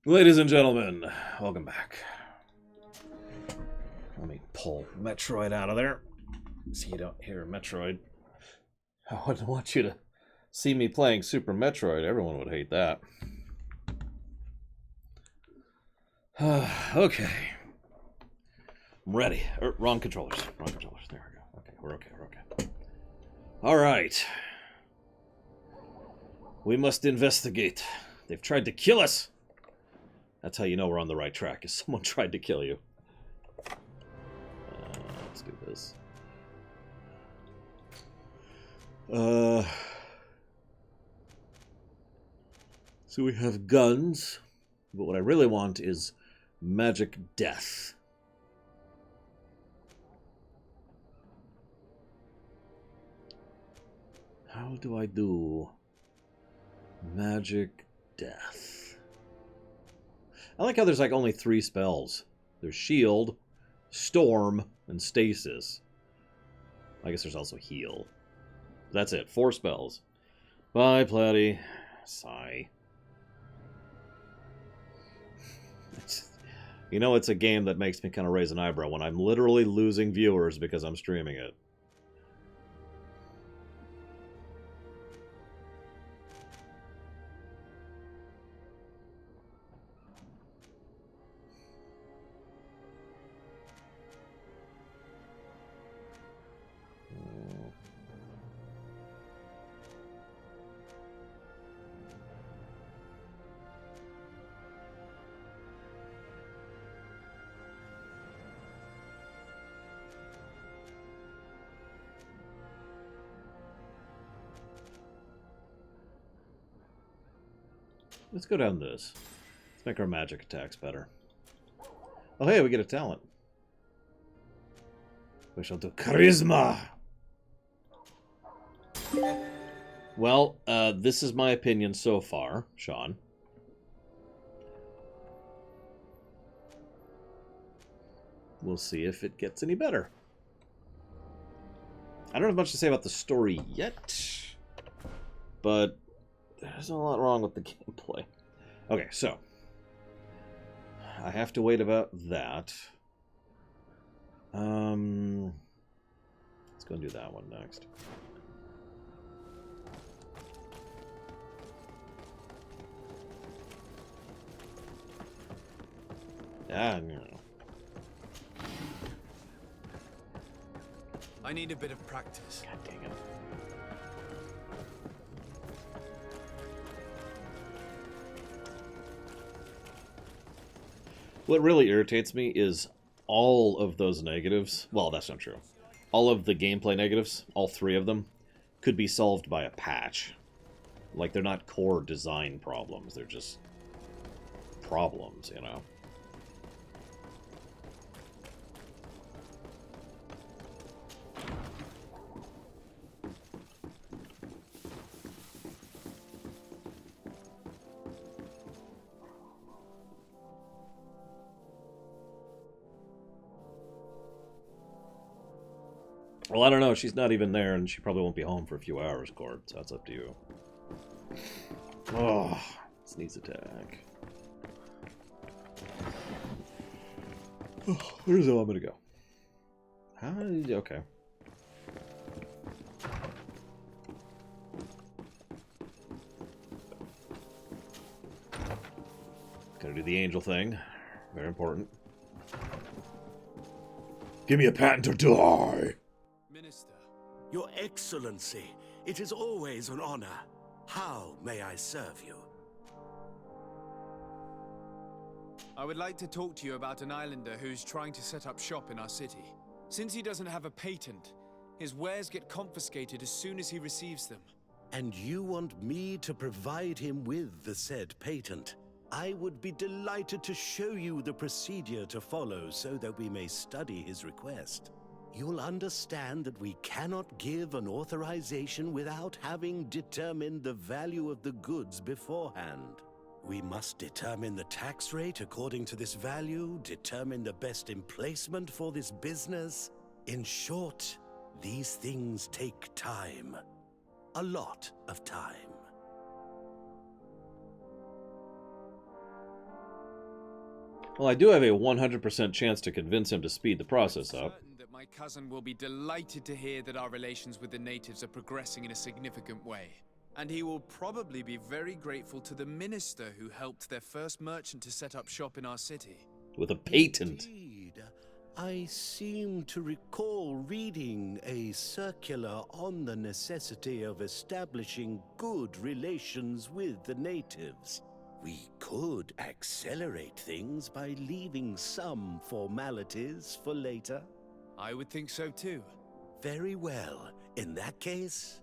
Ladies and gentlemen, welcome back. Let me pull Metroid out of there so you don't hear Metroid. I wouldn't want you to see me playing Super Metroid. Everyone would hate that. Okay. I'm ready. Wrong controllers. Wrong controllers. There we go. Okay, we're okay. Alright. We must investigate. They've tried to kill us. That's how you know we're on the right track, is someone tried to kill you. Let's do this. So we have guns, but what I really want is magic death. How do I do magic death? I like how there's like only 3 spells. There's shield, storm, and stasis. I guess there's also heal. That's it, 4 spells. Bye, Platy. Sigh. You know, it's a game that makes me kind of raise an eyebrow when I'm literally losing viewers because I'm streaming it. Let's go down this. Let's make our magic attacks better. Oh, hey, we get a talent. We shall do charisma. Well, this is my opinion so far, Sean. We'll see if it gets any better. I don't have much to say about the story yet, but there's a lot wrong with the gameplay. Okay, so I have to wait about that. Let's go and do that one next. Yeah, you know. I need a bit of practice. God dang it. What really irritates me is all of those negatives. Well, that's not true. All of the gameplay negatives, all 3 of them, could be solved by a patch. Like, they're not core design problems. They're just problems, you know? Well, I don't know. She's not even there, and she probably won't be home for a few hours, Cord, so that's up to you. Oh, sneeze attack. Oh, where's the I'm gonna go? How? Okay. Gotta do the angel thing. Very important. Give me a patent or die! Minister, Your Excellency, it is always an honor. How may I serve you? I would like to talk to you about an islander who's trying to set up shop in our city. Since he doesn't have a patent, his wares get confiscated as soon as he receives them. And you want me to provide him with the said patent? I would be delighted to show you the procedure to follow so that we may study his request. You'll understand that we cannot give an authorization without having determined the value of the goods beforehand. We must determine the tax rate according to this value, determine the best emplacement for this business. In short, these things take time. A lot of time. Well, I do have a 100% chance to convince him to speed the process I'm up. certain that my cousin will be delighted to hear that our relations with the natives are progressing in a significant way. And he will probably be very grateful to the minister who helped their first merchant to set up shop in our city. With a patent. Indeed. I seem to recall reading a circular on the necessity of establishing good relations with the natives. We could accelerate things by leaving some formalities for later. I would think so too. Very well. In that case,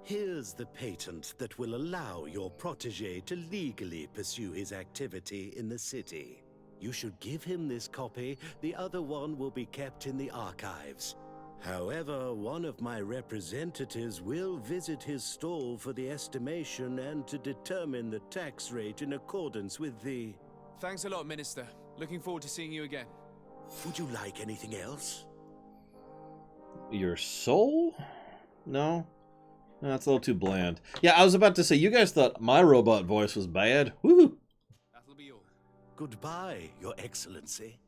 here's the patent that will allow your protege to legally pursue his activity in the city. You should give him this copy. The other one will be kept in the archives. However, one of my representatives will visit his stall for the estimation and to determine the tax rate in accordance with the... Thanks a lot, Minister. Looking forward to seeing you again. Would you like anything else? Your soul? No? No, that's a little too bland. Yeah, I was about to say, you guys thought my robot voice was bad. Woo! That'll be all. Goodbye, Your Excellency.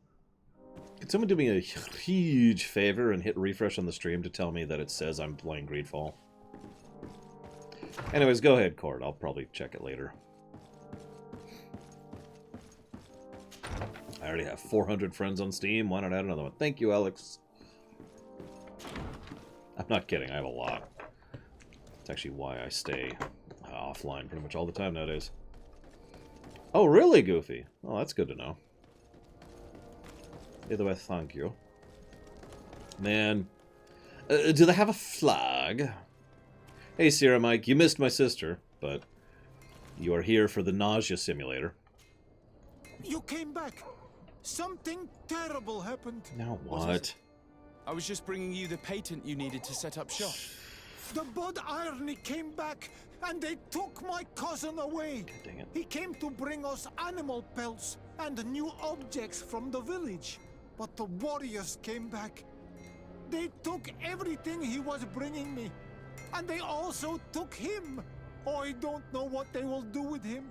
Could someone do me a huge favor and hit refresh on the stream to tell me that it says I'm playing Greedfall? Anyways, go ahead, Cord. I'll probably check it later. I already have 400 friends on Steam. Why not add another one? Thank you, Alex. I'm not kidding. I have a lot. It's actually why I stay offline pretty much all the time nowadays. Oh, really, Goofy? Oh, that's good to know. Either way, thank you. Man. Do they have a flag? Hey, Sierra Mike, you missed my sister, but you are here for the nausea simulator. You came back. Something terrible happened. Now What what? is it? I was just bringing you the patent you needed to set up shop. The Bud Irony came back, and they took my cousin away. Dang it. He came to bring us animal pelts and new objects from the village. But the warriors came back. They took everything he was bringing me. And they also took him. Oh, I don't know what they will do with him.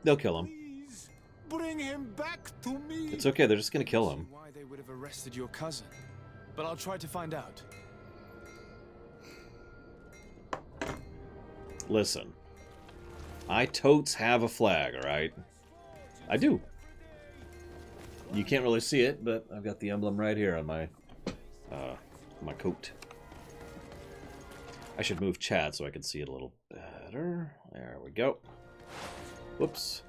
They'll kill him. Please, bring him back to me. It's okay, they're just gonna kill him. Why they would have arrested your cousin. But I'll try to find out. Listen. I totes have a flag, alright? I do. You can't really see it, but I've got the emblem right here on my coat. I should move chat so I can see it a little better. There we go. Whoops.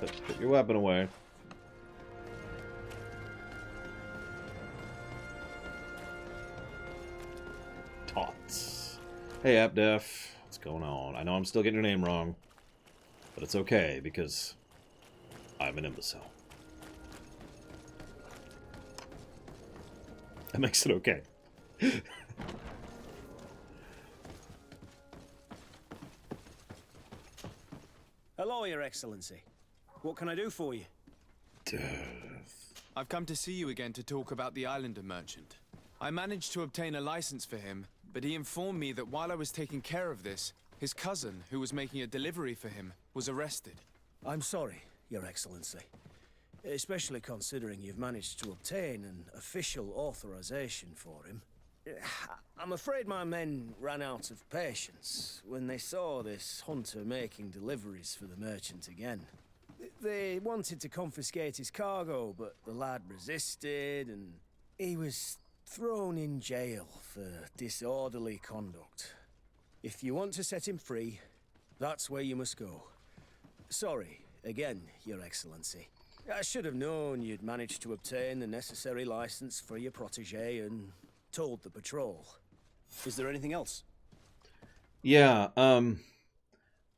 Put your weapon away. Tots. Hey, AppDef. What's going on? I know I'm still getting your name wrong, but it's okay because I'm an imbecile. That makes it okay. Hello, Your Excellency. What can I do for you? I've come to see you again to talk about the Islander merchant. I managed to obtain a license for him, but he informed me that while I was taking care of this, his cousin, who was making a delivery for him, was arrested. I'm sorry, Your Excellency. Especially considering you've managed to obtain an official authorization for him. I'm afraid my men ran out of patience when they saw this hunter making deliveries for the merchant again. They wanted to confiscate his cargo, but the lad resisted, and he was thrown in jail for disorderly conduct. If you want to set him free, that's where you must go. Sorry, again, Your Excellency. I should have known you'd managed to obtain the necessary license for your protege and told the patrol. Is there anything else? Yeah,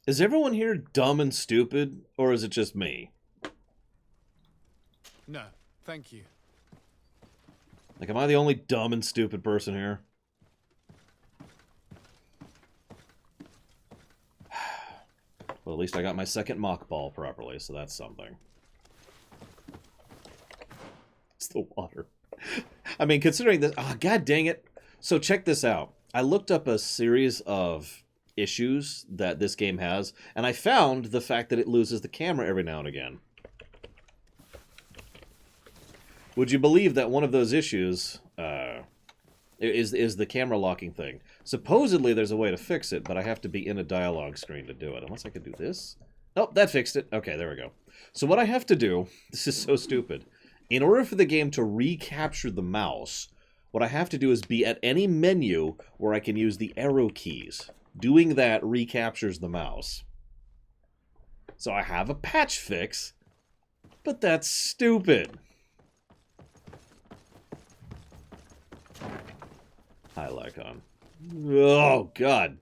is everyone here dumb and stupid, or is it just me? No, thank you. Like, am I the only dumb and stupid person here? Well, at least I got my second mock ball properly, so that's something. It's the water. I mean, considering this... Oh, god dang it. So check this out. I looked up a series of issues that this game has, and I found the fact that it loses the camera every now and again. Would you believe that one of those issues is the camera locking thing? Supposedly there's a way to fix it, but I have to be in a dialogue screen to do it. Unless I could do this. Oh, that fixed it. Okay, there we go. So what I have to do, this is so stupid. In order for the game to recapture the mouse, what I have to do is be at any menu where I can use the arrow keys. Doing that recaptures the mouse. So I have a patch fix, but that's stupid. Hi, Lycon. Oh, God.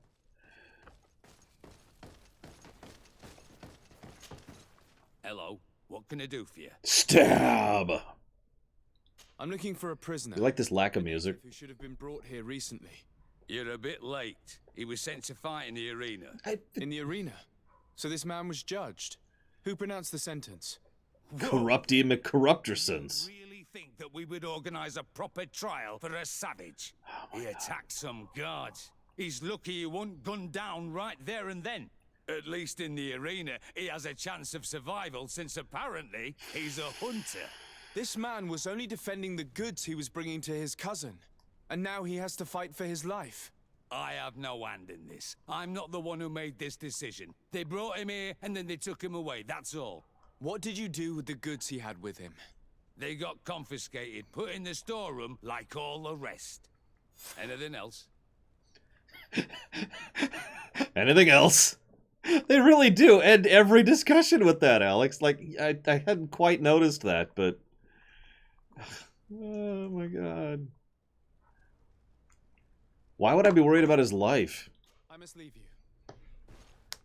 Hello. What can I do for you? Stab! I'm looking for a prisoner. You like this lack of music? Who should have been brought here recently. You're a bit late. He was sent to fight in the arena. In the arena? So this man was judged? Who pronounced the sentence? Corrupty McCorruptersons. Really think that we would organize a proper trial for a savage? He attacked some guards. He's lucky he wasn't gunned down right there and then. At least in the arena, he has a chance of survival since apparently he's a hunter. This man was only defending the goods he was bringing to his cousin. And now he has to fight for his life. I have no hand in this. I'm not the one who made this decision. They brought him here and then they took him away, that's all. What did you do with the goods he had with him? They got confiscated, put in the storeroom like all the rest. Anything else? Anything else? They really do end every discussion with that, Alex. Like, I hadn't quite noticed that, but... Oh my god. Why would I be worried about his life? I must leave you.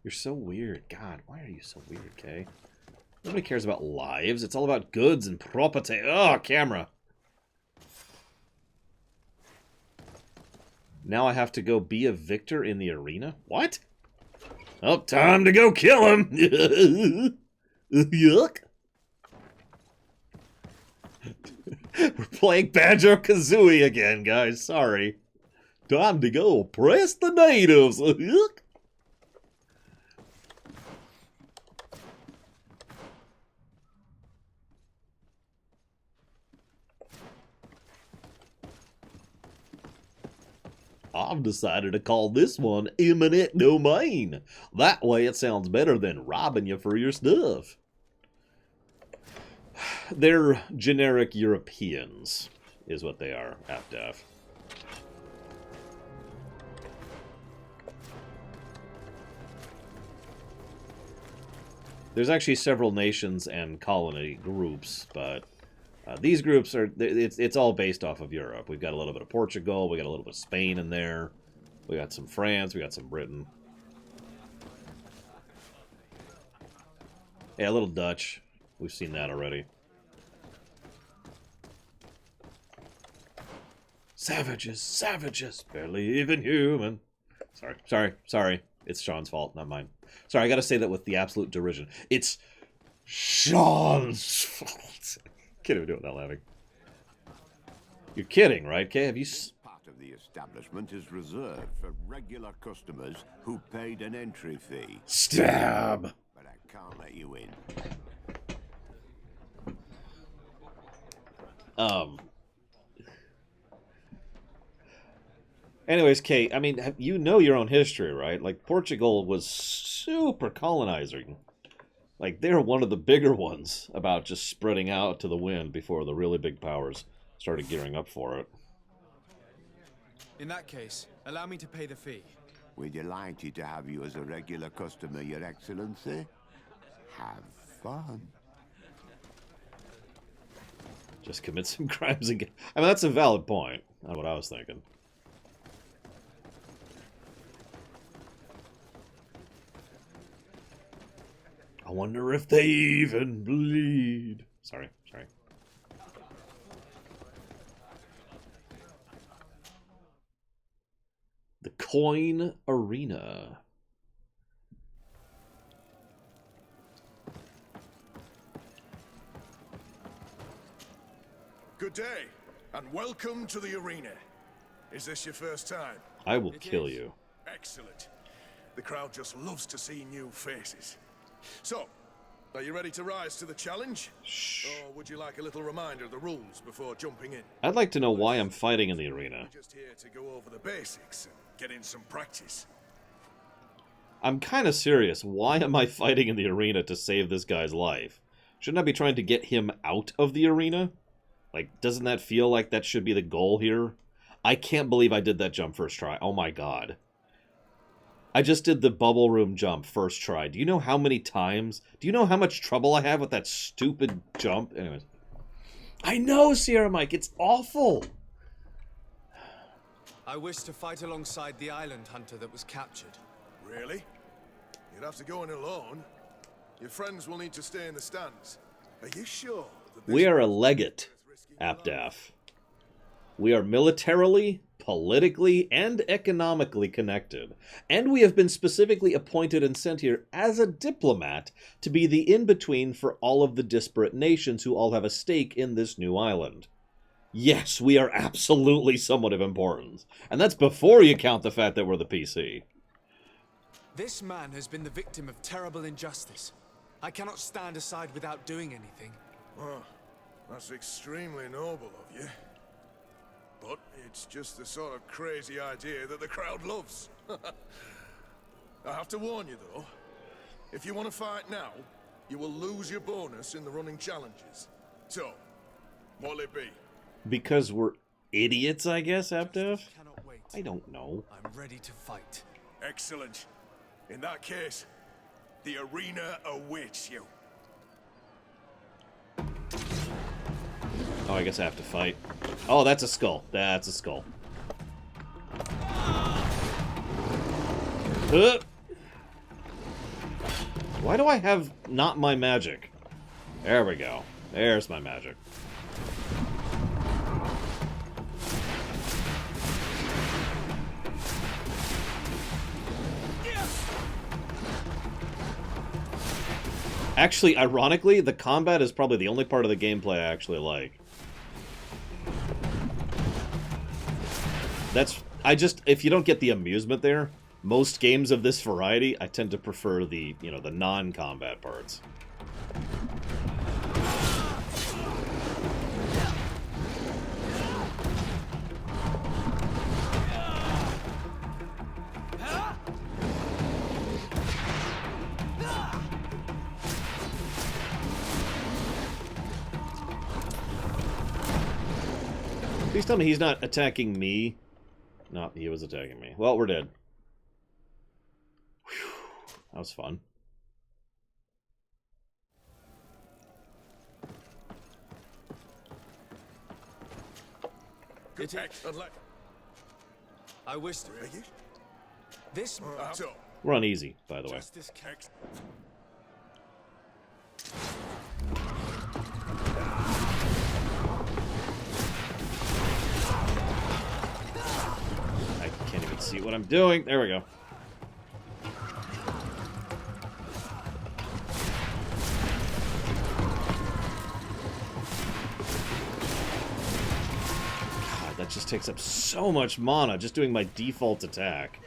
You're so weird. God, why are you so weird, Kay? Nobody cares about lives. It's all about goods and property. Oh, camera. Now I have to go be a victor in the arena? What? Oh, time to go kill him! Yuck! We're playing Banjo-Kazooie again, guys. Sorry. Time to go press the natives! Yuck! I've decided to call this one Eminent Domain. That way it sounds better than robbing you for your stuff. They're generic Europeans, is what they are, half-deaf. There's actually several nations and colony groups, but these groups are, it's all based off of Europe. We've got a little bit of Portugal, we got a little bit of Spain in there, we got some France, we got some Britain. Yeah, a little Dutch. We've seen that already. Savages, savages, barely even human. Sorry. It's Sean's fault, not mine. Sorry, I gotta say that with the absolute derision. It's Sean's fault. Can't even do it without laughing. You're kidding, right, Kay? Have you... Part of the establishment is reserved for regular customers who paid an entry fee. Stab! But I can't let you in. Anyways, Kate, I mean, you know your own history, right? Like, Portugal was super colonizing. Like, they're one of the bigger ones about just spreading out to the wind before the really big powers started gearing up for it. In that case, allow me to pay the fee. We're delighted to have you as a regular customer, Your Excellency. Have fun. Just commit some crimes again. I mean, that's a valid point. Not what I was thinking. I wonder if they even bleed. Sorry. The Coin Arena. Good day, and welcome to the arena. Is this your first time? I will kill you. Excellent. The crowd just loves to see new faces. So, are you ready to rise to the challenge? Shh. Or would you like a little reminder of the rules before jumping in? I'd like to know why I'm fighting in the arena. We're just here to go over the basics and get in some practice. I'm kind of serious. Why am I fighting in the arena to save this guy's life? Shouldn't I be trying to get him out of the arena? Like, doesn't that feel like that should be the goal here? I can't believe I did that jump first try. Oh my god. I just did the bubble room jump first try. Do you know how many times? Do you know how much trouble I have with that stupid jump? Anyways. I know, Sierra Mike. It's awful. I wish to fight alongside the island hunter that was captured. Really? You'd have to go in alone. Your friends will need to stay in the stands. Are you sure? We are a legate, Apdaf. We are militarily, politically, and economically connected. And we have been specifically appointed and sent here as a diplomat to be the in-between for all of the disparate nations who all have a stake in this new island. Yes, we are absolutely somewhat of importance. And that's before you count the fact that we're the PC. This man has been the victim of terrible injustice. I cannot stand aside without doing anything. Well, that's extremely noble of you. But it's just the sort of crazy idea that the crowd loves. I have to warn you, though. If you want to fight now, you will lose your bonus in the running challenges. So, what'll it be? Because we're idiots, I guess, Apdaf? Cannot wait. I don't know. I'm ready to fight. Excellent. In that case, the arena awaits you. Oh, I guess I have to fight. Oh, that's a skull. That's a skull. Why do I have not my magic? There we go. There's my magic. Actually, ironically, the combat is probably the only part of the gameplay I actually like. If you don't get the amusement there, most games of this variety, I tend to prefer the, the non-combat parts. Please tell me he's not attacking me. No, he was attacking me. Well, we're dead. Whew. That was fun. I wish to... This... We're on easy, by the way. I can't even see what I'm doing. There we go. God, that just takes up so much mana just doing my default attack.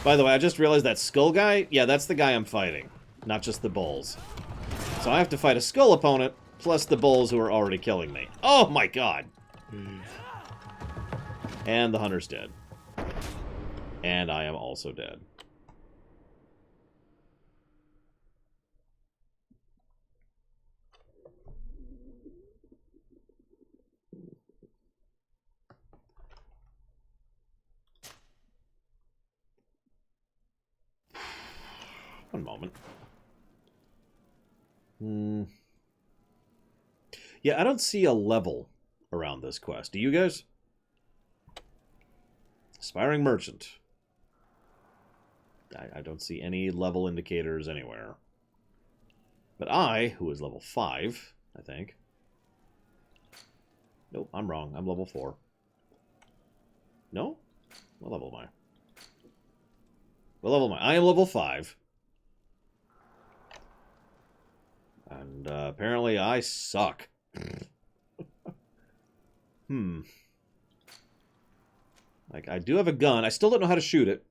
By the way, I just realized that skull guy, yeah, that's the guy I'm fighting, not just the bulls. So I have to fight a skull opponent, plus the bulls who are already killing me. Oh my god! And the hunter's dead. And I am also dead. One moment. Yeah, I don't see a level around this quest. Do you guys? Aspiring Merchant. I don't see any level indicators anywhere. But I, who is level 5, I think. Nope, I'm wrong. I'm level 4. No? What level am I? What level am I? I am level 5. And apparently I suck. Like, I do have a gun. I still don't know how to shoot it.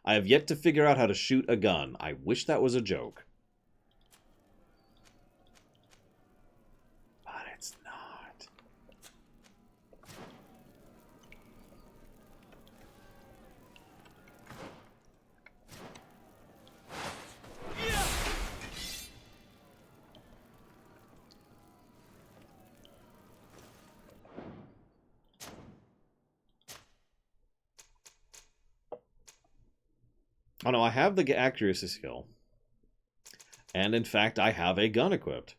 I have yet to figure out how to shoot a gun. I wish that was a joke. But it's not. Oh no, I have the accuracy skill. And in fact, I have a gun equipped.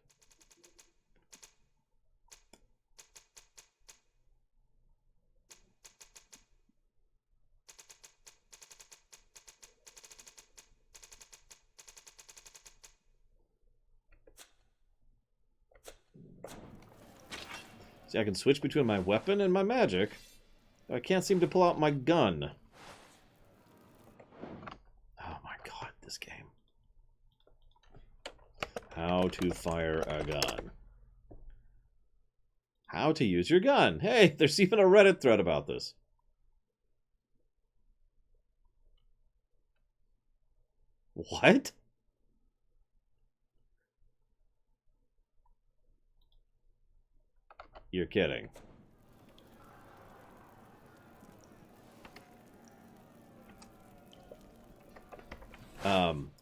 See, I can switch between my weapon and my magic. I can't seem to pull out my gun. Oh my god, this game. How to fire a gun. How to use your gun. Hey, there's even a Reddit thread about this. What? You're kidding.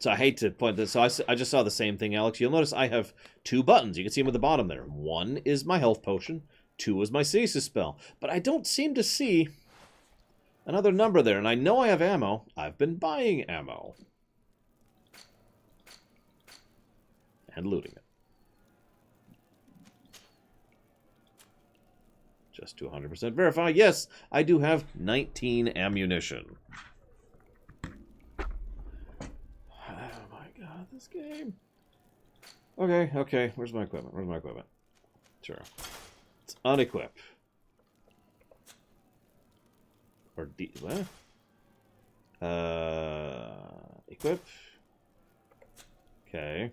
So I hate to point this. So I just saw the same thing, Alex. You'll notice I have 2 buttons. You can see them at the bottom there. 1 is my health potion. 2 is my stasis spell. But I don't seem to see another number there. And I know I have ammo. I've been buying ammo. And looting it. Just to 100% verify. Yes, I do have 19 ammunition. This game. Okay. Where's my equipment? Sure. Let's unequip. Or what? Equip. Okay.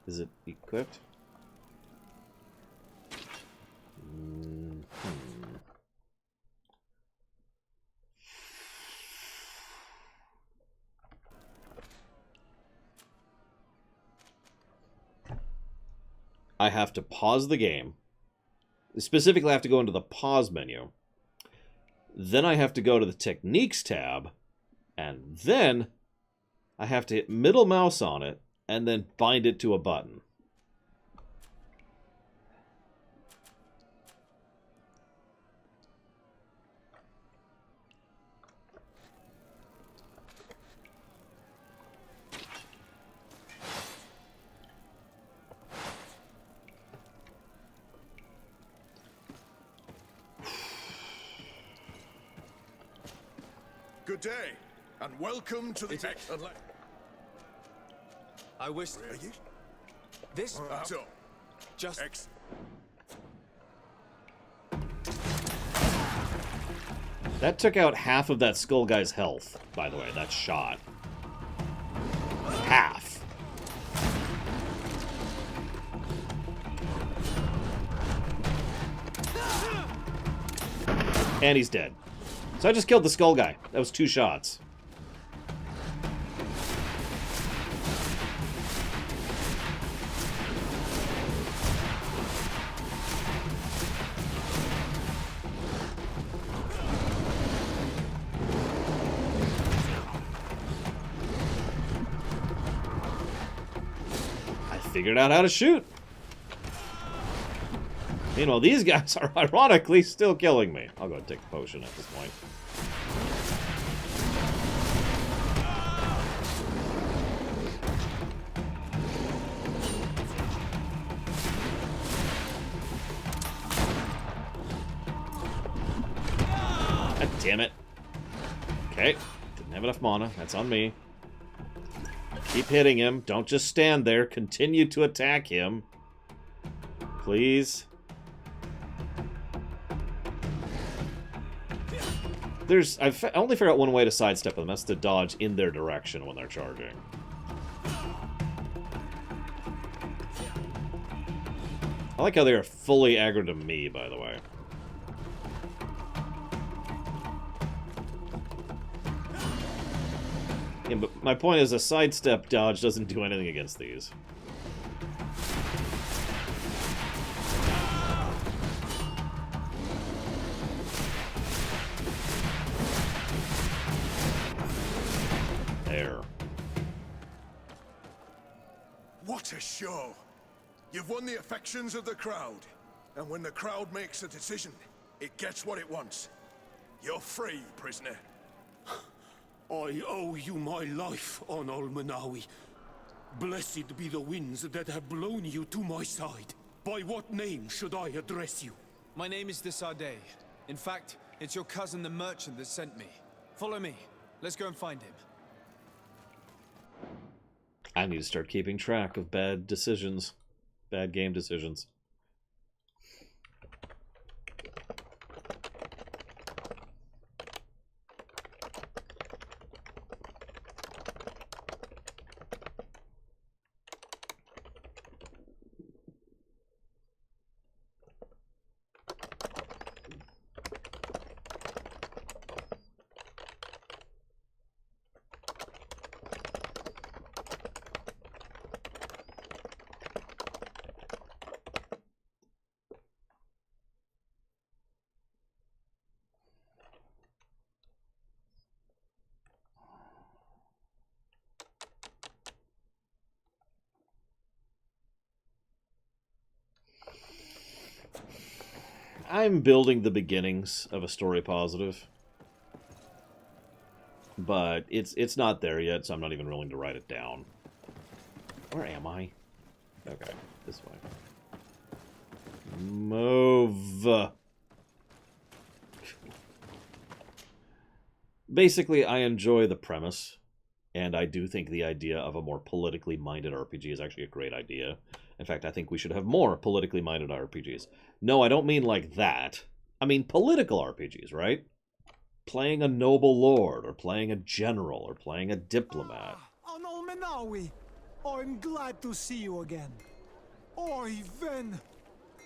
Is it equipped? I have to pause the game. Specifically, I have to go into the pause menu. Then I have to go to the Techniques tab. And then I have to hit middle mouse on it and then bind it to a button. Good day, and welcome to the tech. I wish... Really? This... So, just... That took out half of that skull guy's health, by the way, that shot. Half. And he's dead. So I just killed the skull guy. That was 2 shots. I figured out how to shoot. Meanwhile, these guys are ironically still killing me. I'll go and take the potion at this point. God damn it. Okay, didn't have enough mana. That's on me. Keep hitting him. Don't just stand there. Continue to attack him. Please. I've only figured out one way to sidestep them. That's to dodge in their direction when they're charging. I like how they are fully aggro to me, by the way. Yeah, but my point is a sidestep dodge doesn't do anything against these. There. What a show! You've won the affections of the crowd. And when the crowd makes a decision, it gets what it wants. You're free, prisoner. I owe you my life, Onol Manawi. Blessed be the winds that have blown you to my side. By what name should I address you? My name is Desardet. In fact, it's your cousin the merchant that sent me. Follow me. Let's go and find him. I need to start keeping track of bad decisions. Bad game decisions. I'm building the beginnings of a story positive, but it's not there yet, so I'm not even willing to write it down. Where am I? Okay, this way. Move. Basically, I enjoy the premise, and I do think the idea of a more politically minded RPG is actually a great idea. In fact, I think we should have more politically minded RPGs. No, I don't mean like that. I mean political RPGs, right? Playing a noble lord, or playing a general, or playing a diplomat. Onol Manawi, I'm glad to see you again. Oi, Ven,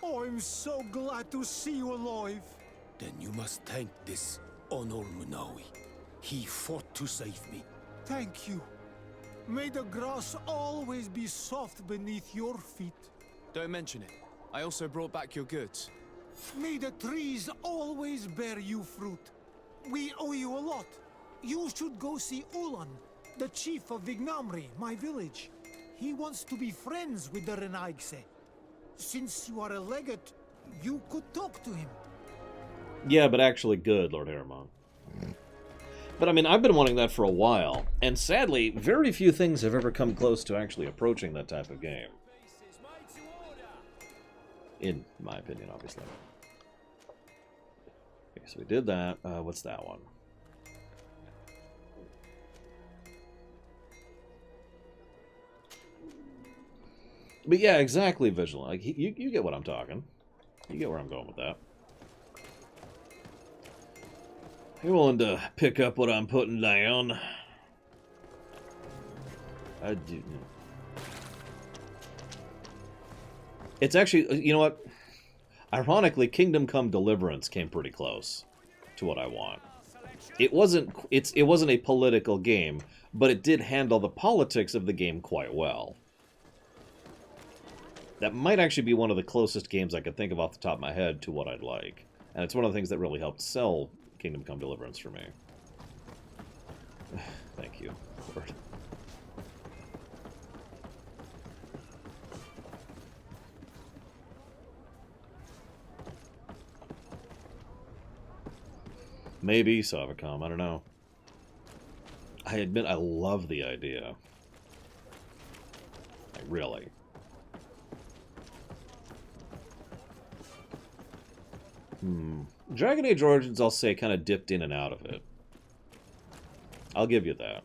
I'm so glad to see you alive. Then you must thank this Onol Manawi. He fought to save me. Thank you. May the grass always be soft beneath your feet. Don't mention it. I also brought back your goods. May the trees always bear you fruit. We owe you a lot. You should go see Ulan, the chief of Vignamri, my village. He wants to be friends with the Renaigse. Since you are a legate, you could talk to him. Yeah, but actually good, Lord Harriman. But I mean, I've been wanting that for a while, and sadly, very few things have ever come close to actually approaching that type of game. In my opinion, obviously. Okay, so we did that. What's that one? But yeah, exactly, Vigilant. Like, you get what I'm talking. You get where I'm going with that. You're willing to pick up what I'm putting down. I do. It's actually, you know what? Ironically, Kingdom Come Deliverance came pretty close to what I want. It wasn't a political game, but it did handle the politics of the game quite well. That might actually be one of the closest games I could think of off the top of my head to what I'd like. And it's one of the things that really helped sell Kingdom Come Deliverance for me. Thank you, Lord. Maybe Savicom, I don't know. I admit I love the idea. Like, really. Dragon Age Origins, I'll say, kind of dipped in and out of it. I'll give you that.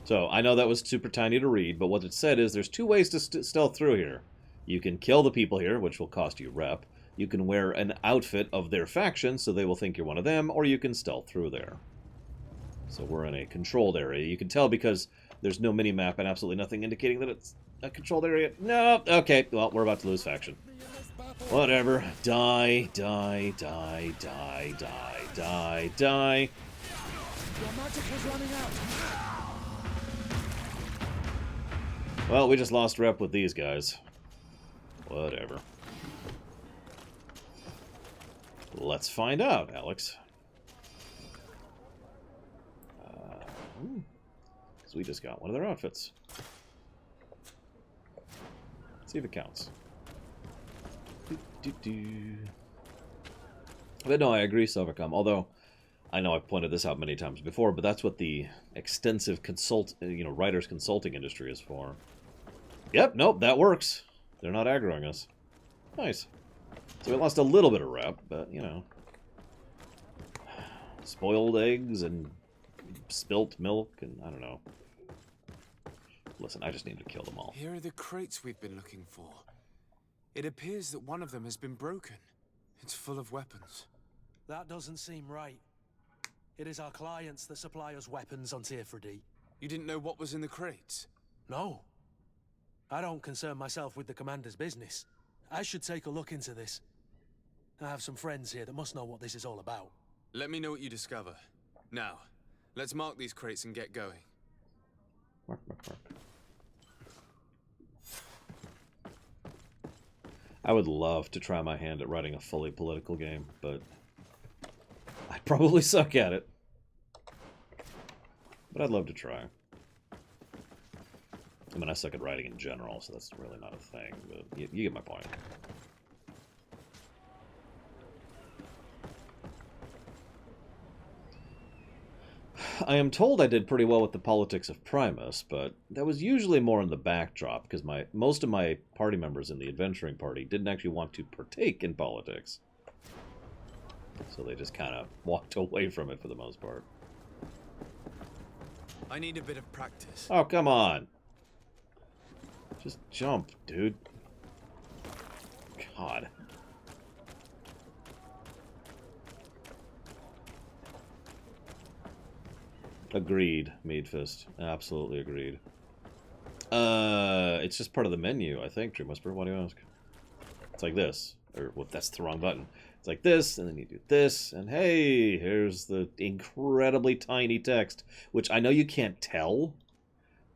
So, I know that was super tiny to read, but what it said is there's two ways to stealth through here. You can kill the people here, which will cost you rep. You can wear an outfit of their faction, so they will think you're one of them, or you can stealth through there. So we're in a controlled area. You can tell because there's no mini-map and absolutely nothing indicating that it's A controlled area. No. Okay. Well, we're about to lose faction. Whatever. Die, die, die, die, die, die, die. Your magic was running out. Well, we just lost rep with these guys. Whatever. Let's find out, Alex. So we just got one of their outfits. Let's see if it counts. But no, I agree, Silvercom. Although, I know I've pointed this out many times before, but that's what the extensive writers consulting industry is for. Yep, nope, that works. They're not aggroing us. Nice. So we lost a little bit of rep, but, you know. Spoiled eggs and spilt milk, and I don't know. Listen, I just need to kill them all. Here are the crates we've been looking for. It appears that one of them has been broken. It's full of weapons. That doesn't seem right. It is our clients that supply us weapons on Tier 4D. You didn't know what was in the crates? No. I don't concern myself with the commander's business. I should take a look into this. I have some friends here that must know what this is all about. Let me know what you discover. Now, let's mark these crates and get going. Mark. I would love to try my hand at writing a fully political game, but I'd probably suck at it. But I'd love to try. I mean, I suck at writing in general, so that's really not a thing, but you get my point. I am told I did pretty well with the politics of Primus, but that was usually more in the backdrop, because most of my party members in the adventuring party didn't actually want to partake in politics. So they just kind of walked away from it for the most part. I need a bit of practice. Oh, come on. Just jump, dude. God. Agreed, Meadfist. Absolutely agreed. It's just part of the menu, I think, Dream Whisperer. Why do you ask? It's like this. Or, well, that's the wrong button. It's like this, and then you do this, and hey, here's the incredibly tiny text, which I know you can't tell,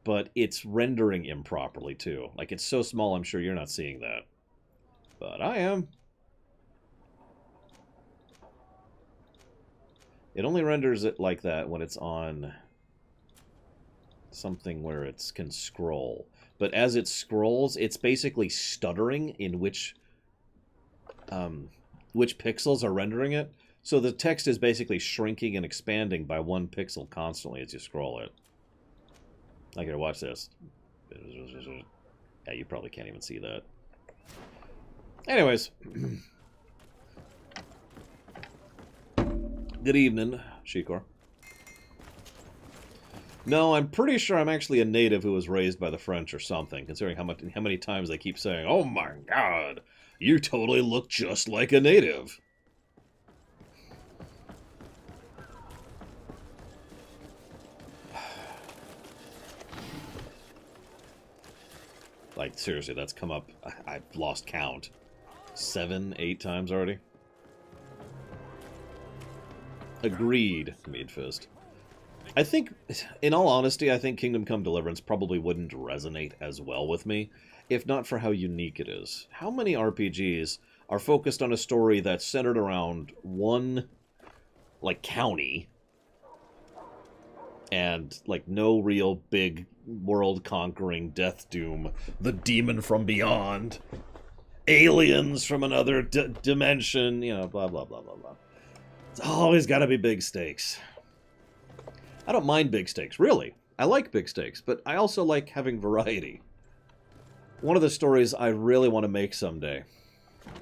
but it's rendering improperly, too. Like, it's so small, I'm sure you're not seeing that. But I am. It only renders it like that when it's on something where it can scroll. But as it scrolls, it's basically stuttering in which pixels are rendering it. So the text is basically shrinking and expanding by 1 pixel constantly as you scroll it. Like, here, watch this. Yeah, you probably can't even see that. Anyways. Good evening, Shikor. No, I'm pretty sure I'm actually a native who was raised by the French or something, considering how many times they keep saying, "Oh my God, you totally look just like a native." Like, seriously, that's come up, I've lost count. 7, 8 times already. Agreed, Meadfist. I think, in all honesty, I think Kingdom Come Deliverance probably wouldn't resonate as well with me, if not for how unique it is. How many RPGs are focused on a story that's centered around one, like, county, and, like, no real big world-conquering death doom, the demon from beyond, aliens from another dimension, you know, blah, blah, blah, blah, blah. It's always got to be big stakes. I don't mind big stakes, really. I like big stakes, but I also like having variety. One of the stories I really want to make someday,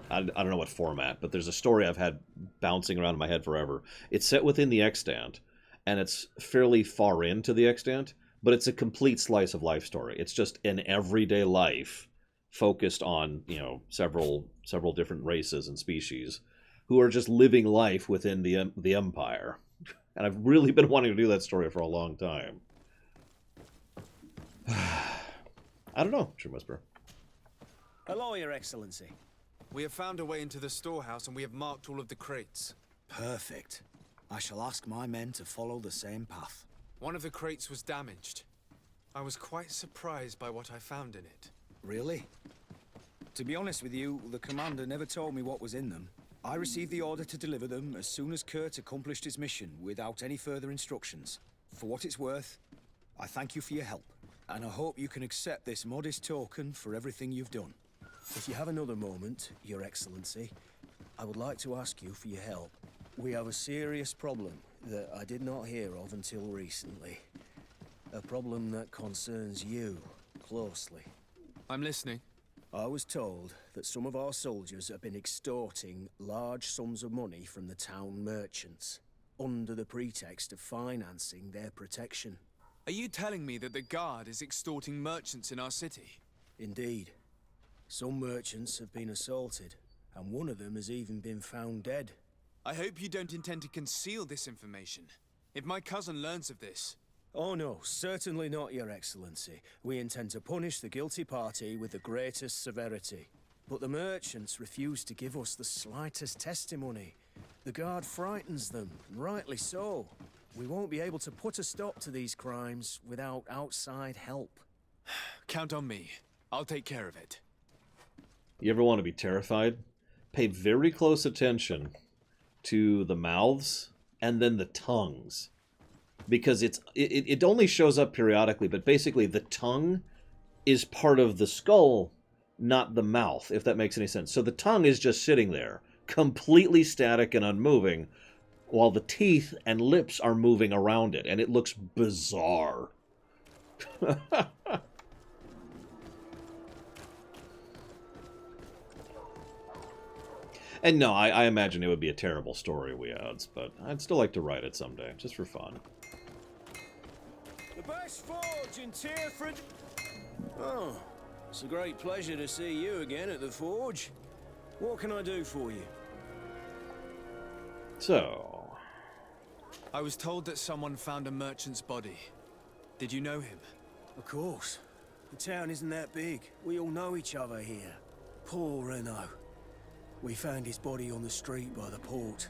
I don't know what format, but there's a story I've had bouncing around in my head forever. It's set within the extant, and it's fairly far into the extant, but it's a complete slice of life story. It's just an everyday life focused on, you know, several different races and species who are just living life within the Empire. And I've really been wanting to do that story for a long time. I I don't know, True Whisperer. Hello, Your Excellency. We have found a way into the storehouse and we have marked all of the crates. Perfect. I shall ask my men to follow the same path. One of the crates was damaged. I was quite surprised by what I found in it. Really? To be honest with you, the commander never told me what was in them. I received the order to deliver them as soon as Kurt accomplished his mission without any further instructions. For what it's worth, I thank you for your help, and I hope you can accept this modest token for everything you've done. If you have another moment, Your Excellency, I would like to ask you for your help. We have a serious problem that I did not hear of until recently. A problem that concerns you closely. I'm listening. I was told that some of our soldiers have been extorting large sums of money from the town merchants, under the pretext of financing their protection. Are you telling me that the Guard is extorting merchants in our city? Indeed. Some merchants have been assaulted, and one of them has even been found dead. I hope you don't intend to conceal this information. If my cousin learns of this... Oh no, certainly not, Your Excellency. We intend to punish the guilty party with the greatest severity. But the merchants refuse to give us the slightest testimony. The Guard frightens them, and rightly so. We won't be able to put a stop to these crimes without outside help. Count on me. I'll take care of it. You ever want to be terrified? Pay very close attention to the mouths and then the tongues. Because it only shows up periodically, but basically the tongue is part of the skull, not the mouth, if that makes any sense. So the tongue is just sitting there, completely static and unmoving, while the teeth and lips are moving around it, and it looks bizarre. And no, I imagine it would be a terrible story we odds, but I'd still like to write it someday, just for fun. The best forge in Tearford. Oh, it's a great pleasure to see you again at the forge. What can I do for you? So... I was told that someone found a merchant's body. Did you know him? Of course. The town isn't that big. We all know each other here. Poor Renault. We found his body on the street by the port.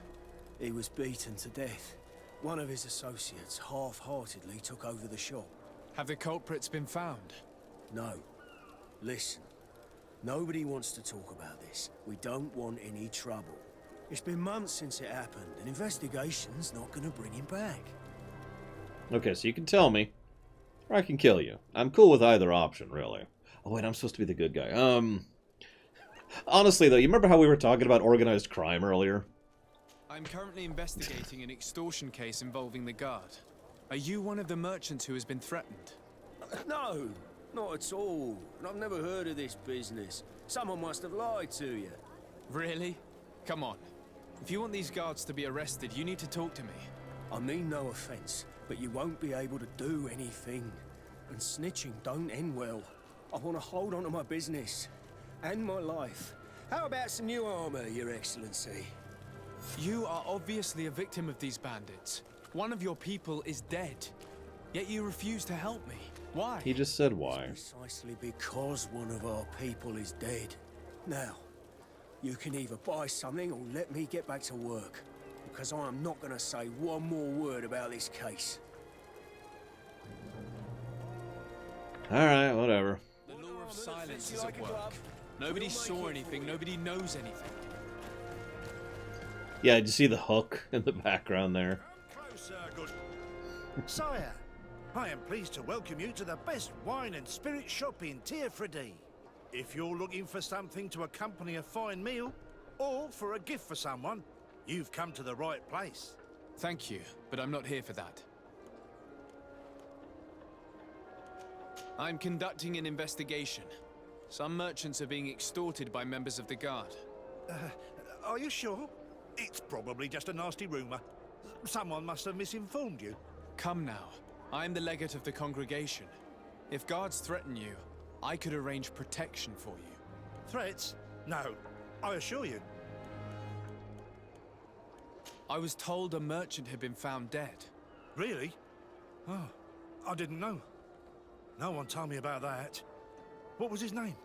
He was beaten to death. One of his associates half-heartedly took over the shop. Have the culprits been found? No. Listen. Nobody wants to talk about this. We don't want any trouble. It's been months since it happened. An investigation's not going to bring him back. Okay, so you can tell me, or I can kill you. I'm cool with either option, really. Oh, wait, I'm supposed to be the good guy. Honestly, though, you remember how we were talking about organized crime earlier? I'm currently investigating an extortion case involving the Guard. Are you one of the merchants who has been threatened? No, not at all. And I've never heard of this business. Someone must have lied to you. Really? Come on. If you want these guards to be arrested, you need to talk to me. I mean no offense, but you won't be able to do anything. And snitching don't end well. I want to hold on to my business. And my life. How about some new armor, Your Excellency? You are obviously a victim of these bandits. One of your people is dead. Yet you refuse to help me. Why? He just said why. Precisely because one of our people is dead. Now, you can either buy something or let me get back to work. Because I am not going to say one more word about this case. Alright, whatever. The law of silence is at work. Nobody saw anything, nobody knows anything. Yeah, did you see the hook in the background there? Closer, good sire. I am pleased to welcome you to the best wine and spirit shop in Tearford. If you're looking for something to accompany a fine meal, or for a gift for someone, you've come to the right place. Thank you, but I'm not here for that. I'm conducting an investigation. Some merchants are being extorted by members of the Guard. Are you sure? It's probably just a nasty rumor. Someone must have misinformed you. Come now. I am the legate of the congregation. If guards threaten you, I could arrange protection for you. Threats? No, I assure you. I was told a merchant had been found dead. Really? Oh, I didn't know. No one told me about that. What was his name?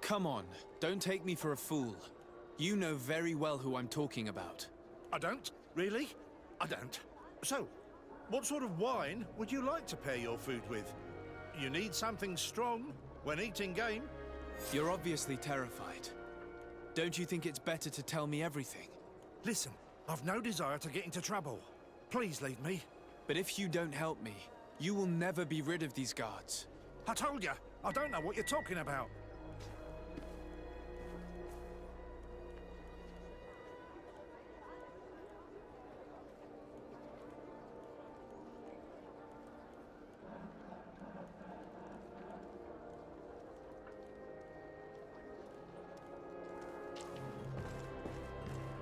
Come on, don't take me for a fool. You know very well who I'm talking about. I don't. Really? I don't. So, what sort of wine would you like to pair your food with? You need something strong when eating game? You're obviously terrified. Don't you think it's better to tell me everything? Listen, I've no desire to get into trouble. Please leave me. But if you don't help me, you will never be rid of these guards. I told you, I don't know what you're talking about.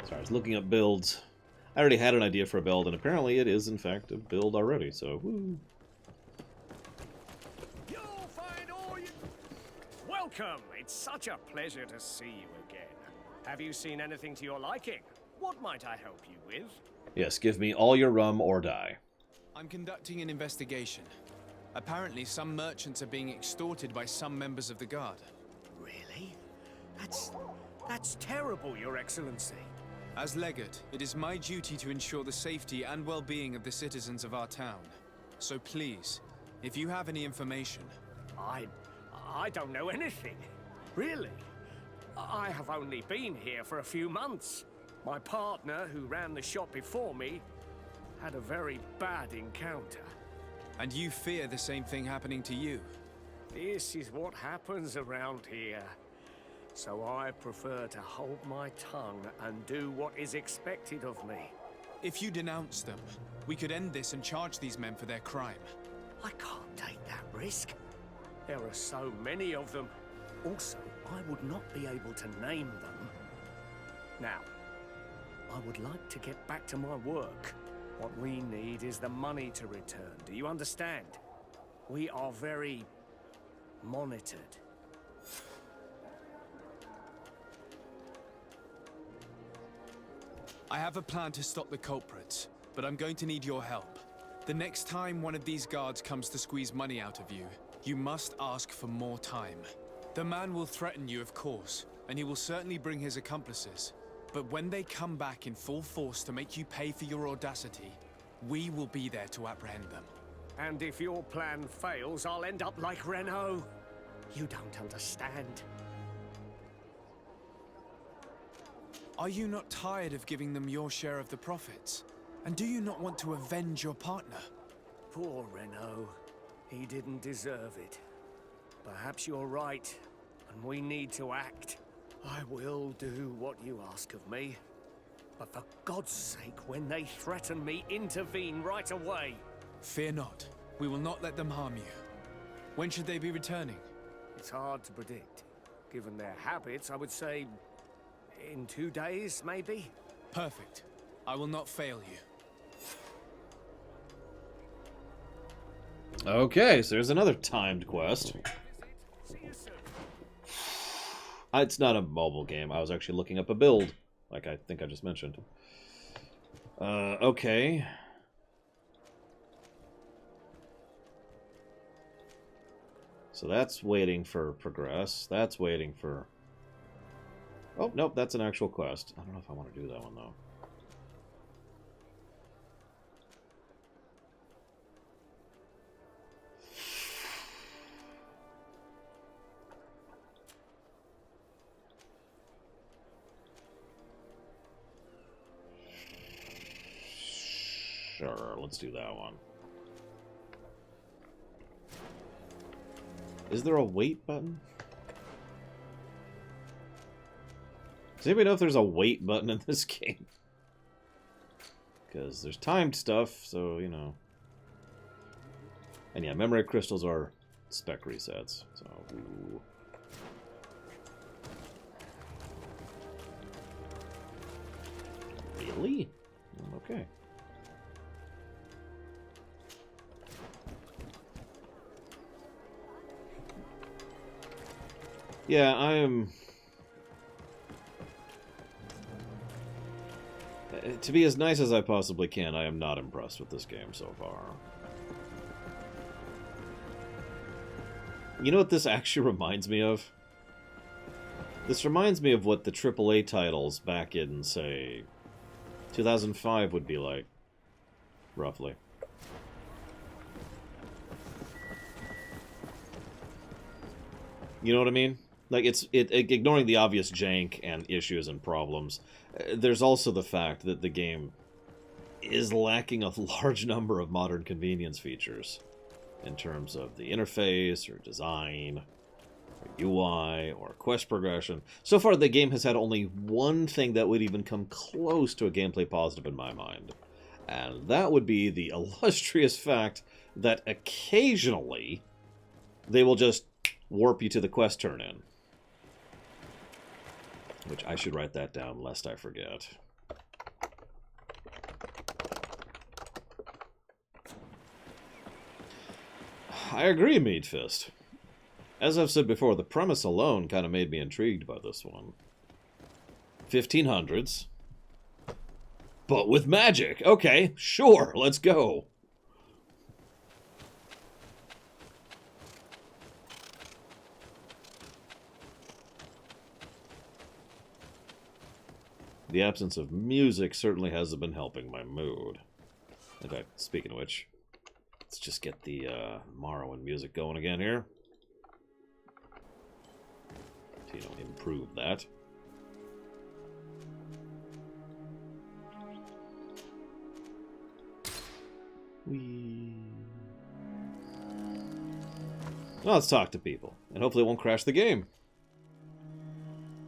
Sorry, I was looking up builds. I already had an idea for a build, and apparently it is, in fact, a build already, so woo. You'll find all you... Welcome! It's such a pleasure to see you again. Have you seen anything to your liking? What might I help you with? Yes, give me all your rum or die. I'm conducting an investigation. Apparently, some merchants are being extorted by some members of the Guard. Really? That's terrible, Your Excellency. As Legate, it is my duty to ensure the safety and well-being of the citizens of our town. So please, if you have any information... I don't know anything. Really? I have only been here for a few months. My partner, who ran the shop before me, had a very bad encounter. And you fear the same thing happening to you? This is what happens around here. So I prefer to hold my tongue and do what is expected of me. If you denounce them, we could end this and charge these men for their crime. I can't take that risk. There are so many of them. Also, I would not be able to name them. Now, I would like to get back to my work. What we need is the money to return. Do you understand? We are very monitored. I have a plan to stop the culprits, but I'm going to need your help. The next time one of these guards comes to squeeze money out of you, you must ask for more time. The man will threaten you, of course, and he will certainly bring his accomplices. But when they come back in full force to make you pay for your audacity, we will be there to apprehend them. And if your plan fails, I'll end up like Renault. You don't understand. Are you not tired of giving them your share of the profits? And do you not want to avenge your partner? Poor Renault. He didn't deserve it. Perhaps you're right, and we need to act. I will do what you ask of me. But for God's sake, when they threaten me, intervene right away. Fear not. We will not let them harm you. When should they be returning? It's hard to predict. Given their habits, I would say... in 2 days, maybe? Perfect. I will not fail you. Okay, so there's another timed quest. It's not a mobile game. I was actually looking up a build, like I think I just mentioned. Okay. So that's waiting for progress. That's waiting for... Oh, nope, that's an actual quest. I don't know if I want to do that one, though. Sure, let's do that one. Is there a wait button? Does anybody know if there's a wait button in this game? Because there's timed stuff, so, you know. And yeah, memory crystals are spec resets, so... Ooh. Really? Okay. Yeah, I am... To be as nice as I possibly can, I am not impressed with this game so far. You know what this actually reminds me of? This reminds me of what the AAA titles back in, say, 2005 would be like, roughly. You know what I mean? Like, ignoring the obvious jank and issues and problems, there's also the fact that the game is lacking a large number of modern convenience features in terms of the interface or design or UI or quest progression. So far, the game has had only one thing that would even come close to a gameplay positive in my mind, and that would be the illustrious fact that occasionally they will just warp you to the quest turn-in. Which I should write that down lest I forget. I agree, Meatfist. As I've said before, the premise alone kind of made me intrigued by this one. 1500s. But with magic. Okay, sure, let's go. The absence of music certainly hasn't been helping my mood. In fact, speaking of which, let's just get the Morrowind music going again here. To, you know, improve that. Now let's talk to people, and hopefully it won't crash the game.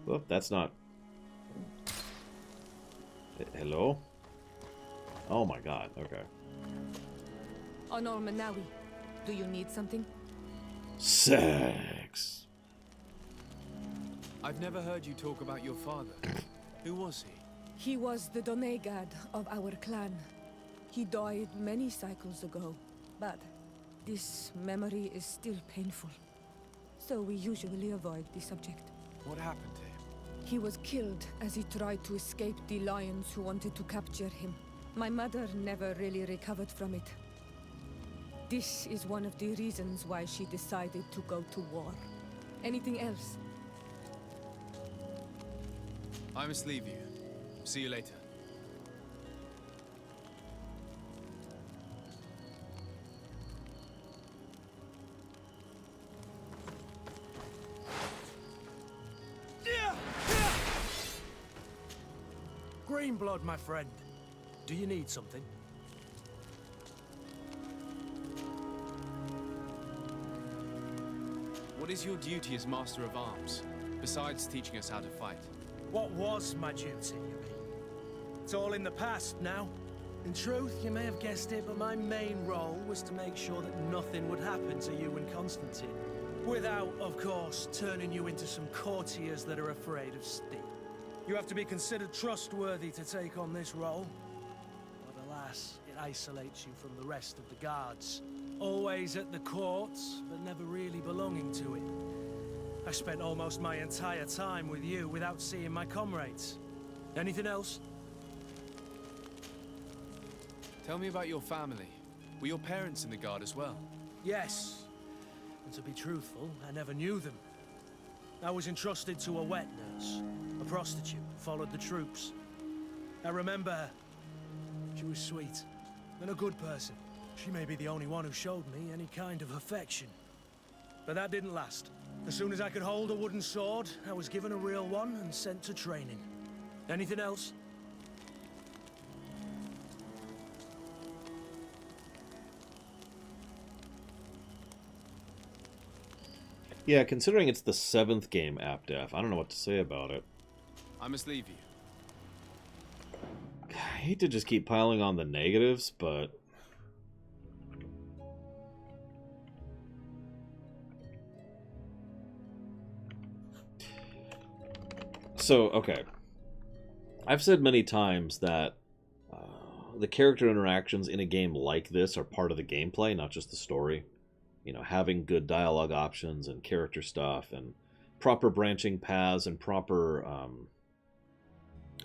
Well, that's not... Hello? Oh my god, okay. Honor Manawi, do you need something? Sex. I've never heard you talk about your father. Who was he? He was the Donegad of our clan. He died many cycles ago, but this memory is still painful. So we usually avoid the subject. What happened to him? He was killed as he tried to escape the lions who wanted to capture him. My mother never really recovered from it. This is one of the reasons why she decided to go to war. Anything else? I must leave you. See you later. Green blood, my friend. Do you need something? What is your duty as Master of Arms, besides teaching us how to fight? What was my duty, you mean? It's all in the past now. In truth, you may have guessed it, but my main role was to make sure that nothing would happen to you and Constantine. Without, of course, turning you into some courtiers that are afraid of steel. You have to be considered trustworthy to take on this role. But alas, it isolates you from the rest of the guards. Always at the court, but never really belonging to it. I spent almost my entire time with you without seeing my comrades. Anything else? Tell me about your family. Were your parents in the Guard as well? Yes. And to be truthful, I never knew them. I was entrusted to a wet nurse. A prostitute followed the troops. I remember her. She was sweet and a good person. She may be the only one who showed me any kind of affection. But that didn't last. As soon as I could hold a wooden sword, I was given a real one and sent to training. Anything else? Yeah, considering it's the 7th game app def, I don't know what to say about it. I must leave you. I hate to just keep piling on the negatives, but... So, okay. I've said many times that the character interactions in a game like this are part of the gameplay, not just the story. You know, having good dialogue options and character stuff and proper branching paths and proper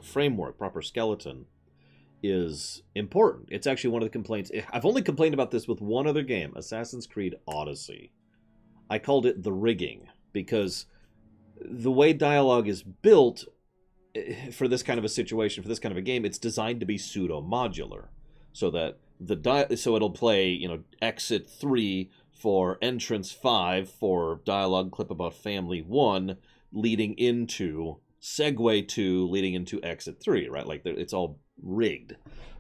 framework, proper skeleton is important. It's actually one of the complaints. I've only complained about this with one other game, Assassin's Creed Odyssey. I called it the rigging, because the way dialogue is built for this kind of a situation, for this kind of a game, it's designed to be pseudo-modular, so that so it'll play, you know, exit 3 for entrance 5 for dialogue clip about family 1, leading into segue 2, leading into exit 3, right? Like it's all rigged.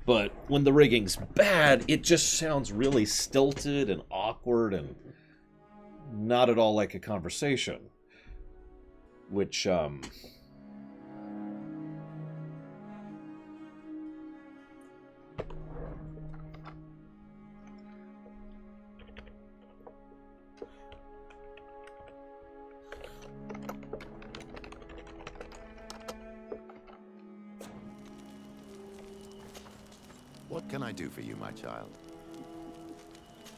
But when the rigging's bad, it just sounds really stilted and awkward and not at all like a conversation. Which, What can I do for you, my child?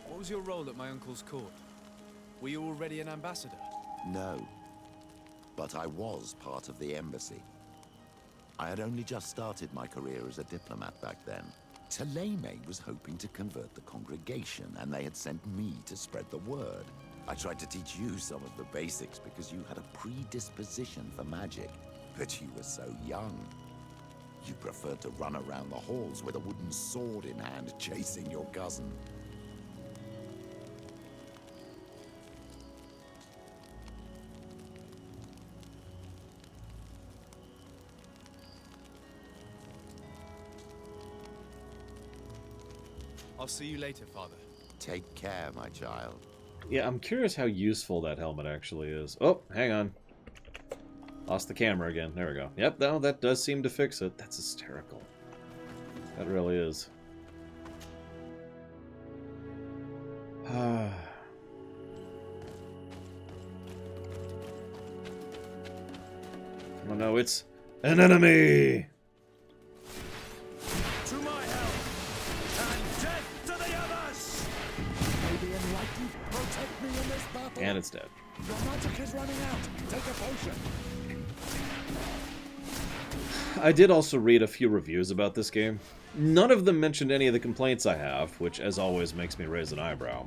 What was your role at my uncle's court? Were you already an ambassador? No. But I was part of the embassy. I had only just started my career as a diplomat back then. Taleme was hoping to convert the congregation, and they had sent me to spread the word. I tried to teach you some of the basics because you had a predisposition for magic, but you were so young. You preferred to run around the halls with a wooden sword in hand, chasing your cousin. I'll see you later, Father. Take care, my child. yeah, I'm curious how useful that helmet actually is. Oh, hang on. Lost the camera again. There we go. Yep, no, that does seem to fix it. That's hysterical. That really is. Oh no, it's an enemy! To my help! And death to the others! May the enlightened protect me in this battle. And it's dead. Your magic is running out. Take a potion. I did also read a few reviews about this game. None of them mentioned any of the complaints I have, which as always makes me raise an eyebrow.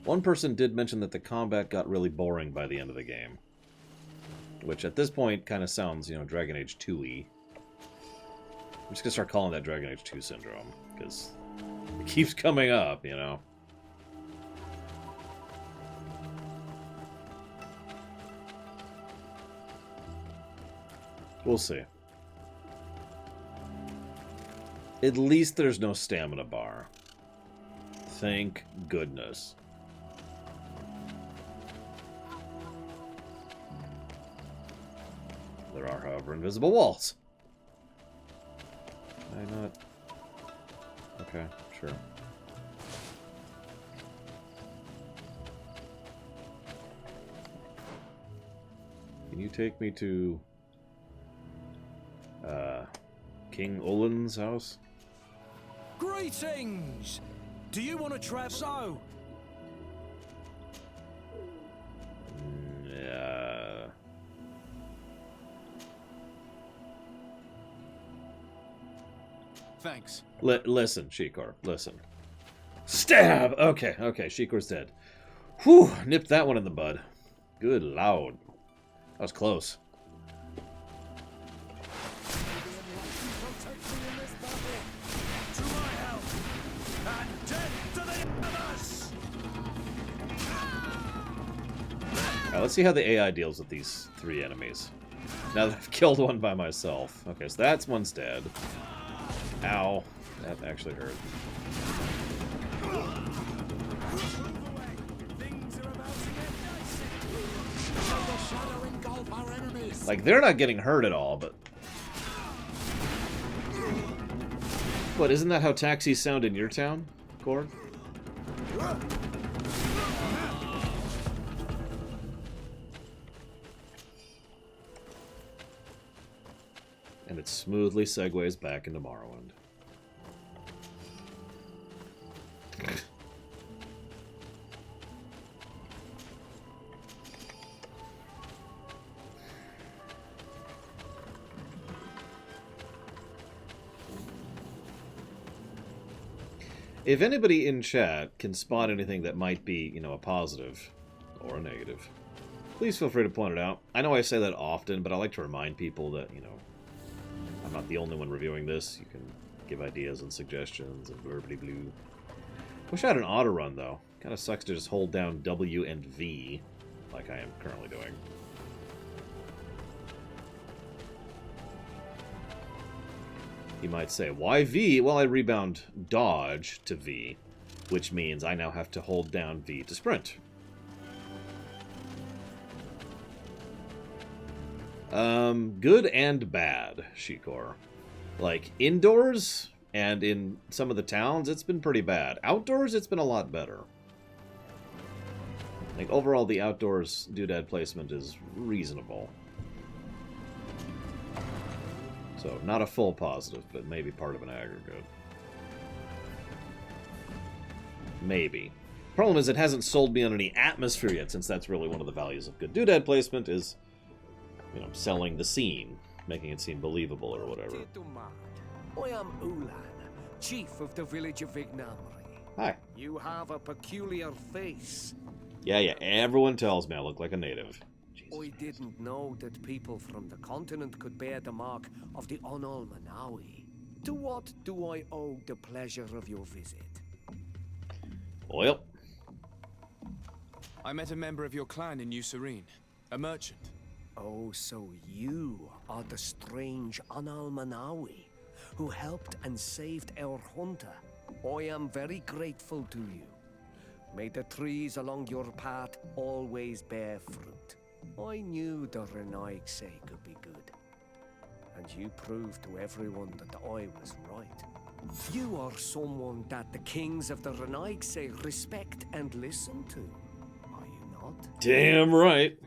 One person did mention that the combat got really boring by the end of the game. Which at this point kind of sounds, you know, Dragon Age 2-y. I'm just gonna start calling that Dragon Age 2 syndrome, because it keeps coming up, you know. We'll see. At least there's no stamina bar. Thank goodness. There are, however, invisible walls. Why not? Okay, sure. Can you take me to King Olin's house? Greetings! Do you want to travel? So, Yeah. Thanks. Listen, Shikor, listen. Stab! Okay, Shikor's dead. Whew, nipped that one in the bud. Good lord. That was close. To my help! And death to the others! Alright, let's see how the AI deals with these 3 enemies. Now that I've killed one by myself. Okay, so that's one's dead. Ow. That actually hurt. Like, they're not getting hurt at all, but... What, isn't that how taxis sound in your town, Cord? And it smoothly segues back into Morrowind. If anybody in chat can spot anything that might be, a positive or a negative, please feel free to point it out. I know I say that often, but I like to remind people that, I'm not the only one reviewing this. You can give ideas and suggestions and blurbity blue. Wish I had an auto run, though. Kind of sucks to just hold down W and V, like I am currently doing. You might say, why V? Well, I rebound dodge to V, which means I now have to hold down V to sprint. Good and bad, Shikor. Like, indoors and in some of the towns, it's been pretty bad. Outdoors, it's been a lot better. Like, overall, the outdoors doodad placement is reasonable. So, not a full positive, but maybe part of an aggregate. Maybe. Problem is, it hasn't sold me on any atmosphere yet, since that's really one of the values of good doodad placement, is, selling the scene, making it seem believable or whatever. I am Ulan, chief of the village of Vignamri. Hi. You have a peculiar face. Yeah, everyone tells me I look like a native. I didn't know that people from the continent could bear the mark of the Onol Manawi. To what do I owe the pleasure of your visit? Well, I met a member of your clan in New Serene, a merchant. Oh, so you are the strange Onol Manawi who helped and saved our hunter. I am very grateful to you. May the trees along your path always bear fruit. I knew the Renaigse could be good. And you proved to everyone that I was right. You are someone that the kings of the Renaigse respect and listen to. Are you not? Damn right.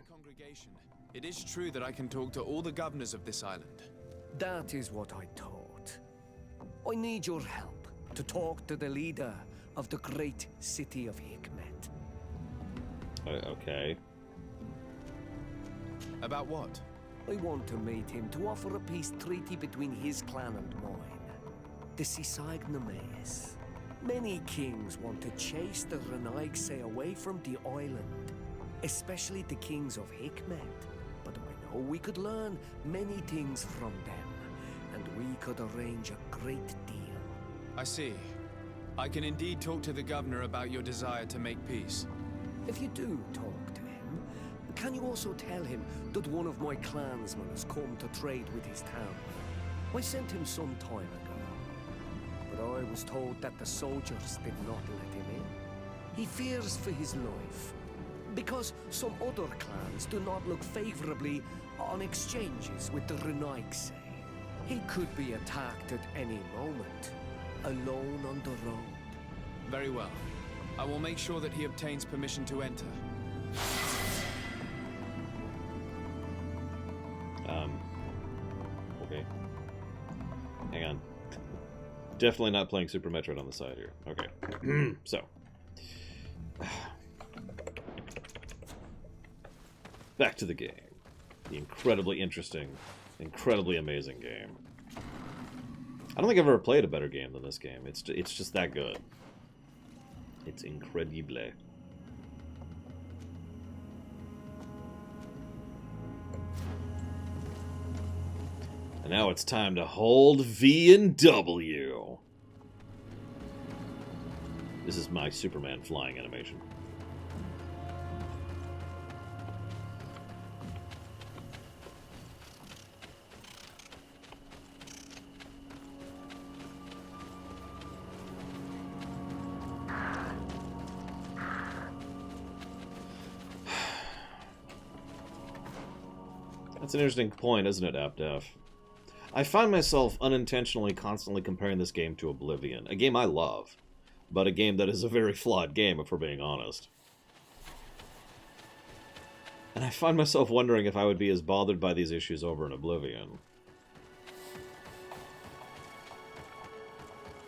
It is true that I can talk to all the governors of this island. That is what I thought. I need your help to talk to the leader of the great city of Hikmet. Okay. About what? I want to meet him to offer a peace treaty between his clan and mine. The Sisagnames. Many kings want to chase the Renaigse away from the island, especially the kings of Hikmet. But I know we could learn many things from them, and we could arrange a great deal. I see. I can indeed talk to the governor about your desire to make peace. If you do talk to him, can you also tell him that one of my clansmen has come to trade with his town? I sent him some time ago, but I was told that the soldiers did not let him in. He fears for his life, because some other clans do not look favorably on exchanges with the Renaigse. He could be attacked at any moment, alone on the road. Very well. I will make sure that he obtains permission to enter. Okay. Hang on. Definitely not playing Super Metroid on the side here. Okay. So. Back to the game. The incredibly interesting, incredibly amazing game. I don't think I've ever played a better game than this game. It's just that good. It's incredible. And now it's time to hold V and W. This is my Superman flying animation. That's an interesting point, isn't it, AppDef? I find myself unintentionally constantly comparing this game to Oblivion, a game I love, but a game that is a very flawed game, if we're being honest. And I find myself wondering if I would be as bothered by these issues over in Oblivion.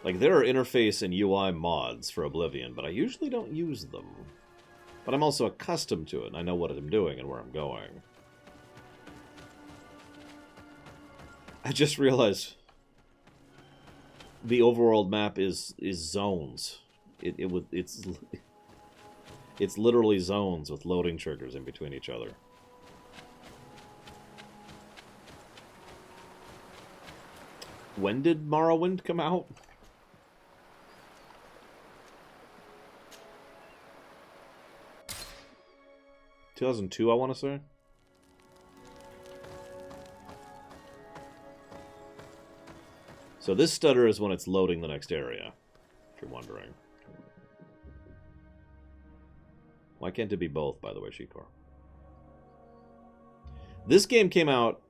Like, there are interface and UI mods for Oblivion, but I usually don't use them. But I'm also accustomed to it, and I know what I'm doing and where I'm going. I just realized the overworld map is zones. It's literally zones with loading triggers in between each other. When did Morrowind come out? ...2002, I want to say. So this stutter is when it's loading the next area, if you're wondering. Why can't it be both, by the way, Shikor? This game came out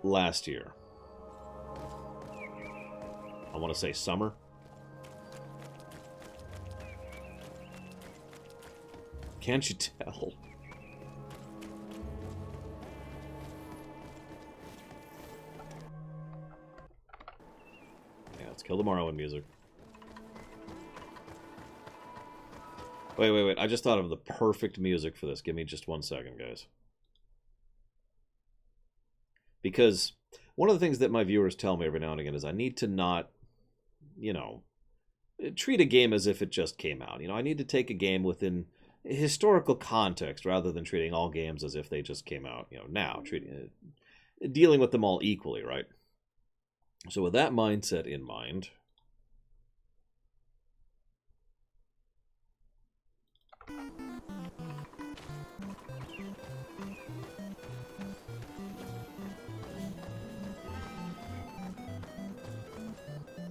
last year. I want to say summer. Can't you tell? Yeah, let's kill the Morrowind music. Wait. I just thought of the perfect music for this. Give me just 1 second, guys. Because one of the things that my viewers tell me every now and again is I need to not, you know, treat a game as if it just came out. You know, I need to take a game within historical context rather than treating all games as if they just came out, you know, now. Dealing with them all equally, right? So with that mindset in mind...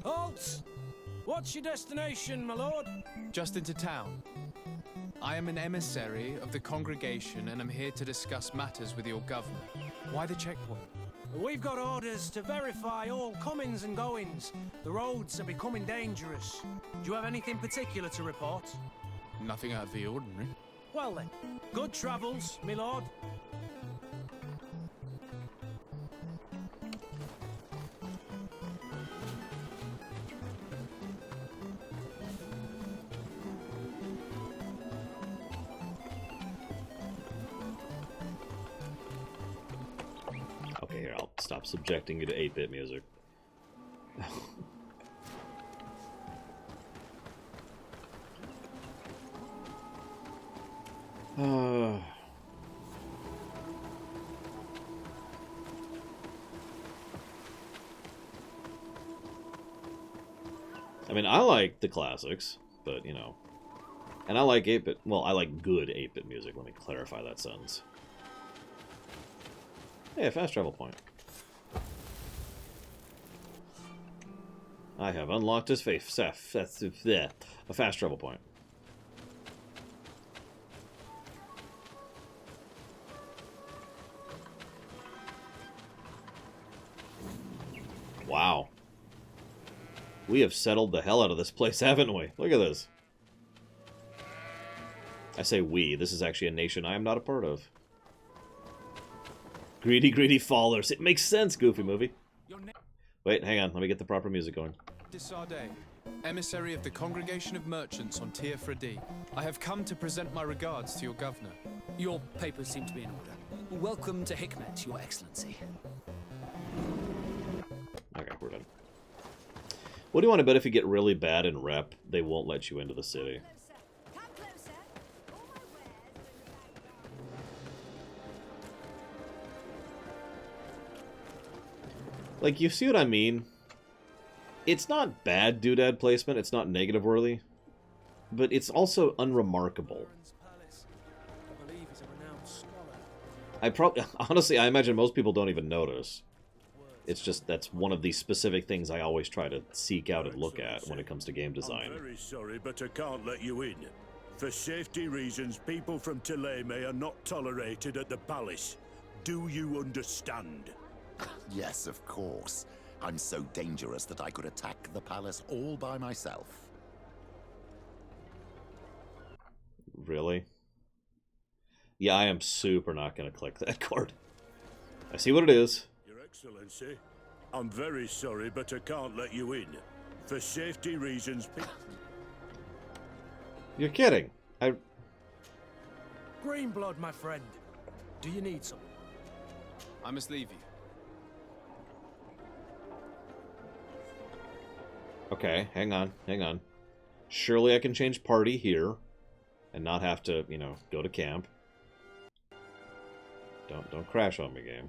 Halt! What's your destination, my lord? Just into town. I am an emissary of the congregation and I'm here to discuss matters with your governor. Why the checkpoint? We've got orders to verify all comings and goings. The roads are becoming dangerous. Do you have anything particular to report? Nothing out of the ordinary. Well then, good travels, my lord. Okay, here, I'll stop subjecting you to 8-bit music. I mean, I like the classics, but, you know... And I like 8-bit... Well, I like good 8-bit music. Let me clarify that sentence. Hey, a fast travel point. I have unlocked his face. A fast travel point. Wow. We have settled the hell out of this place, haven't we? Look at this. I say we. This is actually a nation I am not a part of. Greedy fallers. It makes sense, Goofy movie. Wait, hang on. Let me get the proper music going. Desardet, emissary of the Congregation of Merchants on Tier Fredi. I have come to present my regards to your governor. Your papers seem to be in order. Welcome to Hikmet, Your Excellency. Okay, we're done. What do you want to bet if you get really bad in rep, they won't let you into the city? Like, you see what I mean? It's not bad doodad placement, it's not negative worthy, but it's also unremarkable. Honestly, I imagine most people don't even notice. It's just that's one of the specific things I always try to seek out and look at when it comes to game design. I'm very sorry, but I can't let you in. For safety reasons, people from Thélème are not tolerated at the palace. Do you understand? Yes, of course. I'm so dangerous that I could attack the palace all by myself. Really? Yeah, I am super not going to click that card. I see what it is. Your Excellency, I'm very sorry, but I can't let you in. For safety reasons... You're kidding. Greenblood, my friend. Do you need some? I must leave you. Okay, hang on, hang on. Surely I can change party here and not have to, you know, go to camp. Don't crash on me, game.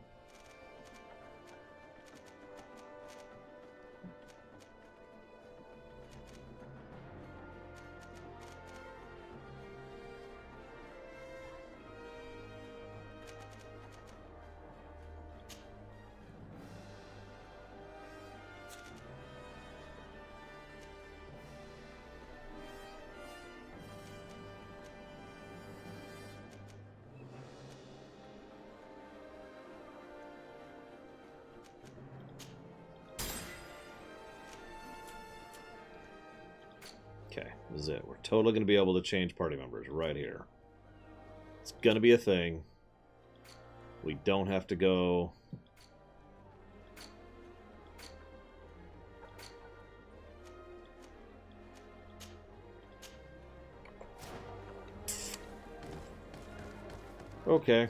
Okay, this is it. We're totally going to be able to change party members right here. It's going to be a thing. We don't have to go... Okay.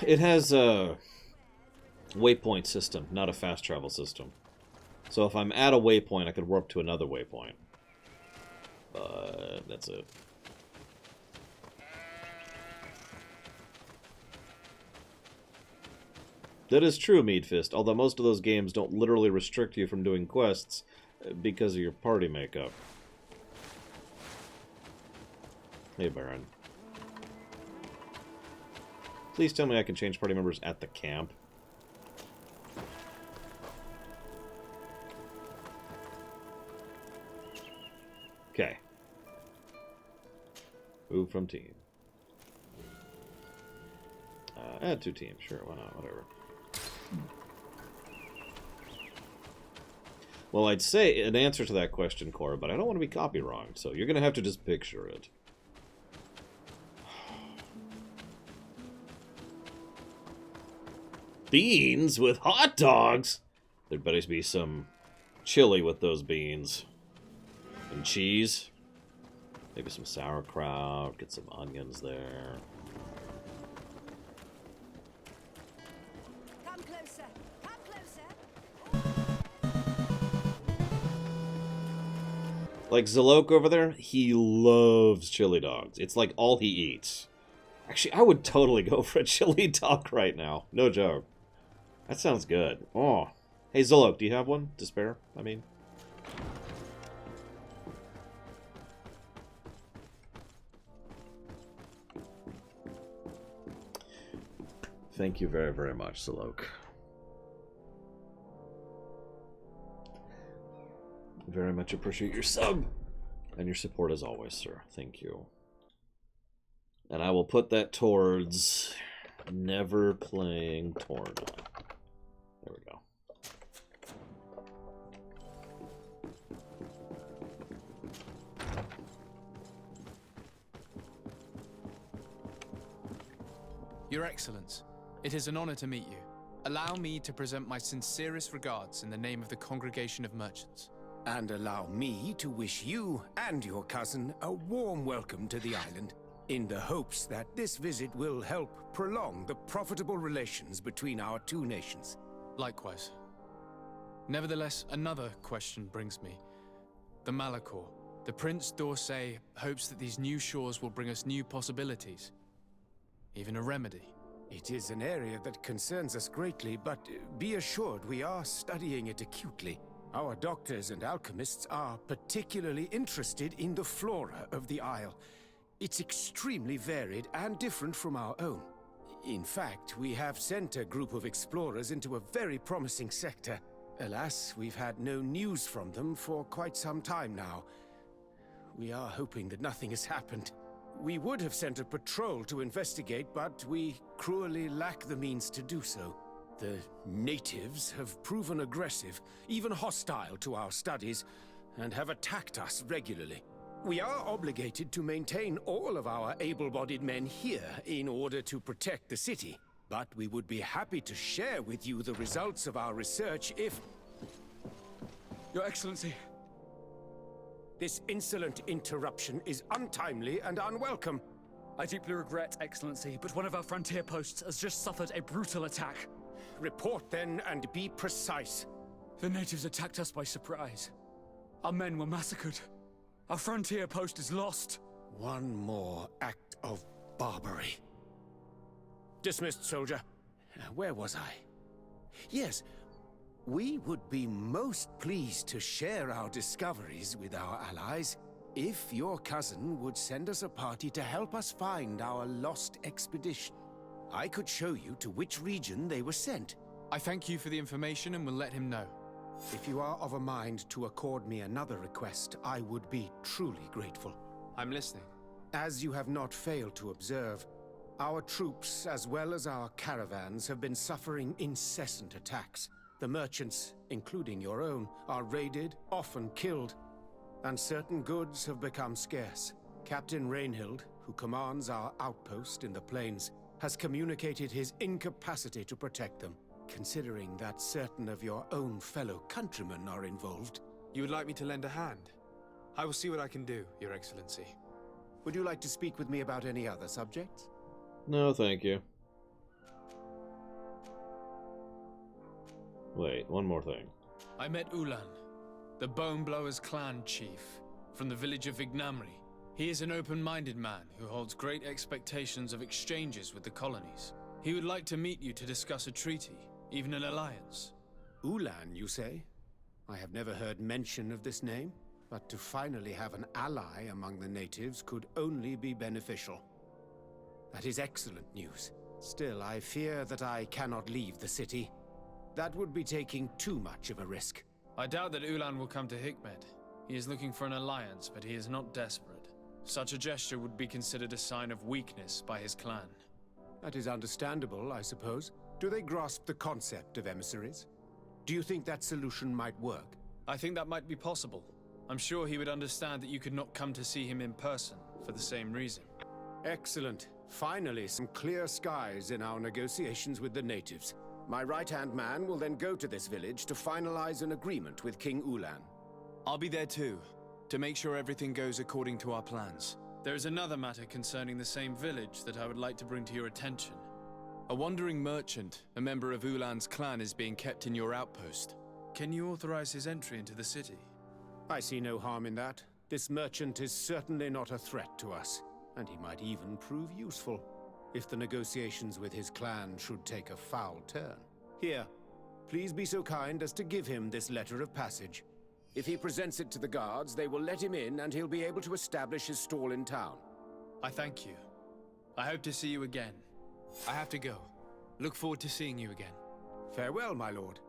It has a waypoint system, not a fast travel system. So if I'm at a waypoint, I could warp to another waypoint. But that's it. That is true, Meadfist, although most of those games don't literally restrict you from doing quests because of your party makeup. Hey, Baron. Please tell me I can change party members at the camp. Okay. Move from team. Add 2 teams. Sure, why not? Whatever. Well, I'd say an answer to that question, Cora, but I don't want to be copy wronged, so you're going to have to just picture it. Beans with hot dogs? There'd better be some chili with those beans. And cheese. Maybe some sauerkraut. Get some onions there. Come closer. Come closer. Like Zalok over there, he loves chili dogs. It's like all he eats. Actually, I would totally go for a chili dog right now. No joke. That sounds good. Oh. Hey, Zolok, do you have one to spare? I mean... Thank you very, very much, Zolok. Very much appreciate your sub. And your support as always, sir. Thank you. And I will put that towards never playing Torna. There we go. Your Excellence, it is an honor to meet you. Allow me to present my sincerest regards in the name of the Congregation of Merchants. And allow me to wish you and your cousin a warm welcome to the island, in the hopes that this visit will help prolong the profitable relations between our two nations. Likewise. Nevertheless, another question brings me. The Malachor. The Prince d'Orsay hopes that these new shores will bring us new possibilities. Even a remedy. It is an area that concerns us greatly, but be assured we are studying it acutely. Our doctors and alchemists are particularly interested in the flora of the Isle. It's extremely varied and different from our own. In fact, we have sent a group of explorers into a very promising sector. Alas, we've had no news from them for quite some time now. We are hoping that nothing has happened. We would have sent a patrol to investigate, but we cruelly lack the means to do so. The natives have proven aggressive, even hostile to our studies, and have attacked us regularly. We are obligated to maintain all of our able-bodied men here in order to protect the city, but we would be happy to share with you the results of our research if... Your Excellency, This insolent interruption is untimely and unwelcome. I deeply regret, Excellency, but one of our frontier posts has just suffered a brutal attack. Report then and be precise. The natives attacked us by surprise. Our men were massacred. Our frontier post is lost. One more act of barbarity. Dismissed, soldier. Where was I? Yes, we would be most pleased to share our discoveries with our allies if your cousin would send us a party to help us find our lost expedition. I could show you to which region they were sent. I thank you for the information and will let him know. If you are of a mind to accord me another request, I would be truly grateful. I'm listening. As you have not failed to observe, our troops, as well as our caravans, have been suffering incessant attacks. The merchants, including your own, are raided, often killed, and certain goods have become scarce. Captain Rainhild, who commands our outpost in the plains, has communicated his incapacity to protect them. Considering that certain of your own fellow countrymen are involved. You would like me to lend a hand? I will see what I can do, Your Excellency. Would you like to speak with me about any other subjects? No, thank you. Wait, one more thing. I met Ulan, the Bone Blowers clan chief, from the village of Vignamri. He is an open-minded man who holds great expectations of exchanges with the colonies. He would like to meet you to discuss a treaty, even an alliance. Ulan, you say? I have never heard mention of this name, but to finally have an ally among the natives could only be beneficial. That is excellent news. Still, I fear that I cannot leave the city. That would be taking too much of a risk. I doubt that Ulan will come to Hikmet. He is looking for an alliance, but he is not desperate. Such a gesture would be considered a sign of weakness by his clan. That is understandable, I suppose. Do they grasp the concept of emissaries? Do you think that solution might work? I think that might be possible. I'm sure he would understand that you could not come to see him in person for the same reason. Excellent. Finally, some clear skies in our negotiations with the natives. My right-hand man will then go to this village to finalize an agreement with King Ulan. I'll be there too, to make sure everything goes according to our plans. There is another matter concerning the same village that I would like to bring to your attention. A wandering merchant, a member of Ulan's clan, is being kept in your outpost. Can you authorize his entry into the city? I see no harm in that. This merchant is certainly not a threat to us, and he might even prove useful if the negotiations with his clan should take a foul turn. Here, please be so kind as to give him this letter of passage. If he presents it to the guards, they will let him in and he'll be able to establish his stall in town. I thank you. I hope to see you again. I have to go. Look forward to seeing you again. Farewell, my lord.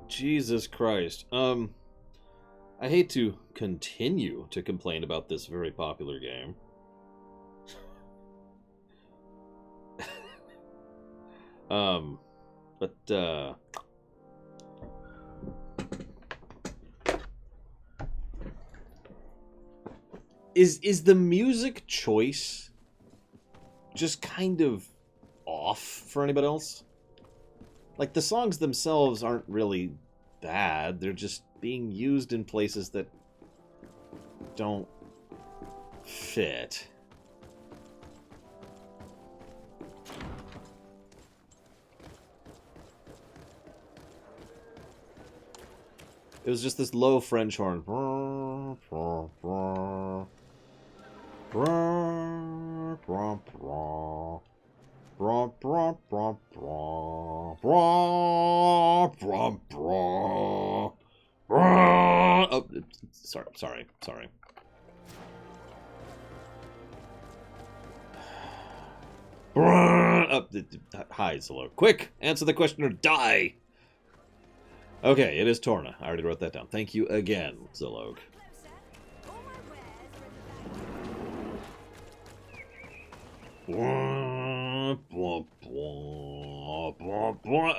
Jesus Christ. I hate to continue to complain about this very popular game. But is the music choice just kind of off for anybody else? Like, the songs themselves aren't really bad, they're just being used in places that don't fit. It was just this low French horn. Oh, sorry. Oh, hi, Zilog. Quick, answer the question or die! Okay, it is Torna. I already wrote that down. Thank you again, Zilog.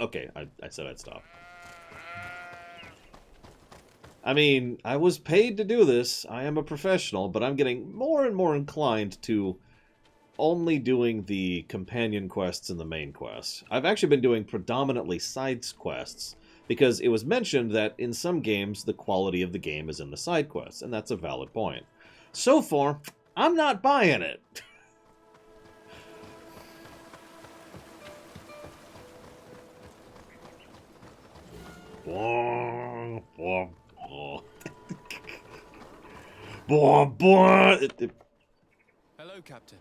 Okay, I said I'd stop. I mean, I was paid to do this. I am a professional, but I'm getting more and more inclined to only doing the companion quests and the main quest. I've actually been doing predominantly side quests, Because it was mentioned that in some games, the quality of the game is in the side quests, and that's a valid point. So far, I'm not buying it. Hello, Captain.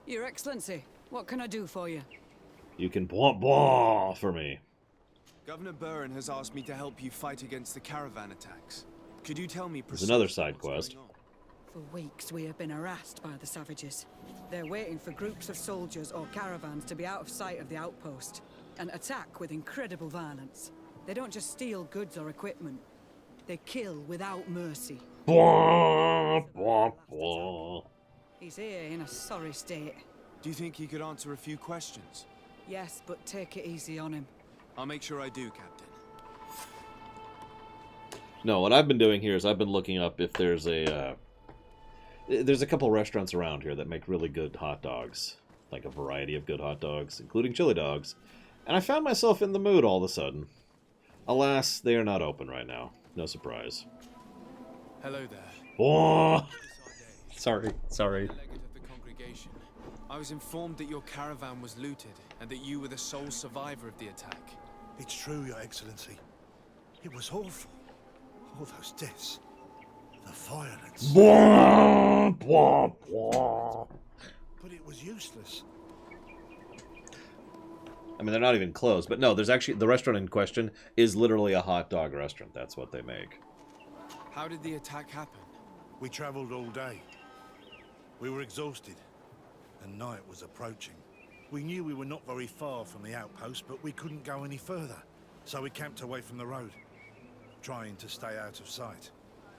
Your Excellency, what can I do for you? You can for me. Governor Buren has asked me to help you fight against the caravan attacks. Could you tell me There's another precisely side what's quest. going on? For weeks, we have been harassed by the savages. They're waiting for groups of soldiers or caravans to be out of sight of the outpost and attack with incredible violence. They don't just steal goods or equipment. They kill without mercy. He's here in a sorry state. Do you think he could answer a few questions? Yes, but take it easy on him. I'll make sure I do, Captain. No, what I've been doing here is I've been looking up if there's a couple restaurants around here that make really good hot dogs. Like a variety of good hot dogs, including chili dogs. And I found myself in the mood all of a sudden. Alas, they are not open right now. No surprise. Hello there. Oh! Sorry. Delegate of the congregation. I was informed that your caravan was looted and that you were the sole survivor of the attack. It's true, Your Excellency. It was awful. All those deaths. The violence. But it was useless. I mean, they're not even closed. But no, there's actually... The restaurant in question is literally a hot dog restaurant. That's what they make. How did the attack happen? We traveled all day. We were exhausted, and night was approaching. We knew we were not very far from the outpost, but we couldn't go any further. So we camped away from the road, trying to stay out of sight.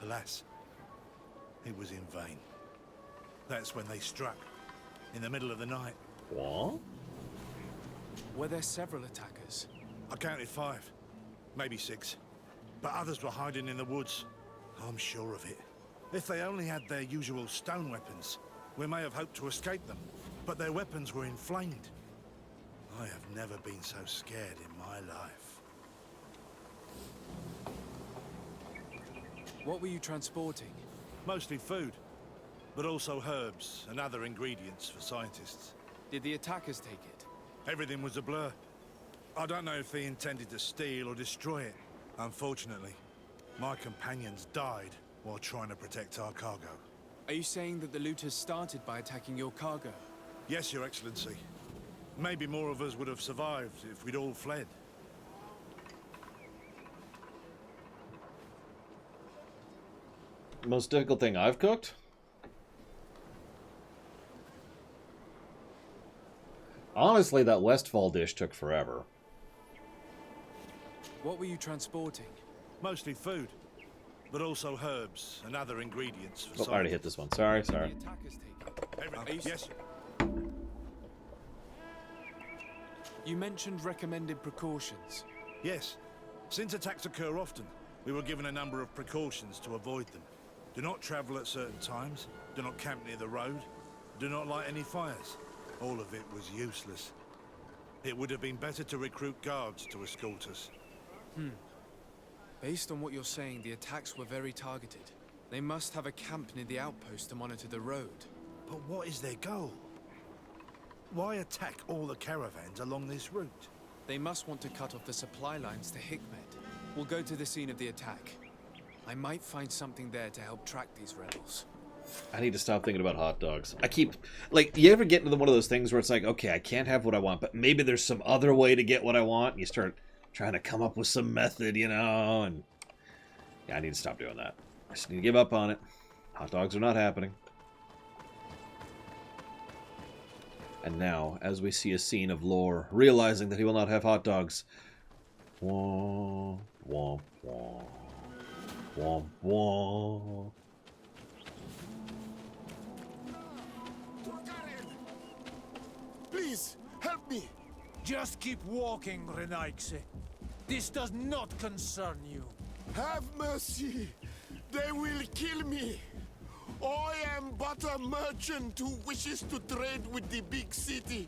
Alas, it was in vain. That's when they struck, in the middle of the night. What? Were there several attackers? I counted 5, maybe 6. But others were hiding in the woods. I'm sure of it. If they only had their usual stone weapons, we may have hoped to escape them. But their weapons were inflamed. I have never been so scared in my life. What were you transporting? Mostly food, but also herbs and other ingredients for scientists. Did the attackers take it? Everything was a blur. I don't know if they intended to steal or destroy it. Unfortunately, my companions died while trying to protect our cargo. Are you saying that the looters started by attacking your cargo? Yes, Your Excellency. Maybe more of us would have survived if we'd all fled. Most difficult thing I've cooked? Honestly, that Westfall dish took forever. What were you transporting? Mostly food, but also herbs and other ingredients for Oh, I already hit this one. Sorry. The attackers take it? Yes. You mentioned recommended precautions. Yes. Since attacks occur often, we were given a number of precautions to avoid them. Do not travel at certain times, do not camp near the road, do not light any fires. All of it was useless. It would have been better to recruit guards to escort us. Based on what you're saying, the attacks were very targeted. They must have a camp near the outpost to monitor the road. But what is their goal? Why attack all the caravans along this route? They must want to cut off the supply lines to Hikmet. We'll go to the scene of the attack. I might find something there to help track these rebels. I need to stop thinking about hot dogs. I keep... Like, you ever get into one of those things where it's like, okay, I can't have what I want, but maybe there's some other way to get what I want? And you start trying to come up with some method, you know, and... Yeah, I need to stop doing that. I just need to give up on it. Hot dogs are not happening. And now, as we see a scene of Lore realizing that he will not have hot dogs. Wah, wah, wah. Wah, wah. Please, help me. Just keep walking, Renaikse. This does not concern you. Have mercy. They will kill me. I am but a merchant who wishes to trade with the big city.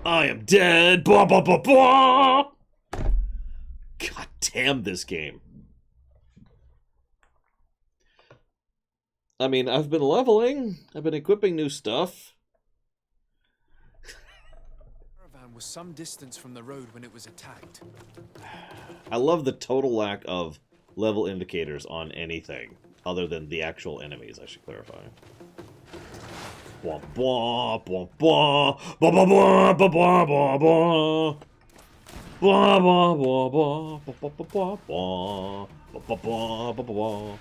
I am dead. Blah, blah, blah, blah. God damn this game. I mean, I've been leveling. I've been equipping new stuff. The caravan was some distance from the road when it was attacked. I love the total lack of level indicators on anything other than the actual enemies, I should clarify. Blah, blah, blah, blah, blah, blah, blah, blah, blah, blah, blah. Blah, blah, blah, blah, blah, blah, blah, blah, blah, blah, blah, blah, blah.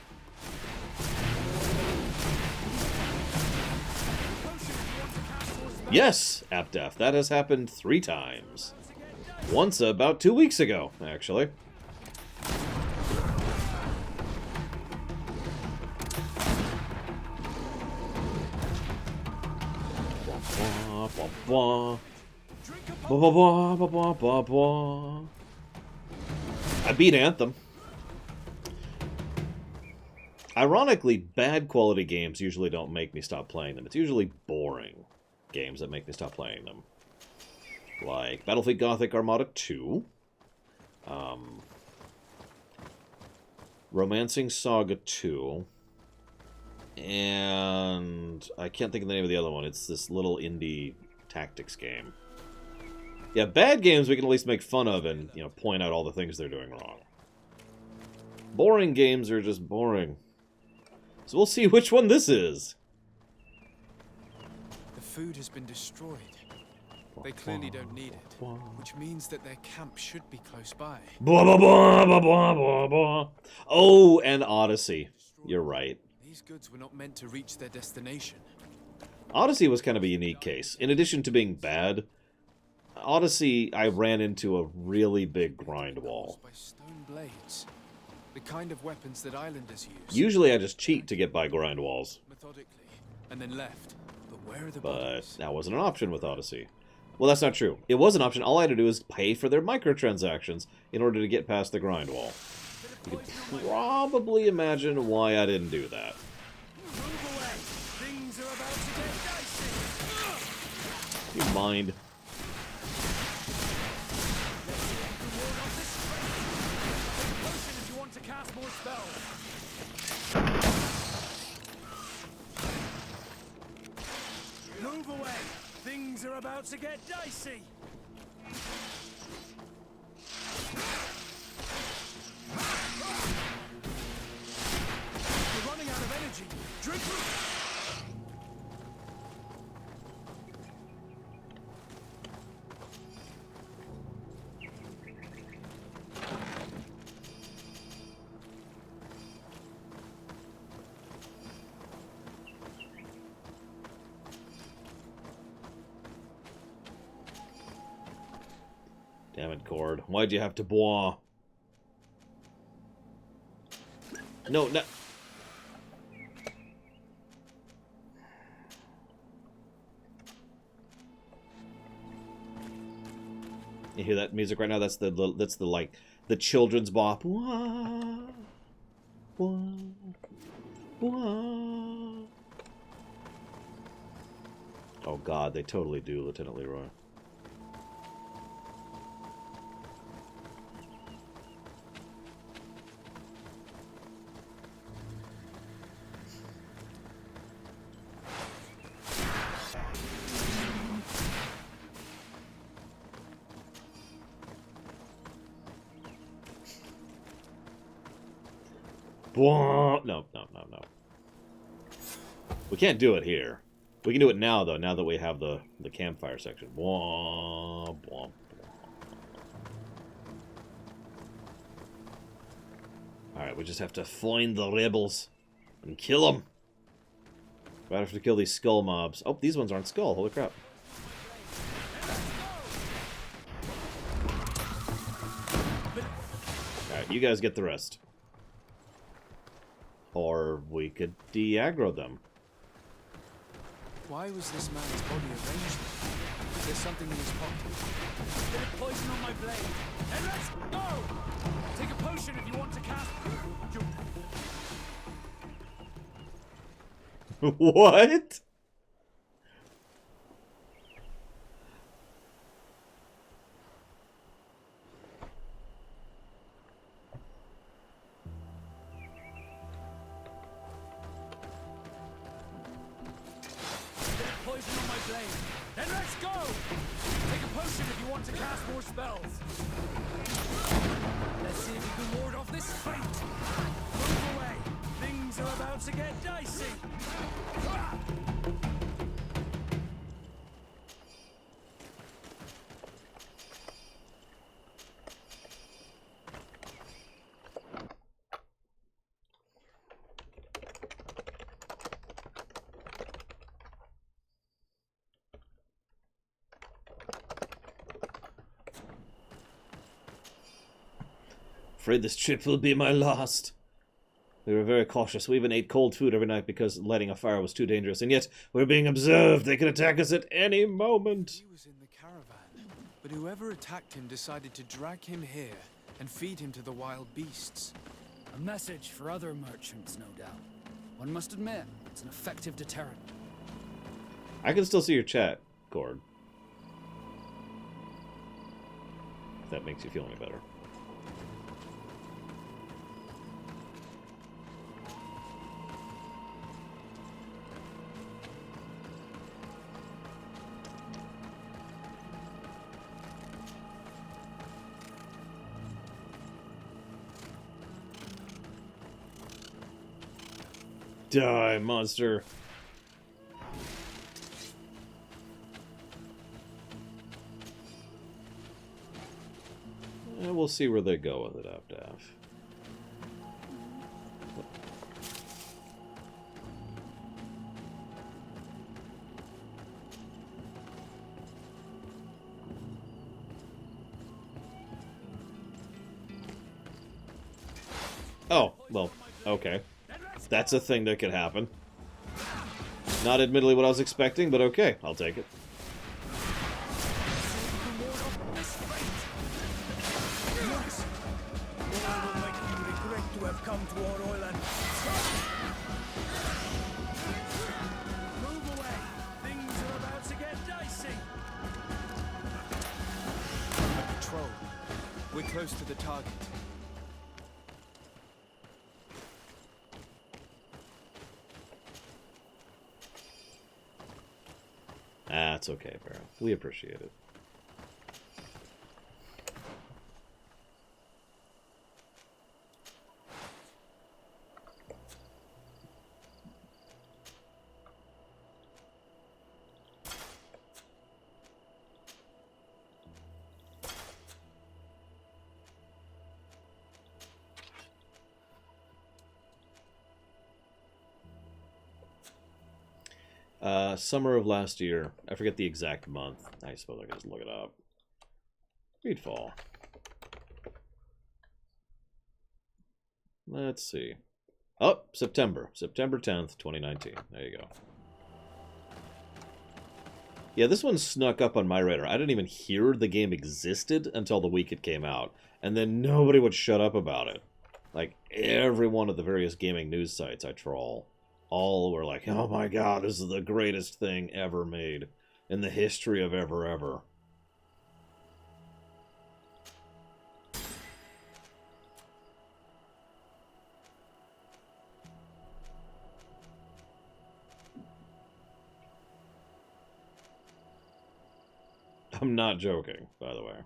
Yes, AppDef, that has happened 3 times. Once about 2 weeks ago, actually. Blah, blah, blah. Blah, blah, blah, blah, blah, blah, blah. I beat Anthem. Ironically, bad quality games usually don't make me stop playing them. It's usually boring games that make me stop playing them. Like Battlefield Gothic Armada 2. Romancing Saga 2. And I can't think of the name of the other one. It's this little indie tactics game. Yeah, bad games we can at least make fun of and, you know, point out all the things they're doing wrong. Boring games are just boring. So we'll see which one this is. The food has been destroyed. They clearly don't need it, which means that their camp should be close by. Blah, blah, blah, blah, blah, blah, blah. Oh, and Odyssey. You're right. These goods were not meant to reach their destination. Odyssey was kind of a unique case. In addition to being bad, Odyssey, I ran into a really big grind wall. By stone blades, the kind of weapons that islanders use. Usually I just cheat to get by grind walls. Methodically, and then left. But where are the But bodies? that wasn't an option with Odyssey. Well, that's not true. It was an option. All I had to do was pay for their microtransactions in order to get past the grind wall. You can probably imagine why I didn't do that. You mind? Move away! Things are about to get dicey! You're running out of energy! Drink! Damn it, Cord. Why'd you have to bois? No, no. You hear that music right now? That's the like the children's bop. Wah, wah, wah. Oh God, they totally do, Lieutenant Leroy. No, no, no, no. We can't do it here. We can do it now, though, now that we have the campfire section. Blah, blah, blah. Alright, we just have to find the rebels and kill them. We have to kill these skull mobs. Oh, these ones aren't skull. Holy crap. Alright, you guys get the rest. Or we could de-aggro them. Why was this man's body arranged? Is there something in his pocket? Bit of poison on my blade. And let's go! Take a potion if you want to cast. What? blade. Then let's go! Take a potion if you want to cast more spells. Let's see if you can ward off this fate. Move away. Things are about to get dicey. Afraid this trip will be my last. We were very cautious. We even ate cold food every night because lighting a fire was too dangerous. And yet, we're being observed. They could attack us at any moment. He was in the caravan, but whoever attacked him decided to drag him here and feed him to the wild beasts. A message for other merchants, no doubt. One must admit, it's an effective deterrent. I can still see your chat, Cord. If that makes you feel any better. Die, monster. And we'll see where they go with it, Abdaf. Oh, well, okay. That's a thing that could happen. Not admittedly what I was expecting, but okay, I'll take it. Patrol. We're close to the target. That's okay, Barrow. We appreciate it. Summer of last year. I forget the exact month. I suppose I can just look it up. Greedfall. Let's see. Oh, September. September 10th, 2019. There you go. Yeah, this one snuck up on my radar. I didn't even hear the game existed until the week it came out. And then nobody would shut up about it. Like, every one of the various gaming news sites I troll, all were like, oh my god, this is the greatest thing ever made in the history of ever. I'm not joking, by the way.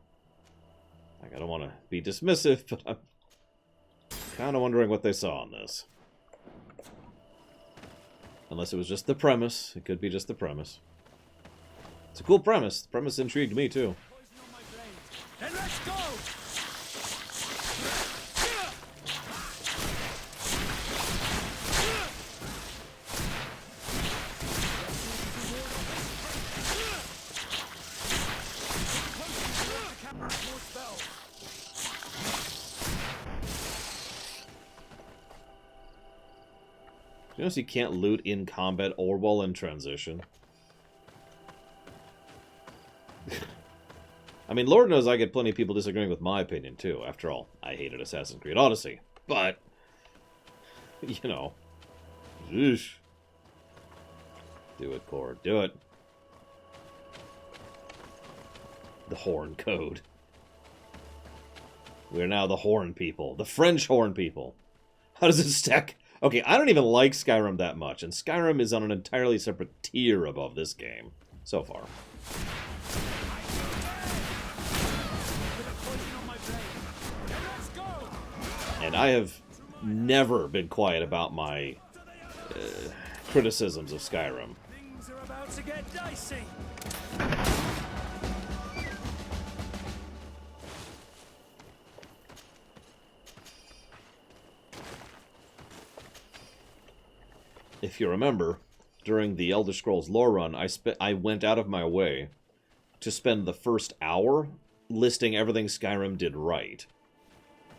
Like, I don't want to be dismissive, but I'm kind of wondering what they saw in this. Unless it was just the premise. It could be just the premise. It's a cool premise. The premise intrigued me, too. Then let's go! You notice you can't loot in combat or while in transition. I mean, Lord knows I get plenty of people disagreeing with my opinion, too. After all, I hated Assassin's Creed Odyssey. But, you know. Eesh. Do it, Cord. Do it. The Horn Code. We are now the Horn people. The French Horn people. How does it stack? Okay, I don't even like Skyrim that much, and Skyrim is on an entirely separate tier above this game. So far. And I have never been quiet about my criticisms of Skyrim. Things are about to get dicey. If you remember, during the Elder Scrolls lore run, I went out of my way to spend the first hour listing everything Skyrim did right.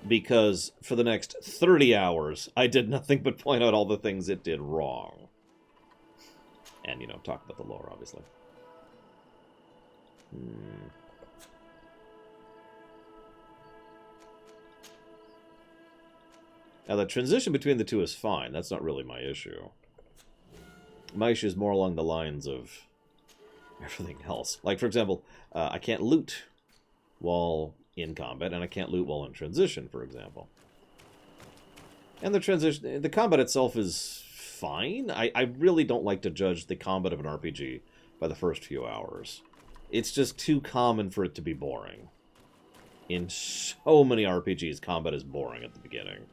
Because for the next 30 hours, I did nothing but point out all the things it did wrong. And, you know, talk about the lore, obviously. Now, the transition between the two is fine. That's not really my issue. My issue is more along the lines of everything else. Like, for example, I can't loot while in combat, and I can't loot while in transition, for example. And the combat itself is fine. I really don't like to judge the combat of an RPG by the first few hours. It's just too common for it to be boring. In so many RPGs, combat is boring at the beginning.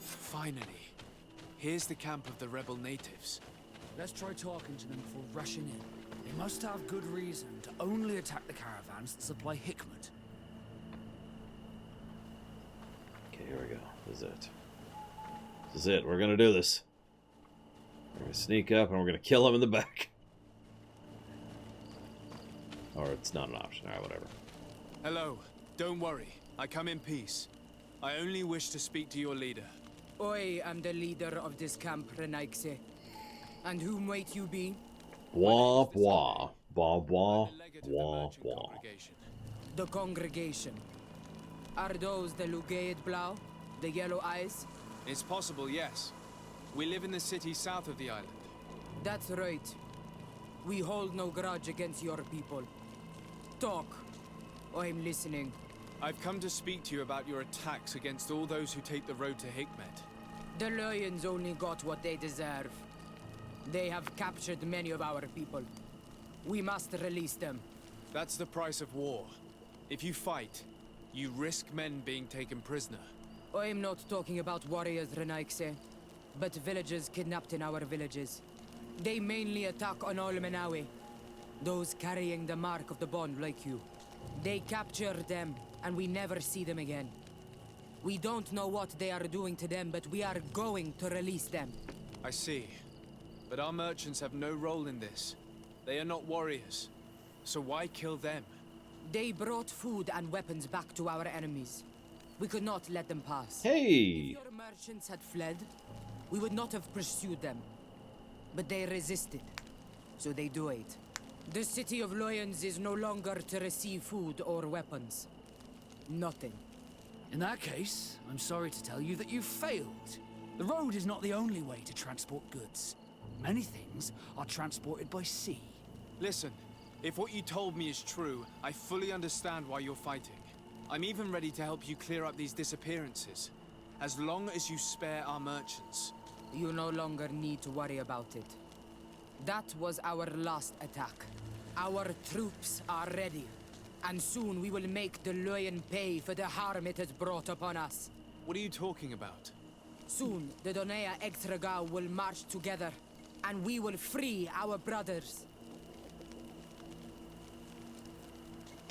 Finally. Here's the camp of the rebel natives. Let's try talking to them before rushing in. They must have good reason to only attack the caravans that supply Hikmet. Okay, here we go. This is it. This is it. We're gonna do this. We're gonna sneak up and we're gonna kill him in the back. Or it's not an option. Alright, whatever. Hello. Don't worry. I come in peace. I only wish to speak to your leader. I am the leader of this camp, Renaikse. And whom might you be? Wah, wah. Wah, wah. Wah, wah. The congregation. Are those the Lugaid Blau? The yellow eyes? It's possible, yes. We live in the city south of the island. That's right. We hold no grudge against your people. Talk. I'm listening. I've come to speak to you about your attacks against all those who take the road to Hikmet. The Lions only got what they deserve. They have captured many of our people. We must release them. That's the price of war. If you fight, you risk men being taken prisoner. I'm not talking about warriors, Renaikse, but villagers kidnapped in our villages. They mainly attack on Olmenawi, those carrying the mark of the bond like you. They capture them, and we never see them again. We don't know what they are doing to them, but we are going to release them. I see. But our merchants have no role in this. They are not warriors. So why kill them? They brought food and weapons back to our enemies. We could not let them pass. Hey! If your merchants had fled, we would not have pursued them. But they resisted, so they died. The city of Loyans is no longer to receive food or weapons. Nothing. In that case, I'm sorry to tell you that you've failed. The road is not the only way to transport goods. Many things are transported by sea. Listen, if what you told me is true, I fully understand why you're fighting. I'm even ready to help you clear up these disappearances, as long as you spare our merchants. You no longer need to worry about it. That was our last attack. Our troops are ready, and soon we will make the Loyan pay for the harm it has brought upon us. What are you talking about? Soon, the Donea Extragao will march together, and we will free our brothers.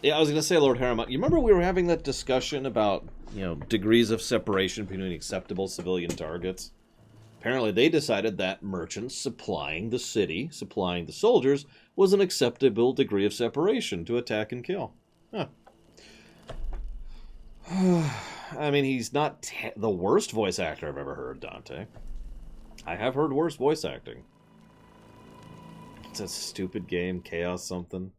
Yeah, I was going to say, Lord Harriman, you remember we were having that discussion about, you know, degrees of separation between acceptable civilian targets? Apparently they decided that merchants supplying the city, supplying the soldiers, was an acceptable degree of separation to attack and kill. Huh. I mean, he's not the worst voice actor I've ever heard, Dante. I have heard worse voice acting. It's a stupid game, Chaos something.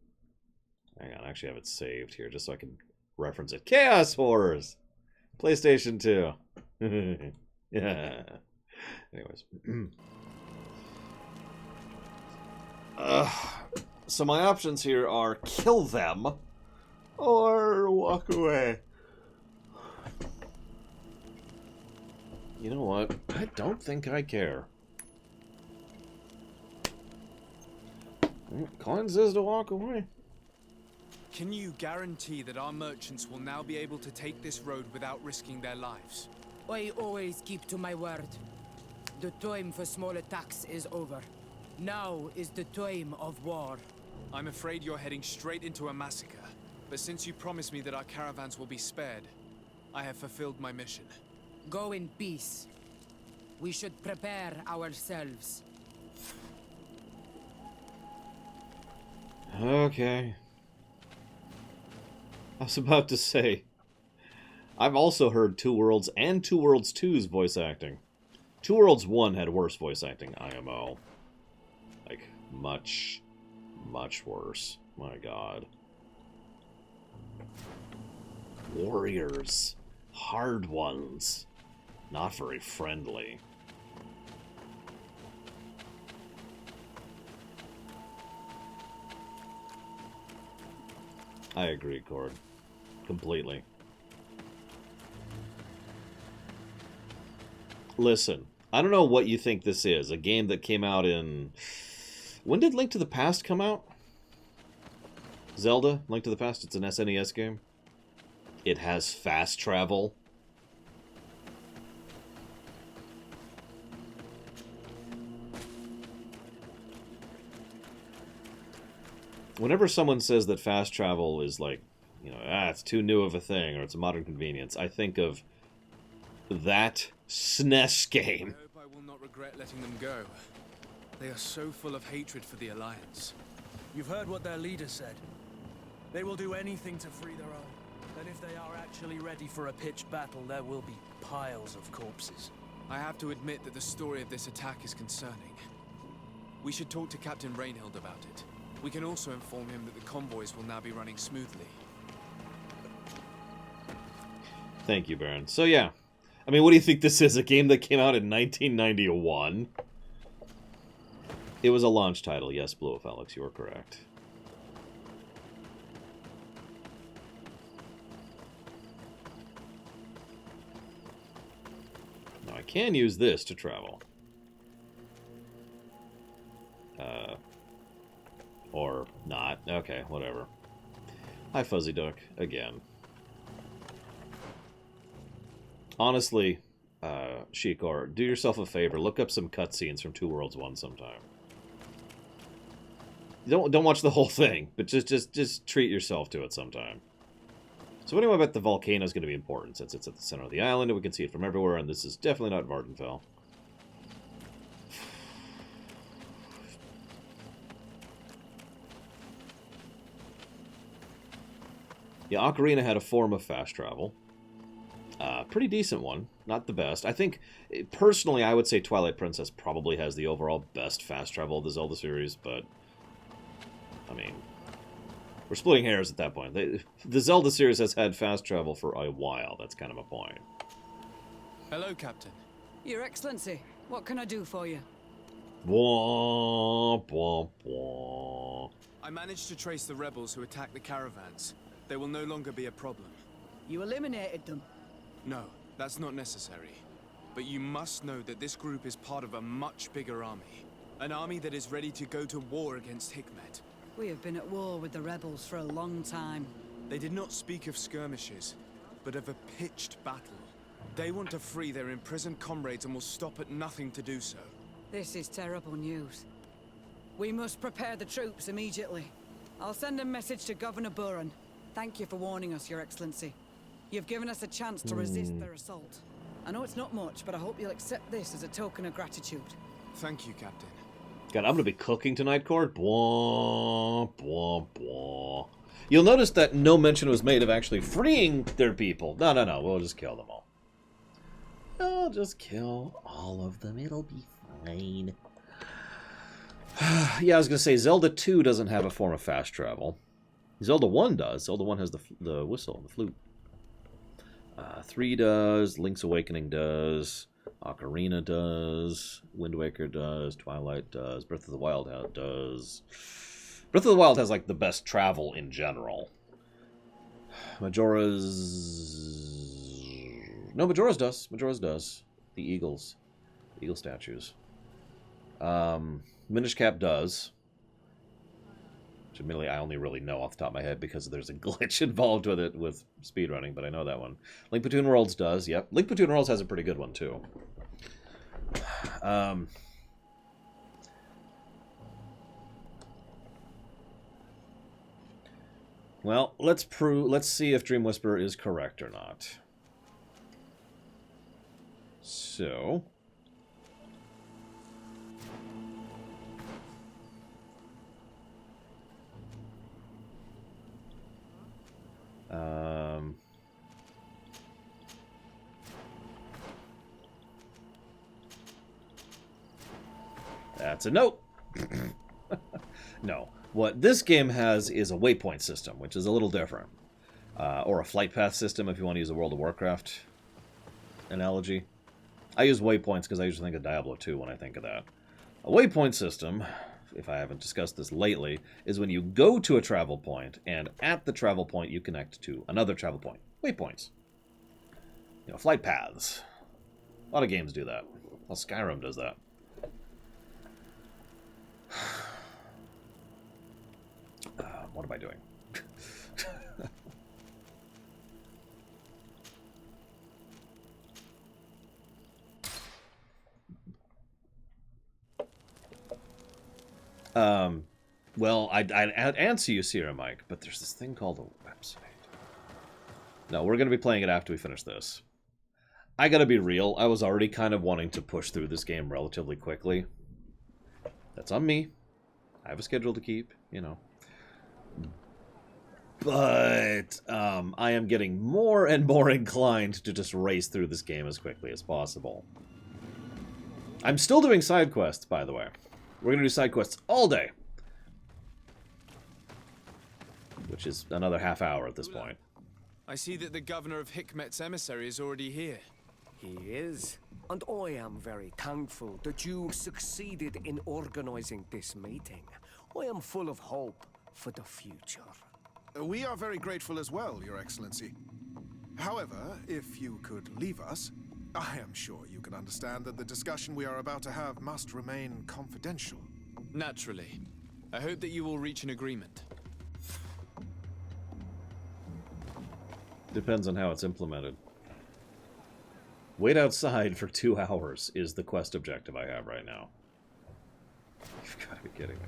Hang on, I actually have it saved here just so I can reference it. Chaos Horrors! PlayStation 2. Yeah. Anyways. So my options here are kill them or walk away. You know what? I don't think I care. Colin says to walk away. Can you guarantee that our merchants will now be able to take this road without risking their lives? I always keep to my word. The time for small attacks is over. Now is the time of war. I'm afraid you're heading straight into a massacre. But since you promised me that our caravans will be spared, I have fulfilled my mission. Go in peace. We should prepare ourselves. Okay. I was about to say, I've also heard Two Worlds and Two Worlds 2's voice acting. Two Worlds 1 had worse voice acting, IMO. Like, much, much worse. My god. Warriors. Hard ones. Not very friendly. I agree, Cord. Completely. Listen, I don't know what you think this is. A game that came out in... When did Link to the Past come out? Zelda? Link to the Past? It's an SNES game. It has fast travel. Whenever someone says that fast travel is like, you know, it's too new of a thing, or it's a modern convenience, I think of that SNES game. I hope I will not regret letting them go. They are so full of hatred for the Alliance. You've heard what their leader said. They will do anything to free their own. And if they are actually ready for a pitched battle, there will be piles of corpses. I have to admit that the story of this attack is concerning. We should talk to Captain Reinhild about it. We can also inform him that the convoys will now be running smoothly. Thank you, Baron. So yeah, I mean, what do you think this is? A game that came out in 1991? It was a launch title. Yes, Blue Wolf Alex, you are correct. Now I can use this to travel. Or not. Okay, whatever. Hi, Fuzzy Duck. Again. Honestly, Shikor, do yourself a favor. Look up some cutscenes from Two Worlds 1 sometime. Don't watch the whole thing, but just treat yourself to it sometime. So anyway, I bet the volcano is going to be important since it's at the center of the island and we can see it from everywhere, and this is definitely not Vardenfell. Yeah, Ocarina had a form of fast travel. Pretty decent one. Not the best. I think, personally, I would say Twilight Princess probably has the overall best fast travel of the Zelda series, but, I mean, we're splitting hairs at that point. The Zelda series has had fast travel for a while. That's kind of a point. Hello, Captain. Your Excellency, what can I do for you? Bwah, bwah, bwah. I managed to trace the rebels who attacked the caravans. They will no longer be a problem. You eliminated them? No, that's not necessary. But you must know that this group is part of a much bigger army. An army that is ready to go to war against Hikmet. We have been at war with the rebels for a long time. They did not speak of skirmishes, but of a pitched battle. They want to free their imprisoned comrades and will stop at nothing to do so. This is terrible news. We must prepare the troops immediately. I'll send a message to Governor Buran. Thank you for warning us, Your Excellency. You've given us a chance to resist their assault. I know it's not much, but I hope you'll accept this as a token of gratitude. Thank you, Captain. God, I'm going to be cooking tonight, Cord. Bwah, bwah, bwah. You'll notice that no mention was made of actually freeing their people. No. We'll just kill them all. I'll just kill all of them. It'll be fine. Yeah, I was going to say, Zelda 2 doesn't have a form of fast travel. Zelda 1 does. Zelda 1 has the whistle, the flute. 3 does. Link's Awakening does. Ocarina does. Wind Waker does. Twilight does. Breath of the Wild does. Breath of the Wild has, like, the best travel in general. Majora's... No, Majora's does. Majora's does. The Eagles. The Eagle statues. Minish Cap does. Which, admittedly, I only really know off the top of my head because there's a glitch involved with it with speedrunning, but I know that one. Link Between Worlds does, yep. Link Between Worlds has a pretty good one, too. Well, let's see if Dream Whisperer is correct or not. So... That's a note. No. What this game has is a waypoint system, which is a little different. Or a flight path system, if you want to use a World of Warcraft analogy. I use waypoints because I usually think of Diablo 2 when I think of that. A waypoint system, if I haven't discussed this lately, is when you go to a travel point, and at the travel point you connect to another travel point. Waypoints. You know, flight paths. A lot of games do that. Well, Skyrim does that. What am I doing? Well, I'd answer you, Sierra Mike, but there's this thing called a website. No, we're going to be playing it after we finish this. I gotta be real, I was already kind of wanting to push through this game relatively quickly. That's on me. I have a schedule to keep, you know. But I am getting more and more inclined to just race through this game as quickly as possible. I'm still doing side quests, by the way. We're going to do side quests all day. Which is another half hour at this point. I see that the governor of Hikmet's emissary is already here. He is, and I am very thankful that you succeeded in organizing this meeting. I am full of hope for the future. We are very grateful as well, Your Excellency. However, if you could leave us, I am sure you can understand that the discussion we are about to have must remain confidential. Naturally. I hope that you will reach an agreement. Depends on how it's implemented. Wait outside for 2 hours is the quest objective I have right now. You've got to be kidding me.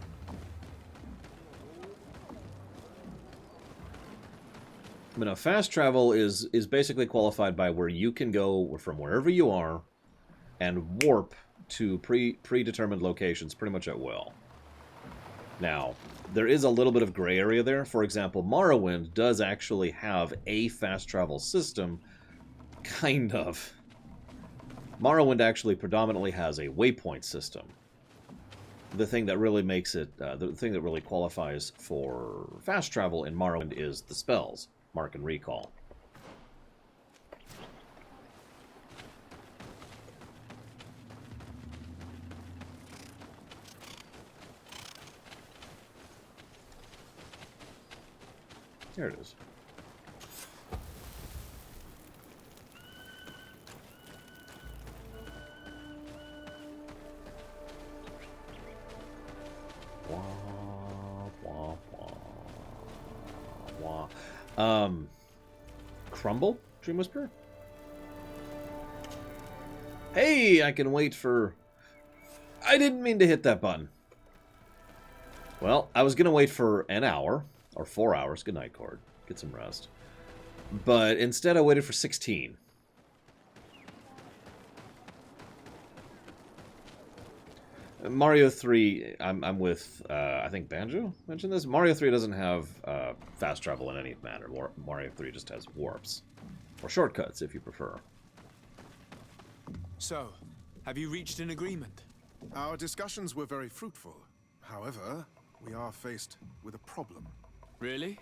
But no, fast travel is basically qualified by where you can go from wherever you are and warp to predetermined locations pretty much at will. Now, there is a little bit of gray area there. For example, Morrowind does actually have a fast travel system, kind of. Morrowind actually predominantly has a waypoint system. The thing that really makes it, the thing that really qualifies for fast travel in Morrowind is the spells. Mark and Recall. There it is. Wah, wah, wah, wah. Crumble? Dream Whisperer? Hey, I can wait for... I didn't mean to hit that button. Well, I was going to wait for an hour, or 4 hours. Good night, Cord. Get some rest. But instead I waited for 16. Mario 3, I'm with, I think Banjo mentioned this. Mario 3 doesn't have fast travel in any manner. Mario 3 just has warps. Or shortcuts, if you prefer. So, have you reached an agreement? Our discussions were very fruitful. However, we are faced with a problem. Really?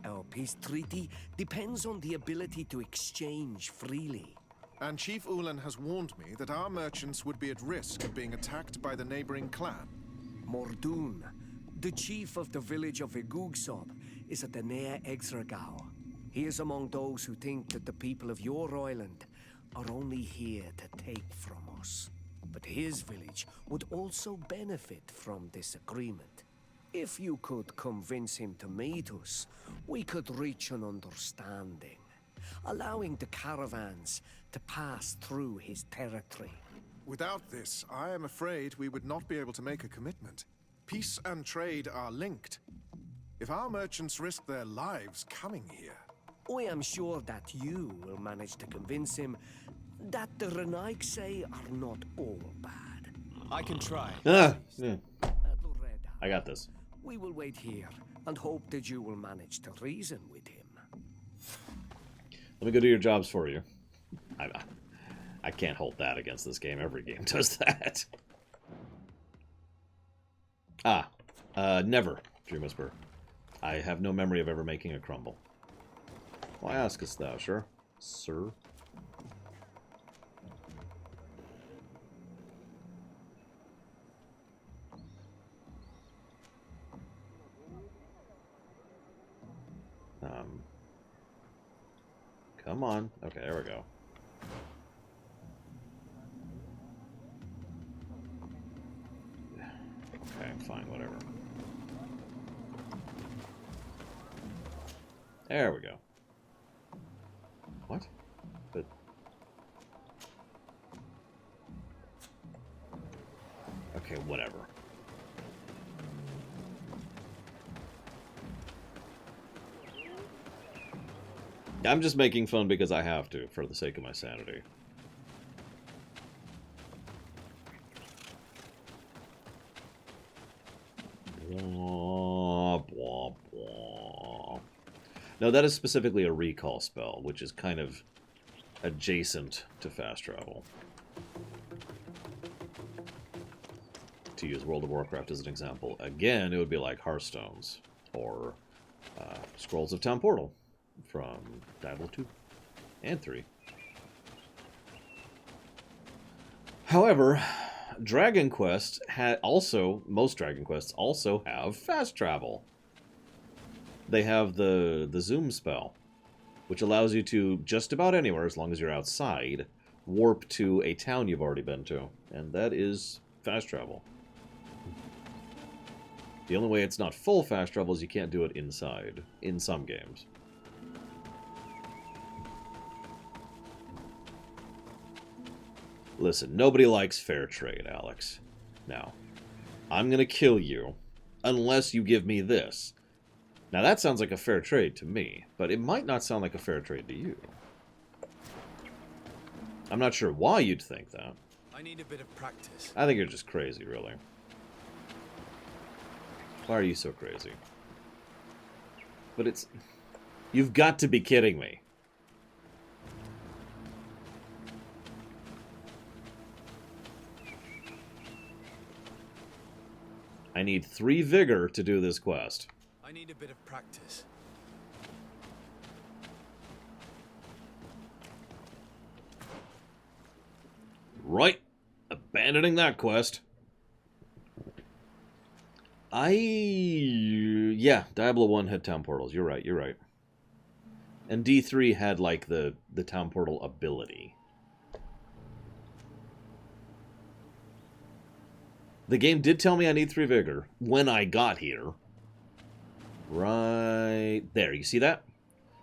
Our peace treaty depends on the ability to exchange freely. And Chief Ulan has warned me that our merchants would be at risk of being attacked by the neighboring clan. Mordoon, the chief of the village of Igugsob, is at the Nea Exragao. He is among those who think that the people of your island are only here to take from us. But his village would also benefit from this agreement. If you could convince him to meet us, we could reach an understanding, allowing the caravans to pass through his territory. Without this, I am afraid we would not be able to make a commitment. Peace and trade are linked. If our merchants risk their lives coming here... I am sure that you will manage to convince him that the Renaigse are not all bad. I can try. Yeah. I got this. We will wait here and hope that you will manage to reason with him. Let me go do your jobs for you. I can't hold that against this game. Every game does that. Never, Dream Whisperer. I have no memory of ever making a crumble. Why askest thou, sure? Sir? Come on. Okay, there we go. Okay, fine, whatever. There we go. What? But... Okay, whatever. I'm just making fun because I have to, for the sake of my sanity. Blah, blah, blah. No, that is specifically a recall spell, which is kind of adjacent to fast travel. To use World of Warcraft as an example, again, it would be like Hearthstones, or Scrolls of Town Portal from Diablo 2 and 3. However, Dragon Quest had also, most Dragon Quests also have fast travel. They have the zoom spell, which allows you to just about anywhere, as long as you're outside, warp to a town you've already been to. And that is fast travel. The only way it's not full fast travel is you can't do it inside, in some games. Listen, nobody likes fair trade, Alex. Now, I'm gonna kill you unless you give me this. Now that sounds like a fair trade to me, but it might not sound like a fair trade to you. I'm not sure why you'd think that. I need a bit of practice. I think you're just crazy, really. Why are you so crazy? But it's... You've got to be kidding me. I need 3 vigor to do this quest. I need a bit of practice. Right. Abandoning that quest. Yeah, Diablo 1 had town portals. You're right, you're right. And D3 had, like, the town portal ability. The game did tell me I need 3 vigor when I got here. Right there. You see that?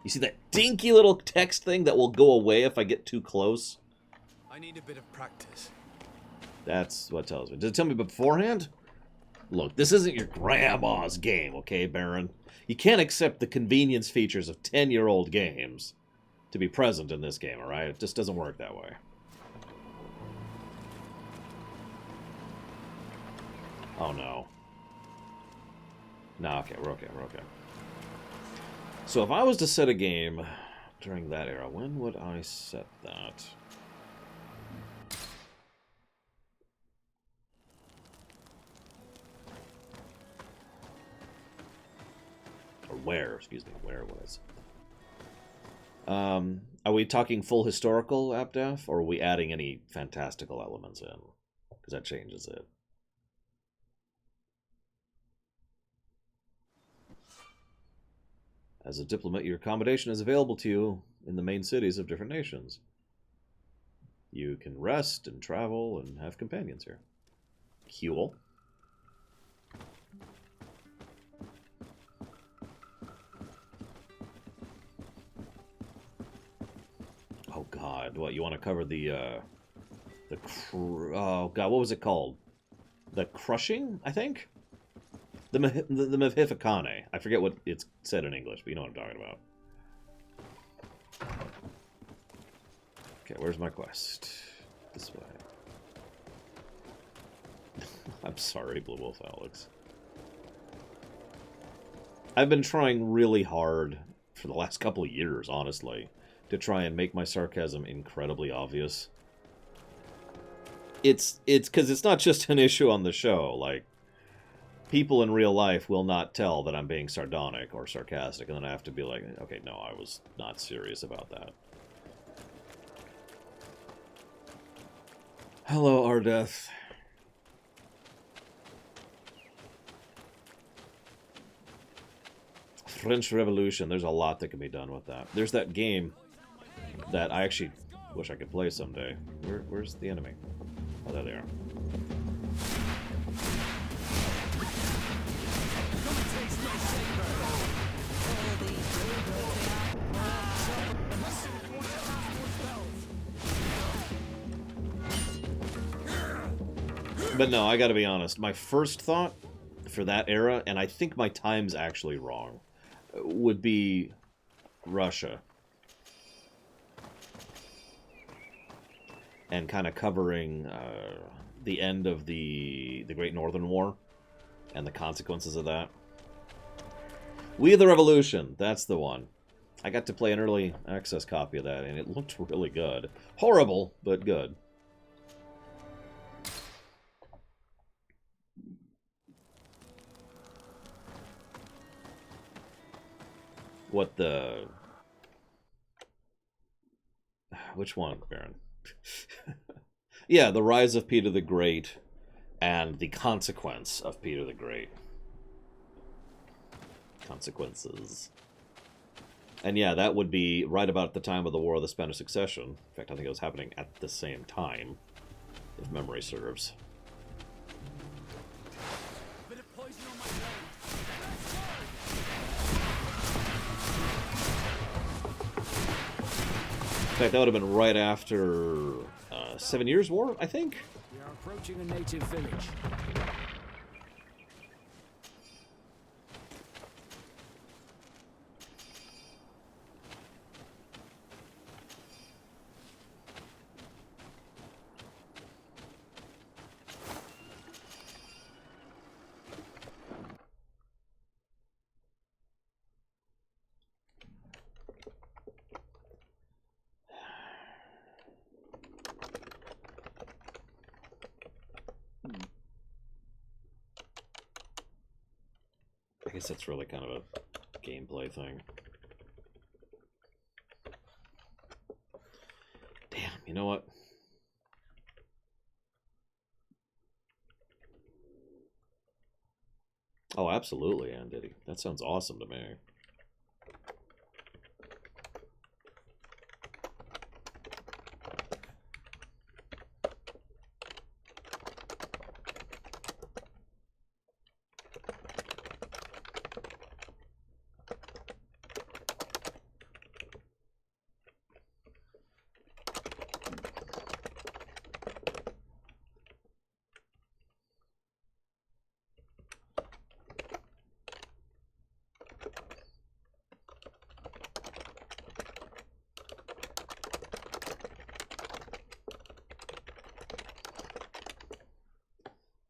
You see that dinky little text thing that will go away if I get too close? I need a bit of practice. That's what it tells me. Does it tell me beforehand? Look, this isn't your grandma's game, okay, Baron? You can't accept the convenience features of 10-year-old games to be present in this game, alright? It just doesn't work that way. Oh, no. No, okay, we're okay, we're okay. So if I was to set a game during that era, when would I set that? Or where, excuse me, where was it? Are we talking full historical AppDef, or are we adding any fantastical elements in? Because that changes it. As a diplomat, your accommodation is available to you in the main cities of different nations. You can rest and travel and have companions here. Cool. God, what, you want to cover the oh God, what was it called? The crushing, I think? The Mephificane. I forget what it's said in English, but you know what I'm talking about. Okay, where's my quest? This way. I'm sorry, Blue Wolf Alex. I've been trying really hard for the last couple of years, honestly, to try and make my sarcasm incredibly obvious. It's because it's not just an issue on the show. Like, people in real life will not tell that I'm being sardonic or sarcastic, and then I have to be like, okay, no, I was not serious about that. Hello, Ardeth. French Revolution. There's a lot that can be done with that. There's that game that I actually wish I could play someday. Where's the enemy? Oh, there they are. But no, I gotta be honest. My first thought for that era, and I think my time's actually wrong, would be Russia. And kind of covering the end of the Great Northern War and the consequences of that. We of the Revolution, that's the one. I got to play an early access copy of that, and it looked really good. Horrible, but good. What the... Which one, Baron? Yeah, the rise of Peter the Great and the consequence of Peter the Great. Consequences. And yeah, that would be right about the time of the War of the Spanish Succession. In fact, I think it was happening at the same time, if memory serves. In fact, that would have been right after 7 Years' War, I think? We are approaching a native village. I guess that's really kind of a gameplay thing. Damn, you know what? Oh, absolutely, Anditty. That sounds awesome to me.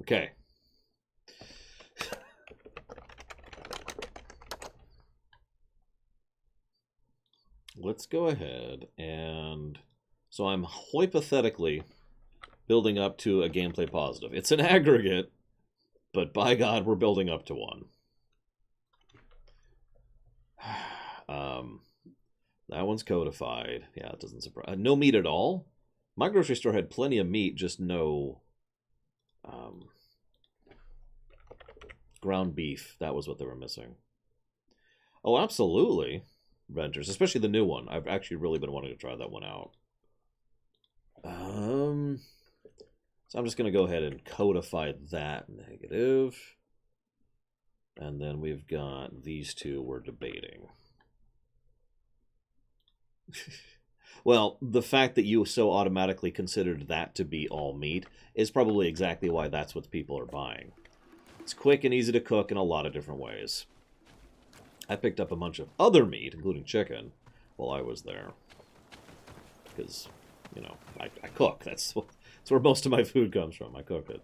Okay. Let's go ahead and... So I'm hypothetically building up to a gameplay positive. It's an aggregate, but by God, we're building up to one. That one's codified. Yeah, it doesn't surprise. No meat at all? My grocery store had plenty of meat, just no... ground beef. That was what they were missing. Oh, absolutely. Renters, especially the new one. I've actually really been wanting to try that one out. So I'm just going to go ahead and codify that negative. And then we've got these two we're debating. Well, the fact that you so automatically considered that to be all meat is probably exactly why that's what people are buying. It's quick and easy to cook in a lot of different ways. I picked up a bunch of other meat, including chicken, while I was there. Because, you know, I cook. That's where most of my food comes from. I cook it.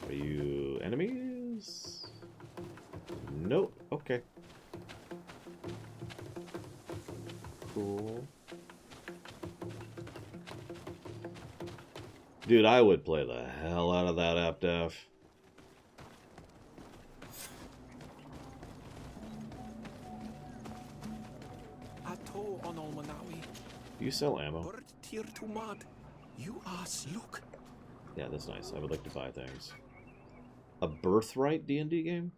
Are you enemies? Nope. Okay. Cool. Dude, I would play the hell out of that Aptef. Do you sell ammo? Yeah, that's nice. I would like to buy things. A Birthright D&D game?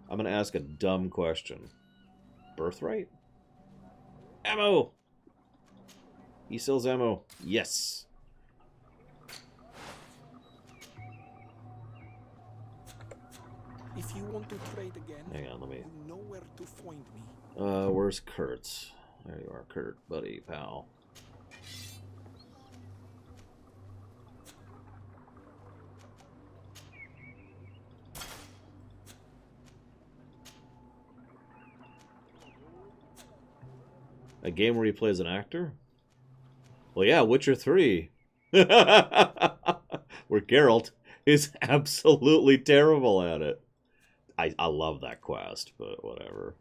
I'm going to ask a dumb question. Birthright? Ammo! He sells ammo. Yes. If you want to trade again, hang on, let me... you know where to find me. Where's Kurt's? There you are, Kurt, buddy, pal. A game where he plays an actor? Well, yeah, Witcher 3. Where Geralt is absolutely terrible at it. I love that quest, but whatever.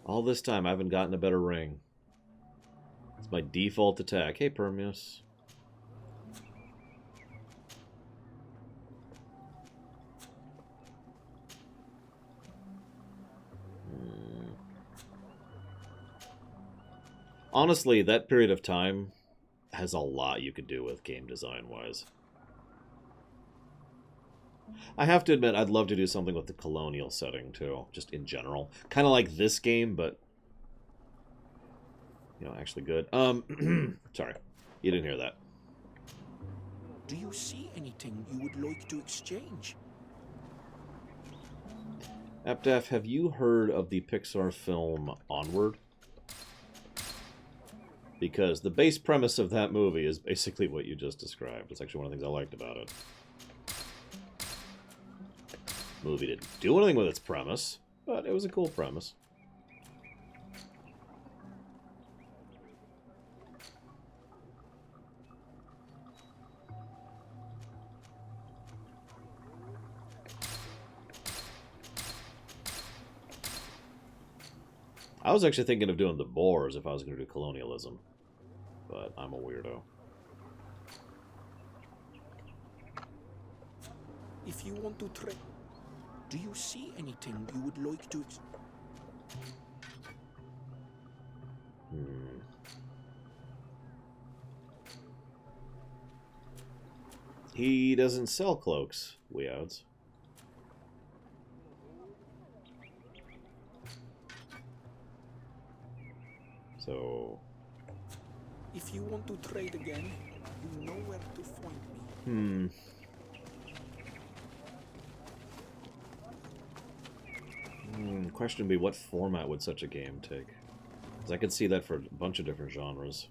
All this time, I haven't gotten a better ring. It's my default attack. Hey, Permius. Honestly, that period of time has a lot you could do with game design-wise. I have to admit, I'd love to do something with the colonial setting, too. Just in general. Kind of like this game, but... you know, actually good. Sorry. You didn't hear that. Do you see anything you would like to exchange? Aptef, have you heard of the Pixar film Onward? Because the base premise of that movie is basically what you just described. It's actually one of the things I liked about it. The movie didn't do anything with its premise, but it was a cool premise. I was actually thinking of doing the Boers if I was going to do colonialism, but I'm a weirdo. If you want to trade, do you see anything you would like to? He doesn't sell cloaks, weirds. So... if you want to trade again, you know where to find me. Question would be, what format would such a game take? Because I could see that for a bunch of different genres.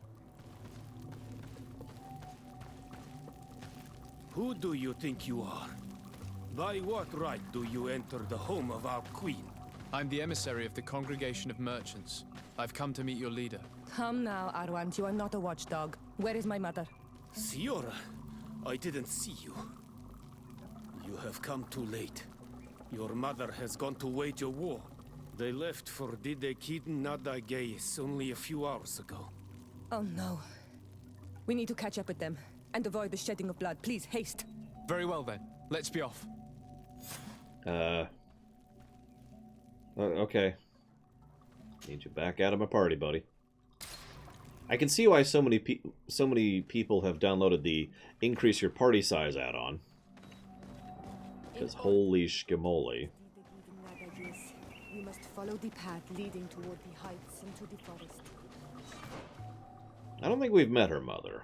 Who do you think you are? By what right do you enter the home of our queen? I'm the emissary of the Congregation of Merchants. I've come to meet your leader. Come now, Arwant, you are not a watchdog. Where is my mother? Siora, I didn't see you. You have come too late. Your mother has gone to wage a war. They left for Didekiden Nadagais only a few hours ago. Oh no. We need to catch up with them and avoid the shedding of blood. Please, haste. Very well then. Let's be off. Okay. Need you back out of my party, buddy. I can see why so many people have downloaded the increase your party size add-on. Because holy schmoly. We must follow the path leading toward the heights and to the forest. I don't think we've met her mother.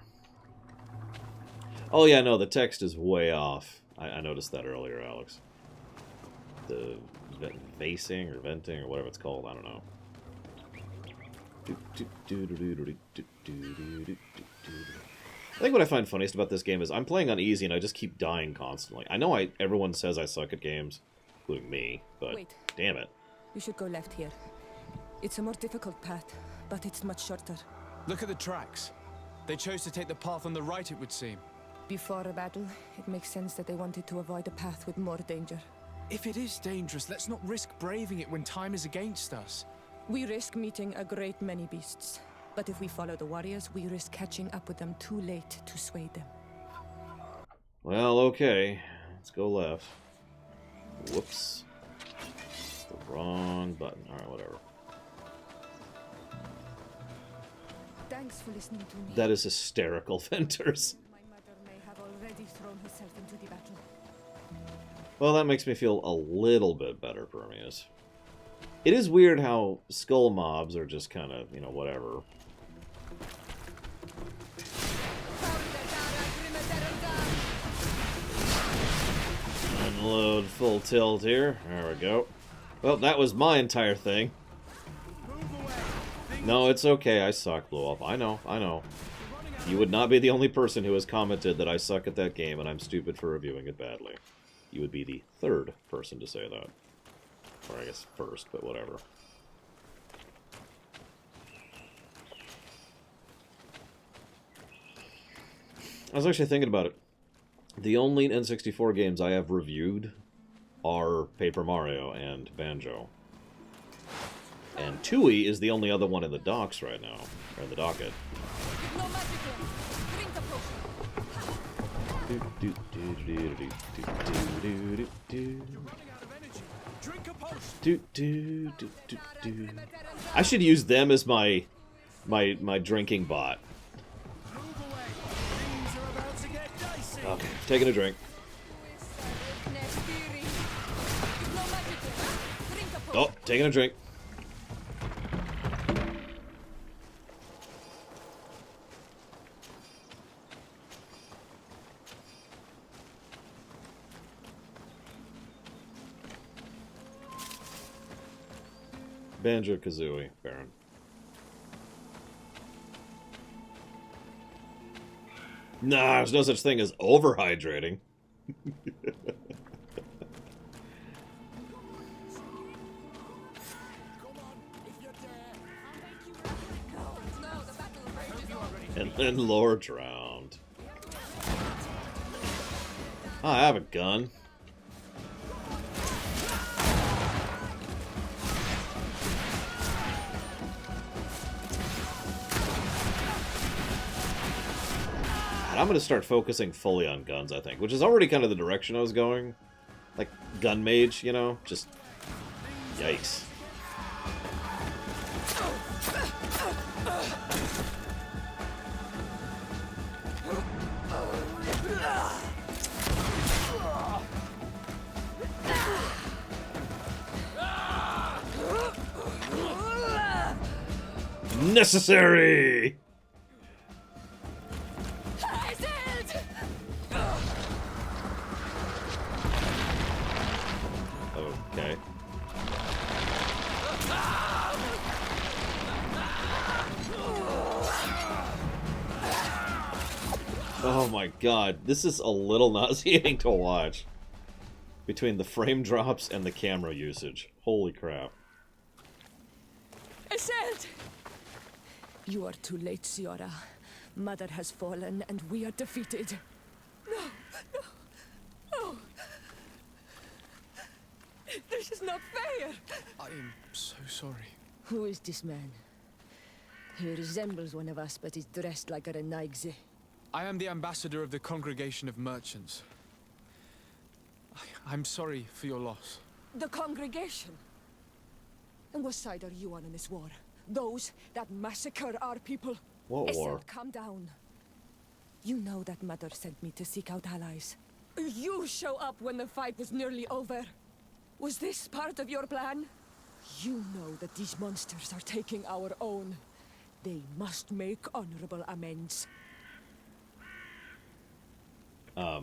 Oh yeah, no, the text is way off. I noticed that earlier, Alex. The vasing or venting or whatever it's called, I don't know. I think what I find funniest about this game is I'm playing on easy and I just keep dying constantly. I know everyone says I suck at games, including me, but wait. Damn it. You should go left here. It's a more difficult path, but it's much shorter. Look at the tracks. They chose to take the path on the right, it would seem. Before a battle, it makes sense that they wanted to avoid a path with more danger. If it is dangerous, let's not risk braving it when time is against us. We risk meeting a great many beasts. But if we follow the warriors, we risk catching up with them too late to sway them. Well, okay. Let's go left. Whoops. The wrong button. Alright, whatever. Thanks for listening to me. That is hysterical, Venters. My mother may have already thrown herself into the battle. Well, that makes me feel a little bit better, Permeus. It is weird how skull mobs are just kind of, you know, whatever. Unload full tilt here. There we go. Well, that was my entire thing. No, it's okay. I suck, Blow Up. I know, I know. You would not be the only person who has commented that I suck at that game and I'm stupid for reviewing it badly. You would be the third person to say that. Or I guess first, but whatever. I was actually thinking about it. The only N64 games I have reviewed are Paper Mario and Banjo. And Tui is the only other one in the docks right now, or in the docket. I should use them as my drinking bot. Okay, taking a drink. Oh, taking a drink. Banjo-Kazooie, Baron. Nah, there's no such thing as overhydrating. And then Lore drowned. I have a gun. I'm going to start focusing fully on guns, I think, which is already kind of the direction I was going. Like, gun mage, you know? Just... yikes. Necessary! Okay. Oh my god, this is a little nauseating to watch. Between the frame drops and the camera usage. Holy crap. Iselt! You are too late, Siora. Mother has fallen and we are defeated. No, no, no. This is not fair! I am so sorry. Who is this man? He resembles one of us, but is dressed like a Renaigze. I am the ambassador of the Congregation of Merchants. I'm sorry for your loss. The Congregation? And what side are you on in this war? Those that massacre our people? What war? Calm down. You know that Mother sent me to seek out allies. You show up when the fight was nearly over. Was this part of your plan? You know that these monsters are taking our own. They must make honorable amends. I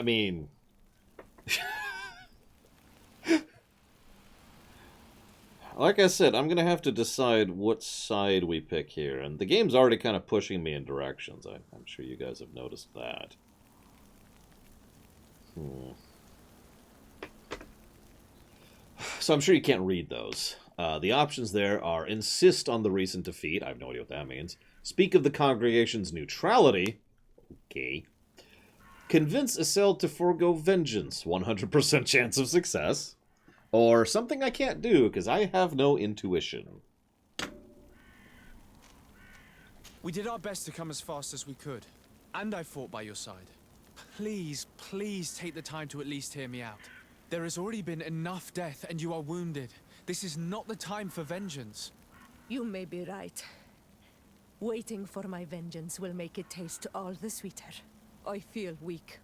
mean... Like I said, I'm going to have to decide what side we pick here. And the game's already kind of pushing me in directions. I'm sure you guys have noticed that. So I'm sure you can't read those. The options there are insist on the recent defeat. I have no idea what that means. Speak of the congregation's neutrality. Okay. Convince Isel to forego vengeance. 100% chance of success. Or something I can't do because I have no intuition. We did our best to come as fast as we could. And I fought by your side. Please, please take the time to at least hear me out. There has already been enough death and you are wounded. This is not the time for vengeance. You may be right. Waiting for my vengeance will make it taste all the sweeter. I feel weak.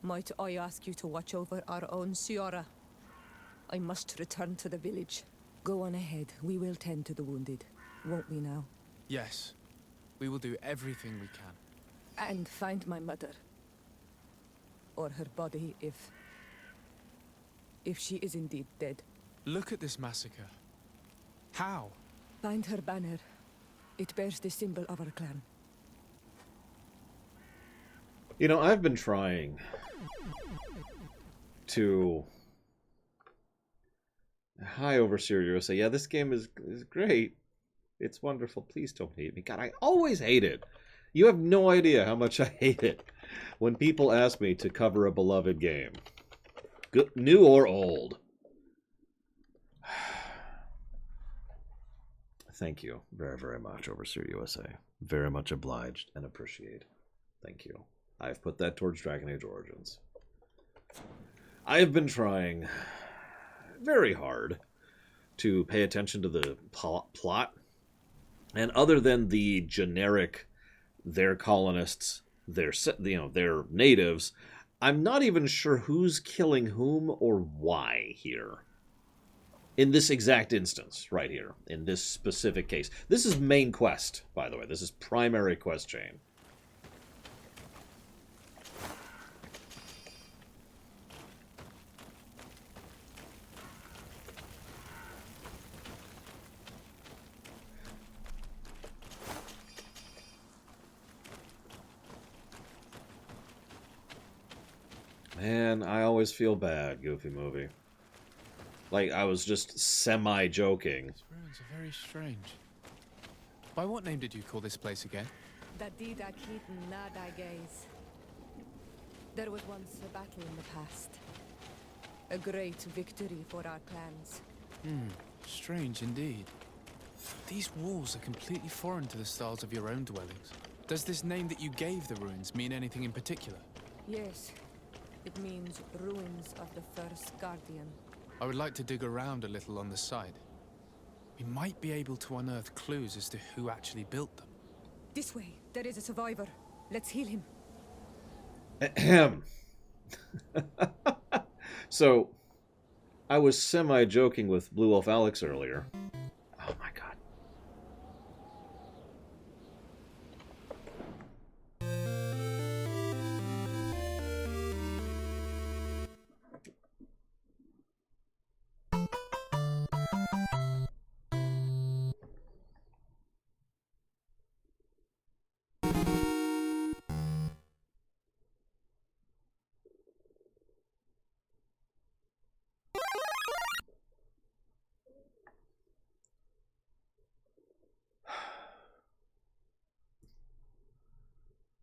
Might I ask you to watch over our own Ciara? I must return to the village. Go on ahead. We will tend to the wounded. Won't we now? Yes. We will do everything we can. And find my mother. Or her body if she is indeed dead. Look at this massacre. How? Find her banner. It bears the symbol of our clan. You know, I've been trying to... Hi, Overseer USA. Yeah, this game is great. It's wonderful. Please don't hate me. God, I always hate it. You have no idea how much I hate it when people ask me to cover a beloved game. Good, new or old. Thank you very, very much, Overseer USA. Very much obliged and appreciate. Thank you. I've put that towards Dragon Age Origins. I have been trying very hard to pay attention to the plot. And other than the generic, they're colonists, they're natives, I'm not even sure who's killing whom or why here. In this exact instance, right here, in this specific case. This is main quest, by the way. This is primary quest chain. Man, I always feel bad, Goofy Movie. Like, I was just semi-joking. These ruins are very strange. By what name did you call this place again? Dadida Keaton Nadagaze. There was once a battle in the past. A great victory for our clans. Strange indeed. These walls are completely foreign to the styles of your own dwellings. Does this name that you gave the ruins mean anything in particular? Yes. It means ruins of the first guardian. I would like to dig around a little on the side. We might be able to unearth clues as to who actually built them. This way. There is a survivor. Let's heal him. Ahem. So, I was semi-joking with Blue Wolf Alex earlier. Oh my god.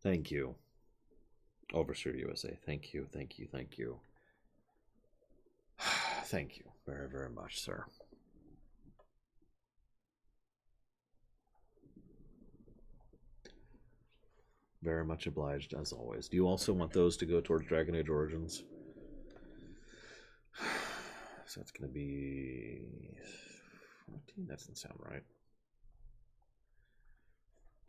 Thank you, Overseer USA. Thank you, thank you, thank you. Thank you very, very much, sir. Very much obliged, as always. Do you also want those to go towards Dragon Age Origins? So it's going to be 14? That doesn't sound right.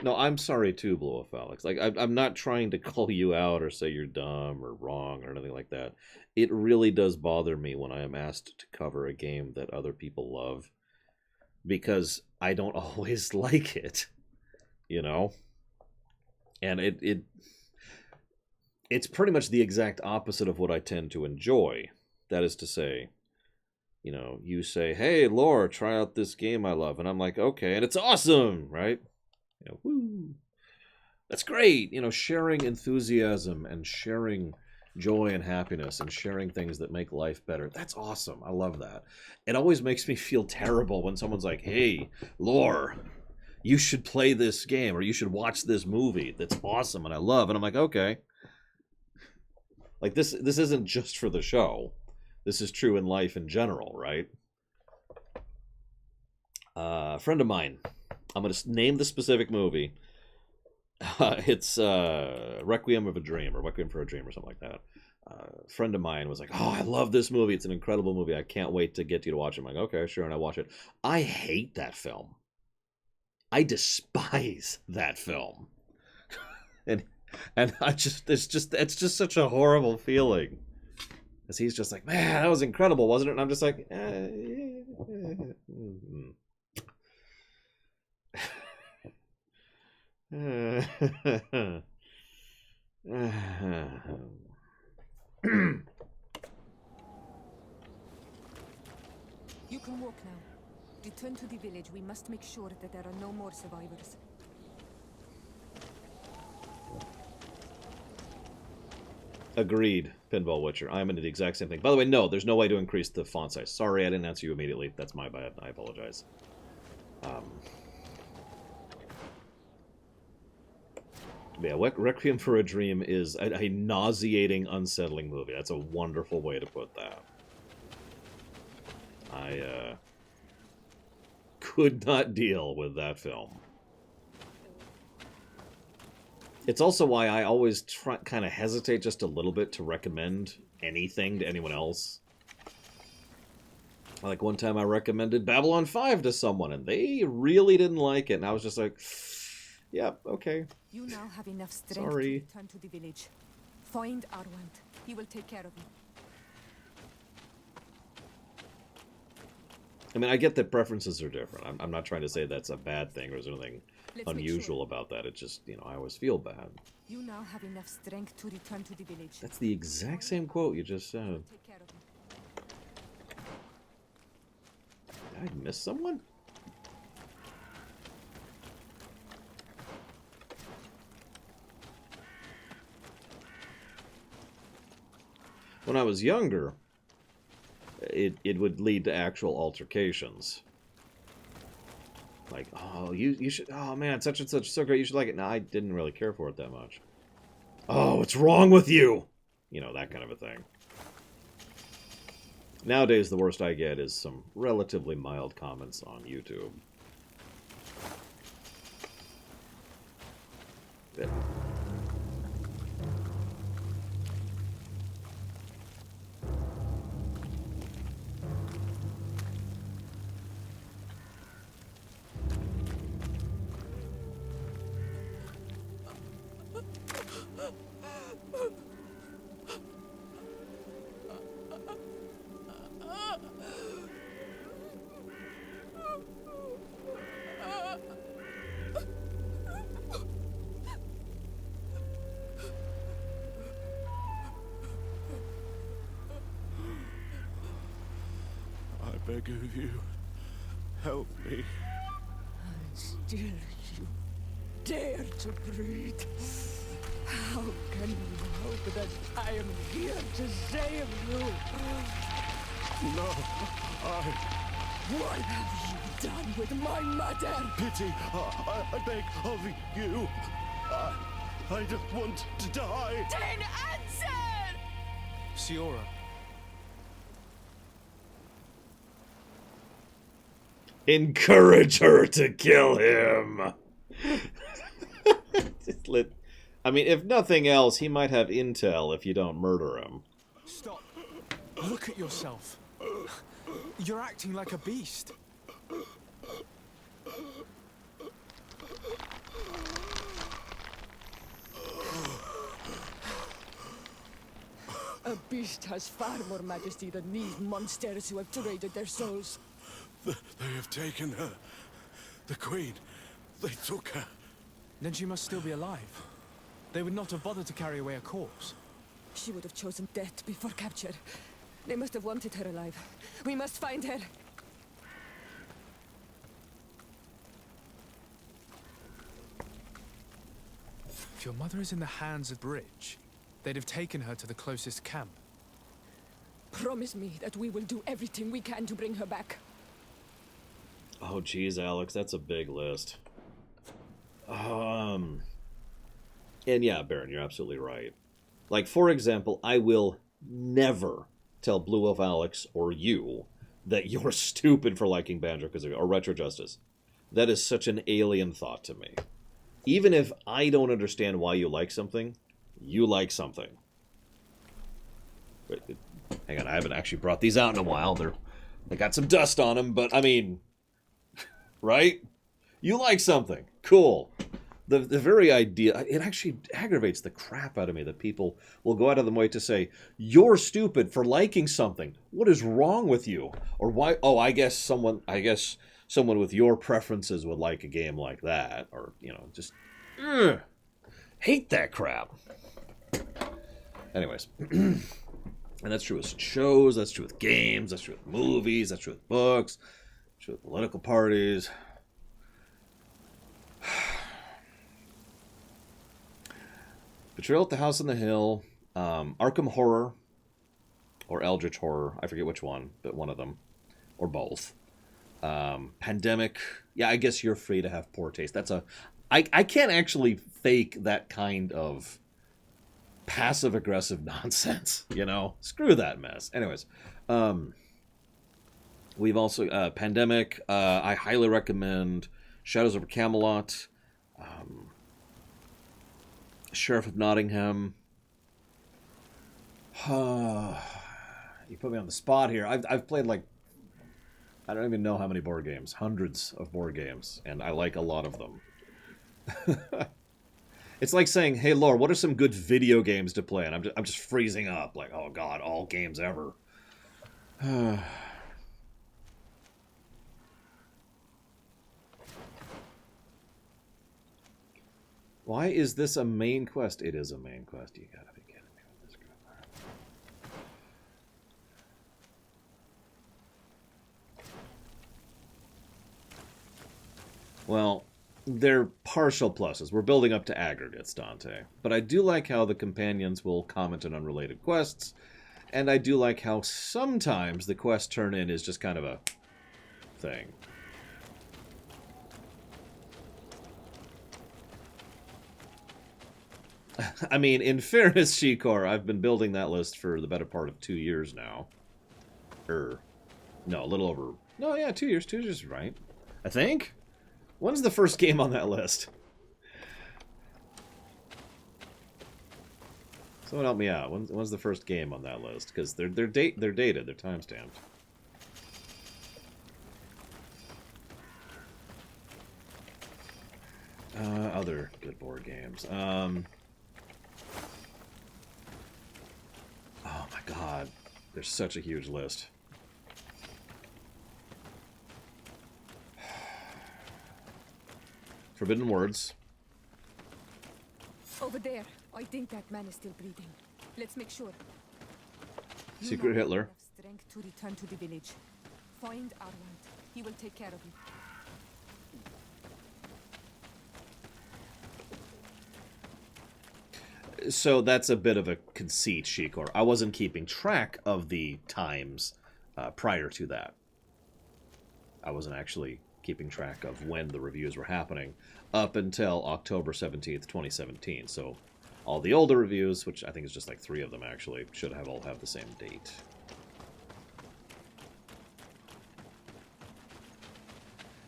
No, I'm sorry too, Blue Wolf Alex. Like, I'm not trying to call you out or say you're dumb or wrong or anything like that. It really does bother me when I am asked to cover a game that other people love, because I don't always like it, you know? And it's pretty much the exact opposite of what I tend to enjoy. That is to say, you know, you say, hey, Laura, try out this game I love. And I'm like, okay, and it's awesome, right? You know, woo. That's great. You know, sharing enthusiasm and sharing joy and happiness and sharing things that make life better. That's awesome. I love that. It always makes me feel terrible when someone's like, hey, Laura, you should play this game or you should watch this movie that's awesome and I love. And I'm like, okay. Like, this isn't just for the show. This is true in life in general, right? A friend of mine, I'm going to name the specific movie. It's Requiem of a Dream, or Requiem for a Dream, or something like that. A friend of mine was like, oh, I love this movie. It's an incredible movie. I can't wait to get you to watch it. I'm like, okay, sure, and I watch it. I hate that film. I despise that film. and I just, it's just such a horrible feeling. Because he's just like, man, that was incredible, wasn't it? And I'm just like, You can walk now. Return to the village. We must make sure that there are no more survivors. Agreed, Pinball Witcher. I'm into the exact same thing. By the way, no, there's no way to increase the font size. Sorry, I didn't answer you immediately. That's my bad. I apologize. Yeah, Requiem for a Dream is a nauseating, unsettling movie. That's a wonderful way to put that. I could not deal with that film. It's also why I always kind of hesitate just a little bit to recommend anything to anyone else. Like one time I recommended Babylon 5 to someone, and they really didn't like it, and I was just like, yep, okay. You now have enough strength to return to the village. Find Arwand. He will take care of you. I mean, I get that preferences are different. I'm not trying to say that's a bad thing or there's anything unusual about that. It's just, you know, I always feel bad. You now have enough strength to return to the village. That's the exact same quote you just said. Take care of you. Did I miss someone? When I was younger, it would lead to actual altercations. Like, oh, you should, oh man, such and such, so great, you should like it. No, I didn't really care for it that much. Oh, what's wrong with you? You know, that kind of a thing. Nowadays, the worst I get is some relatively mild comments on YouTube. Yeah. I beg of you, help me. Still you dare to breathe. How can you hope that I am here to save you? No, What have you done with my mother? Pity, I beg of you. I don't want to die. Then answer! Siora. Encourage her to kill him. I mean, if nothing else, he might have intel if you don't murder him. Stop. Look at yourself. You're acting like a beast. beast has far more majesty than these monsters who have traded their souls. They have taken her. The Queen. They took her. Then she must still be alive. They would not have bothered to carry away a corpse. She would have chosen death before capture. They must have wanted her alive. We must find her. If your mother is in the hands of Bridge, they'd have taken her to the closest camp. Promise me that we will do everything we can to bring her back. Oh, geez, Alex, that's a big list. And yeah, Baron, you're absolutely right. Like, for example, I will never tell Blue Wolf Alex or you that you're stupid for liking Banjo-Kazooie or Retro Justice. That is such an alien thought to me. Even if I don't understand why you like something, you like something. Wait, hang on, I haven't actually brought these out in a while. They got some dust on them, but I mean, right? You like something. Cool. The very idea, it actually aggravates the crap out of me that people will go out of their way to say, you're stupid for liking something. What is wrong with you? Or why? Oh, I guess someone with your preferences would like a game like that. Or, you know, just hate that crap. Anyways. And that's true with shows, that's true with games, that's true with movies, that's true with books, that's true with political parties. Betrayal at the House on the Hill, Arkham Horror, or Eldritch Horror, I forget which one, but one of them, or both. Pandemic, yeah, I guess you're free to have poor taste. I can't actually fake that kind of passive-aggressive nonsense, you know? Screw that mess. Anyways, we've also, Pandemic, I highly recommend Shadows over Camelot, Sheriff of Nottingham. You put me on the spot here. I've played like, I don't even know how many board games. Hundreds of board games, and I like a lot of them. It's like saying, hey, Laura, what are some good video games to play? And I'm just freezing up. Like, oh, God, all games ever. Why is this a main quest? It is a main quest. You gotta be kidding me with this crap. Well, they're partial pluses. We're building up to aggregates, Dante. But I do like how the companions will comment on unrelated quests, and I do like how sometimes the quest turn-in is just kind of a thing. I mean, in fairness, Shikor, I've been building that list for the better part of 2 years now. No, a little over... No, yeah, 2 years. 2 years is right. I think? When's the first game on that list? Someone help me out. When's the first game on that list? Because they're dated, they're time-stamped. Other good board games. Oh my god, there's such a huge list. Forbidden Words. Over there. I think that man is still breathing. Let's make sure. Secret Hitler. Have strength to return to the village. Find Arwand. He will take care of you. So that's a bit of a conceit, Shikor. I wasn't keeping track of the times prior to that. I wasn't actually keeping track of when the reviews were happening up until October 17th, 2017. So all the older reviews, which I think is just like 3 of them actually, should all have the same date.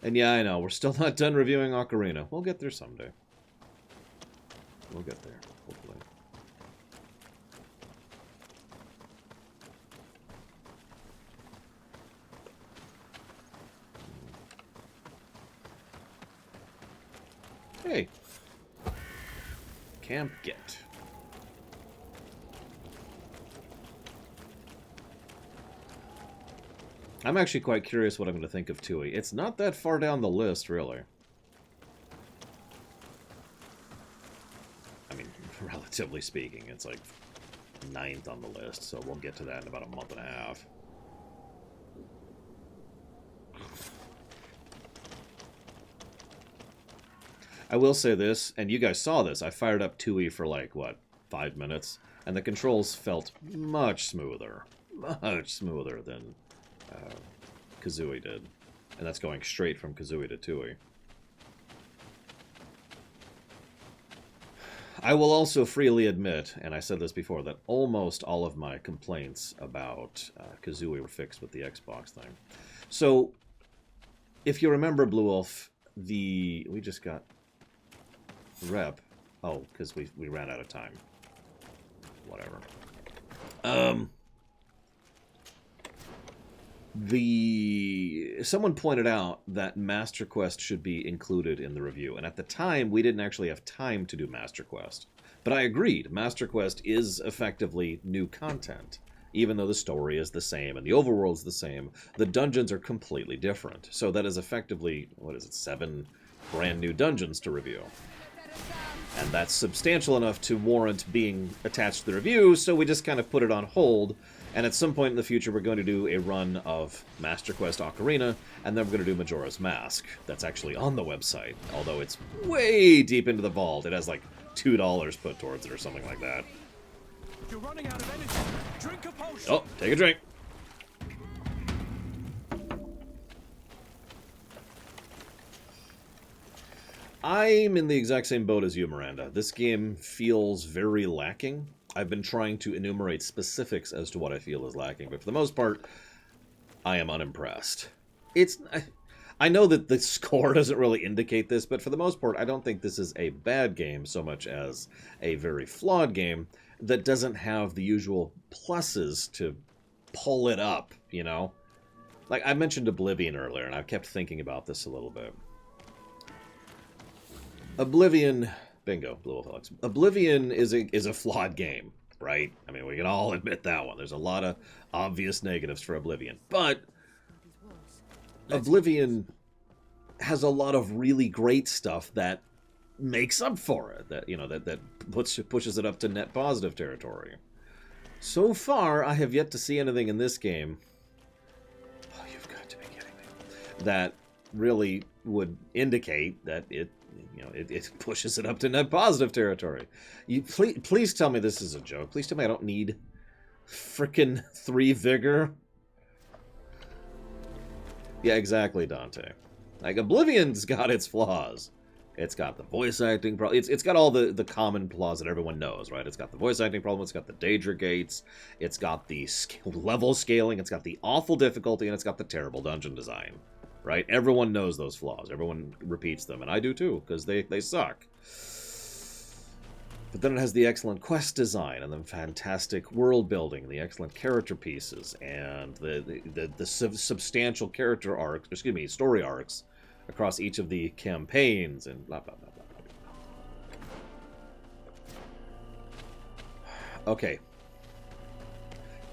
And yeah, I know, we're still not done reviewing Ocarina. We'll get there someday. We'll get there, hopefully. Hey. Camp Get. I'm actually quite curious what I'm going to think of Tui. It's not that far down the list, really. I mean, relatively speaking, it's like 9th on the list, so we'll get to that in about a month and a half. I will say this, and you guys saw this, I fired up Tui for like, what, 5 minutes? And the controls felt much smoother than Kazooie did. And that's going straight from Kazooie to Tui. I will also freely admit, and I said this before, that almost all of my complaints about Kazooie were fixed with the Xbox thing. So, if you remember, Blue Wolf, we just got rep. Oh, because we ran out of time. Whatever. Someone pointed out that Master Quest should be included in the review, and at the time we didn't actually have time to do Master Quest. But I agreed, Master Quest is effectively new content. Even though the story is the same and the overworld's the same, the dungeons are completely different. So that is effectively, 7 brand new dungeons to review. And that's substantial enough to warrant being attached to the review, so we just kind of put it on hold. And at some point in the future, we're going to do a run of Master Quest Ocarina, and then we're going to do Majora's Mask. That's actually on the website, although it's way deep into the vault. It has like $2 put towards it or something like that. You're running out of energy. Drink a potion. Oh, take a drink. I'm in the exact same boat as you, Miranda. This game feels very lacking. I've been trying to enumerate specifics as to what I feel is lacking, but for the most part, I am unimpressed. I know that the score doesn't really indicate this, but for the most part, I don't think this is a bad game so much as a very flawed game that doesn't have the usual pluses to pull it up, you know? Like, I mentioned Oblivion earlier, and I've kept thinking about this a little bit. Oblivion... Bingo, Blue Wolf Alex. Oblivion is a flawed game, right? I mean, we can all admit that one. There's a lot of obvious negatives for Oblivion. But Oblivion has a lot of really great stuff that makes up for it. That, you know, that pushes it up to net positive territory. So far, I have yet to see anything in this game. Oh, you've got to be kidding me. That really would indicate that it pushes it up to net positive territory. Please tell me this is a joke. Please tell me I don't need frickin' 3 vigor. Yeah, exactly, Dante. Like, Oblivion's got its flaws. It's got the voice acting problem. It's got all the common flaws that everyone knows, right? It's got the voice acting problem. It's got the Daedra gates. It's got the level scaling. It's got the awful difficulty, and it's got the terrible dungeon design. Right? Everyone knows those flaws. Everyone repeats them, and I do too, because they suck. But then it has the excellent quest design, and the fantastic world building, the excellent character pieces, and the substantial character arcs, story arcs across each of the campaigns, and blah, blah, blah, blah, blah. Okay.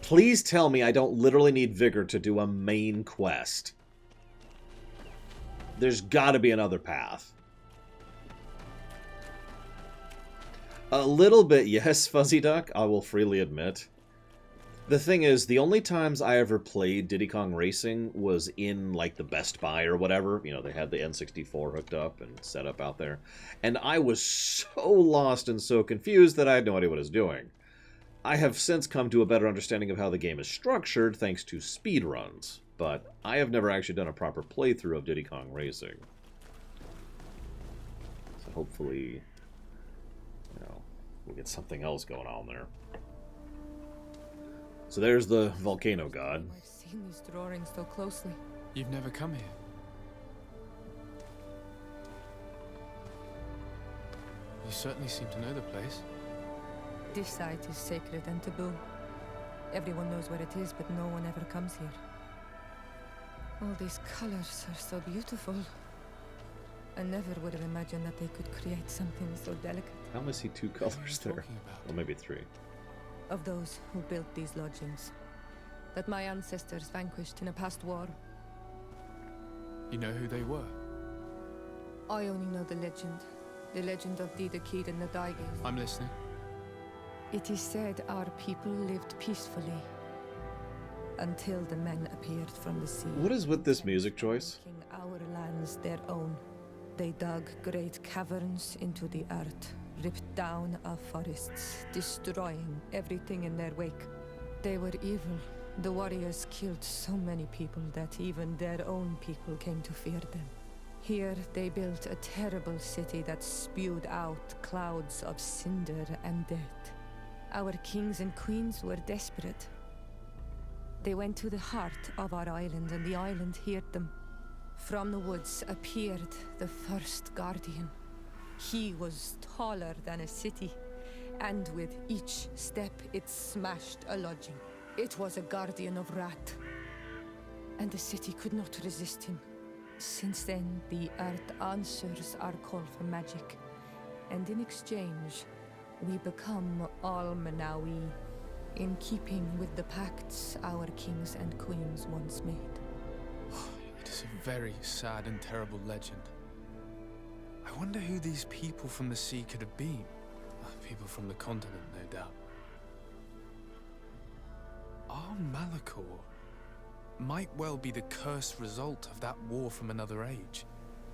Please tell me I don't literally need vigor to do a main quest. There's got to be another path. A little bit, yes, Fuzzy Duck, I will freely admit. The thing is, the only times I ever played Diddy Kong Racing was in, like, the Best Buy or whatever. You know, they had the N64 hooked up and set up out there. And I was so lost and so confused that I had no idea what I was doing. I have since come to a better understanding of how the game is structured thanks to speedruns. But I have never actually done a proper playthrough of Diddy Kong Racing. So hopefully, we'll get something else going on there. So there's the volcano god. I've seen these drawings so closely. You've never come here. You certainly seem to know the place. This site is sacred and taboo. Everyone knows where it is, but no one ever comes here. All these colors are so beautiful. I never would have imagined that they could create something so delicate. I only see 2 colors there. Or maybe 3. Of those who built these lodgings. that my ancestors vanquished in a past war. You know who they were? I only know the legend. The legend of Didakid and the Daigis. I'm listening. It is said our people lived peacefully until the men appeared from the sea. What is with this music choice? Making our lands their own. They dug great caverns into the earth, ripped down our forests, destroying everything in their wake. They were evil. The warriors killed so many people that even their own people came to fear them. Here they built a terrible city that spewed out clouds of cinder and dirt. Our kings and queens were desperate. They went to the heart of our island, and the island heard them. From the woods appeared the first guardian. He was taller than a city, and with each step it smashed a lodging. It was a guardian of Rat, and the city could not resist him. Since then, the earth answers our call for magic, and in exchange, we become all Manawi, in keeping with the pacts our kings and queens once made. It is a very sad and terrible legend. I wonder who these people from the sea could have been. People from the continent, no doubt. Our Malachor might well be the cursed result of that war from another age.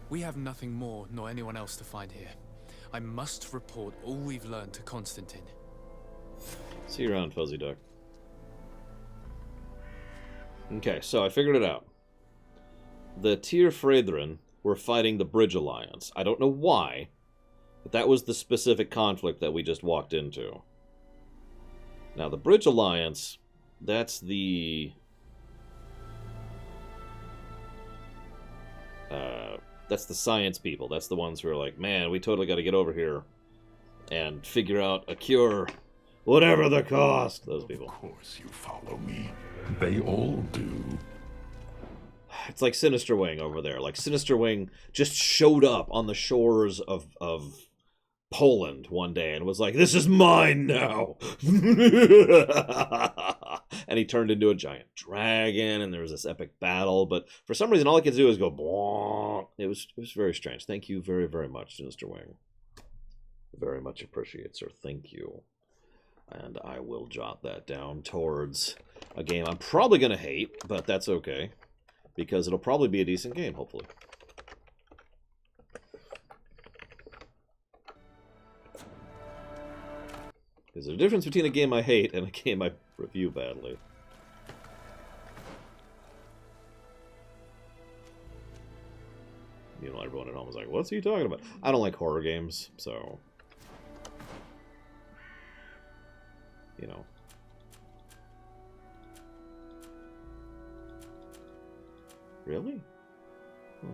We have nothing more nor anyone else to find here. I must report all we've learned to Constantine. See you around, Fuzzy Duck. Okay, so I figured it out. The Tyr Freydren were fighting the Bridge Alliance. I don't know why, but that was the specific conflict that we just walked into. Now, the Bridge Alliance, that's the... that's the science people. That's the ones who are like, man, we totally got to get over here and figure out a cure, whatever the cost. Those people. Of course you follow me. They all do. It's like Sinister Wing over there. Like, Sinister Wing just showed up on the shores of Poland one day and was like, this is mine now. And he turned into a giant dragon, and there was this epic battle, but for some reason all he could do was go bonk. It was very strange. Thank you very, very much, Sinister Wing. Very much appreciate, sir. Thank you. And I will jot that down towards a game I'm probably going to hate, but that's okay, because it'll probably be a decent game, hopefully. There's a difference between a game I hate and a game I review badly. You know, everyone at home was like, what's he talking about? I don't like horror games, so... You know. Really? Huh.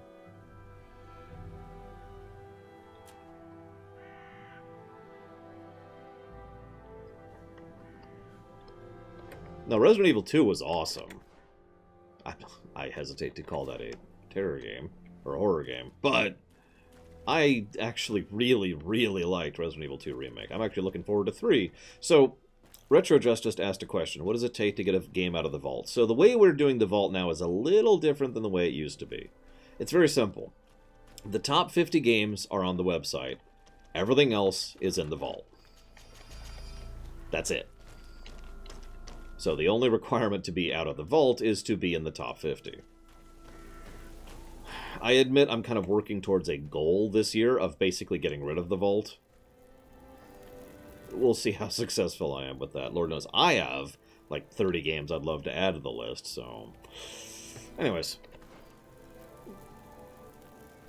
Now, Resident Evil 2 was awesome. I hesitate to call that a terror game, or a horror game, but I actually really, really liked Resident Evil 2 Remake. I'm actually looking forward to 3. So, Retro Justice asked a question, what does it take to get a game out of the vault? So the way we're doing the vault now is a little different than the way it used to be. It's very simple. The top 50 games are on the website. Everything else is in the vault. That's it. So the only requirement to be out of the vault is to be in the top 50. I admit I'm kind of working towards a goal this year of basically getting rid of the vault. We'll see how successful I am with that. Lord knows I have like 30 games I'd love to add to the list, so... Anyways.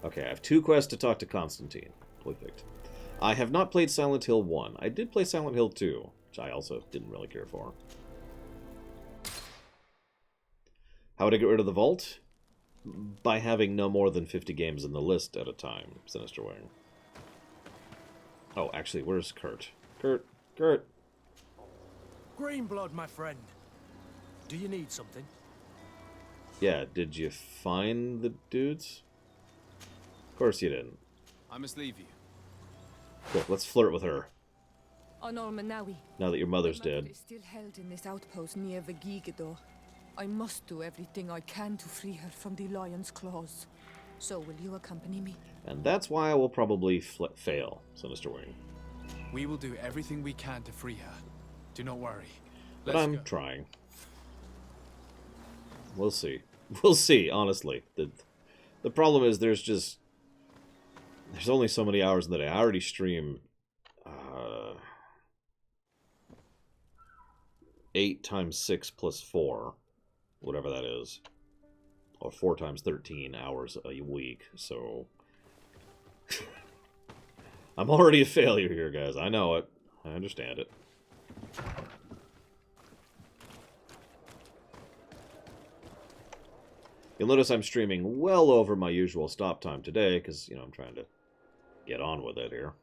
Okay, I have 2 quests to talk to Constantine. Perfect. I have not played Silent Hill 1. I did play Silent Hill 2, which I also didn't really care for. How would I get rid of the vault? By having no more than 50 games in the list at a time, Sinister Wing. Oh, actually, where's Kurt? Kurt! Greenblood, my friend. Do you need something? Yeah, did you find the dudes? Of course you didn't. I must leave you. Quick, let's flirt with her. On Manawi. Now that your mother's My mother dead. is still held in this outpost near Vagigado. I must do everything I can to free her from the lion's claws. So will you accompany me? And that's why I will probably fail, Sinister Wing. We will do everything we can to free her. Do not worry. But I'm trying. We'll see. We'll see, honestly. The problem is there's only so many hours in the day. I already stream 8 times 6 plus 4, whatever that is. Or 4 times 13 hours a week, so... I'm already a failure here, guys. I know it. I understand it. You'll notice I'm streaming well over my usual stop time today, because, you know, I'm trying to get on with it here.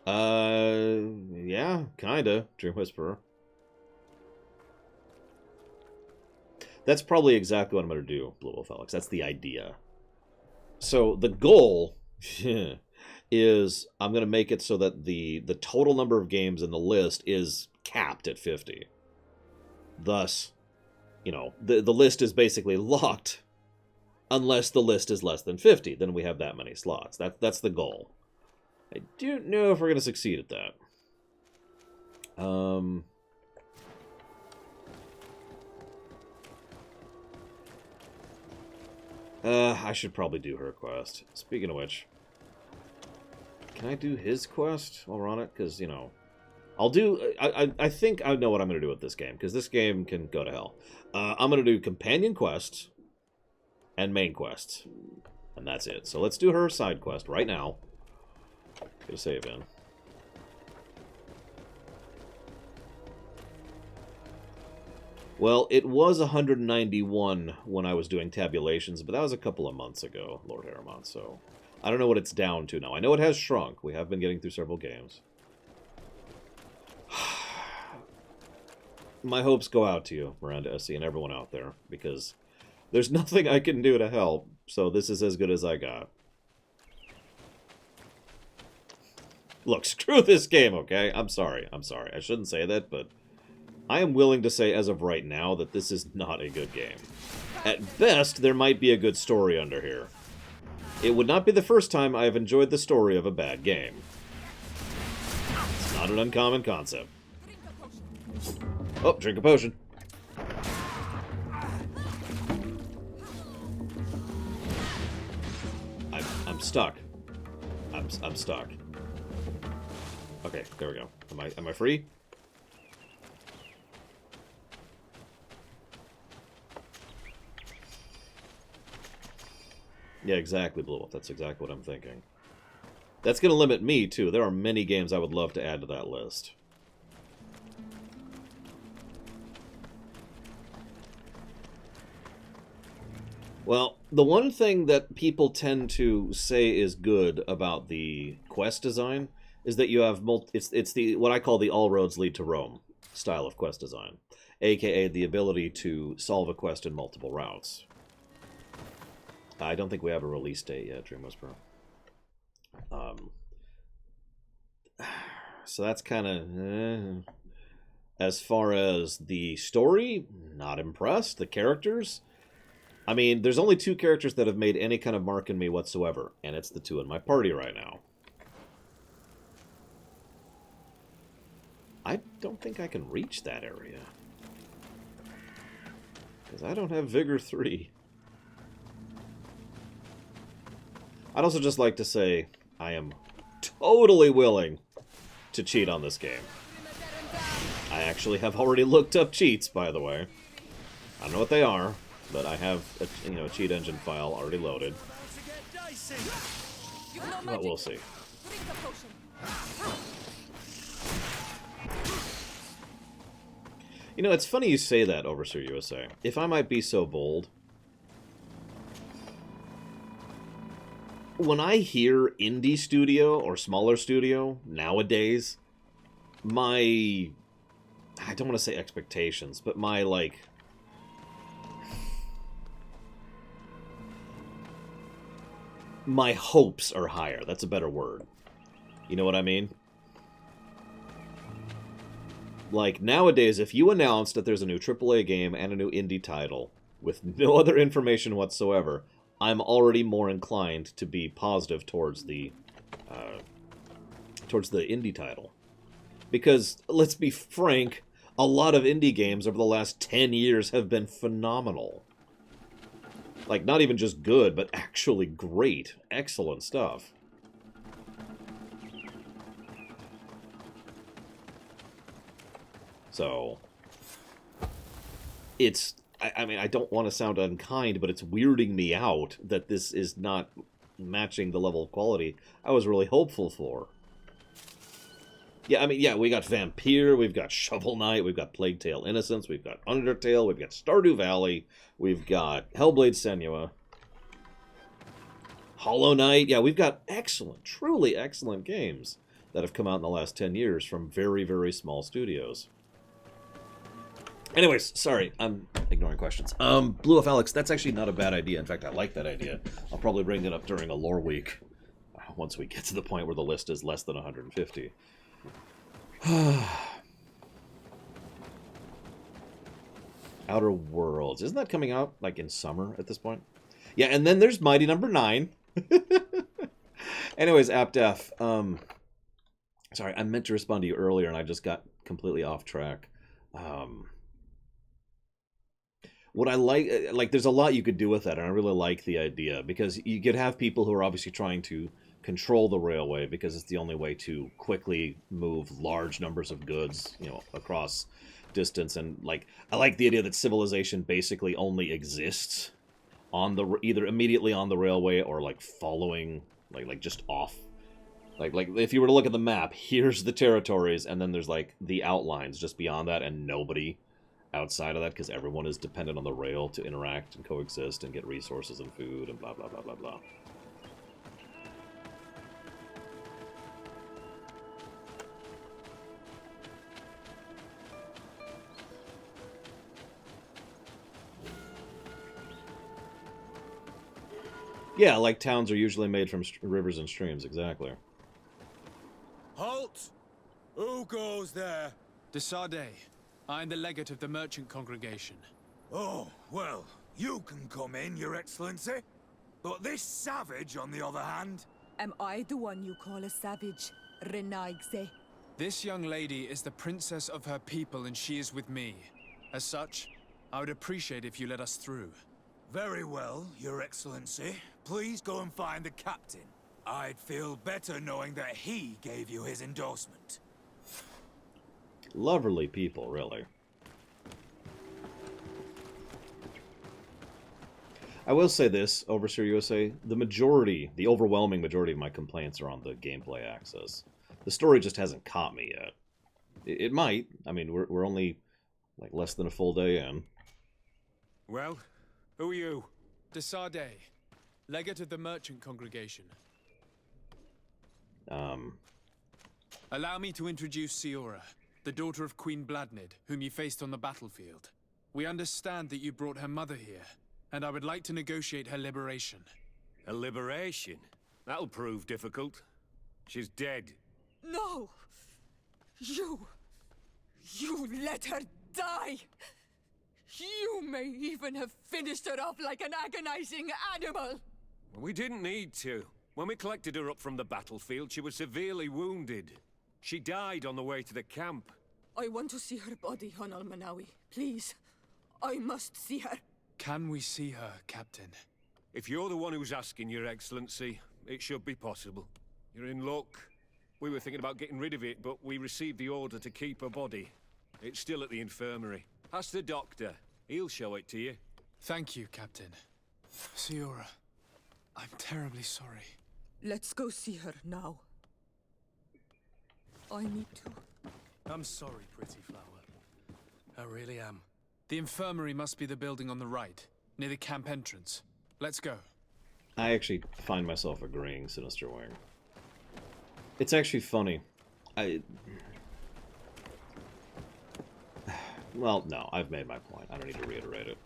Yeah, kinda, Dream Whisperer. That's probably exactly what I'm going to do, Blue Wolf Alex. That's the idea. So the goal is I'm going to make it so that the total number of games in the list is capped at 50. Thus, you know, the list is basically locked unless the list is less than 50. Then we have that many slots. That's the goal. I don't know if we're going to succeed at that. I should probably do her quest. Speaking of which, can I do his quest while we're on it? Because, you know, I'll do... I think I know what I'm going to do with this game, because this game can go to hell. I'm going to do companion quests and main quests, and that's it. So let's do her side quest right now. Get a save in. Well, it was 191 when I was doing tabulations, but that was a couple of months ago, Lord Harriman, so I don't know what it's down to now. I know it has shrunk. We have been getting through several games. My hopes go out to you, Miranda S.C., and everyone out there, because there's nothing I can do to help, so this is as good as I got. Look, screw this game, okay? I'm sorry. I shouldn't say that, but I am willing to say as of right now that this is not a good game. At best, there might be a good story under here. It would not be the first time I have enjoyed the story of a bad game. It's not an uncommon concept. Oh, drink a potion. I'm stuck. I'm stuck. Okay, there we go. Am I free? Yeah, exactly, Blue Wolf. That's exactly what I'm thinking. That's going to limit me, too. There are many games I would love to add to that list. Well, the one thing that people tend to say is good about the quest design is that you have it's the what I call the all roads lead to Rome style of quest design, aka the ability to solve a quest in multiple routes. I don't think we have a release date yet, Dream Whisperer. So that's kind of as far as the story, not impressed. The characters, I mean, there's only 2 characters that have made any kind of mark in me whatsoever, and it's the 2 in my party right now. I don't think I can reach that area, because I don't have Vigor 3. I'd also just like to say I am totally willing to cheat on this game. I actually have already looked up cheats, by the way. I don't know what they are, but I have a cheat engine file already loaded. But we'll see. You know, it's funny you say that, Overseer USA. If I might be so bold, when I hear indie studio or smaller studio nowadays, I don't want to say expectations, but my, like, my hopes are higher. That's a better word. You know what I mean? Like, nowadays, if you announce that there's a new AAA game and a new indie title with no other information whatsoever, I'm already more inclined to be positive towards the indie title. Because, let's be frank, a lot of indie games over the last 10 years have been phenomenal. Like, not even just good, but actually great. Excellent stuff. So, it's... I mean, I don't want to sound unkind, but it's weirding me out that this is not matching the level of quality I was really hopeful for. Yeah, I mean, yeah, we got Vampire, we've got Shovel Knight, we've got Plague Tale Innocence, we've got Undertale, we've got Stardew Valley, we've got Hellblade Senua, Hollow Knight. Yeah, we've got excellent, truly excellent games that have come out in the last 10 years from very, very small studios. Anyways, sorry, I'm ignoring questions. Blue Elf Alex, that's actually not a bad idea. In fact, I like that idea. I'll probably bring it up during a lore week once we get to the point where the list is less than 150. Outer Worlds. Isn't that coming out, like, in summer at this point? Yeah, and then there's Mighty Number 9. Anyways, AppDef. Sorry, I meant to respond to you earlier, and I just got completely off track. What I like, there's a lot you could do with that, and I really like the idea, because you could have people who are obviously trying to control the railway, because it's the only way to quickly move large numbers of goods, you know, across distance. And, like, I like the idea that civilization basically only exists on the, either immediately on the railway or, like, following, like just off. Like if you were to look at the map, here's the territories, and then there's, like, the outlines just beyond that, and nobody outside of that, because everyone is dependent on the rail to interact and coexist and get resources and food and blah, blah, blah, blah, blah. Yeah, like towns are usually made from rivers and streams, exactly. Halt! Who goes there? Desade. I'm the legate of the merchant congregation. Oh, well, you can come in, Your Excellency. But this savage, on the other hand... Am I the one you call a savage, Renaigse? This young lady is the princess of her people, and she is with me. As such, I would appreciate if you let us through. Very well, Your Excellency. Please go and find the captain. I'd feel better knowing that he gave you his endorsement. Lovely people, really. I will say this, Overseer USA, the overwhelming majority of my complaints are on the gameplay axis. The story just hasn't caught me yet. It might. I mean, we're only, like, less than a full day in. Well, who are you? Desade, legate of the merchant congregation. Allow me to introduce Siora, the daughter of Queen Bladnid, whom you faced on the battlefield. We understand that you brought her mother here, and I would like to negotiate her liberation. A liberation? That'll prove difficult. She's dead. No! You let her die! You may even have finished her off like an agonizing animal! We didn't need to. When we collected her up from the battlefield, she was severely wounded. She died on the way to the camp. I want to see her body, Honal Manawi. Please. I must see her. Can we see her, Captain? If you're the one who's asking, Your Excellency, it should be possible. You're in luck. We were thinking about getting rid of it, but we received the order to keep her body. It's still at the infirmary. Ask the doctor. He'll show it to you. Thank you, Captain. Siora, I'm terribly sorry. Let's go see her now. I need to. I'm sorry, pretty flower. I really am. The infirmary must be the building on the right, near the camp entrance. Let's go. I actually find myself agreeing, Sinister Wing. It's actually funny. Well, no, I've made my point. I don't need to reiterate it.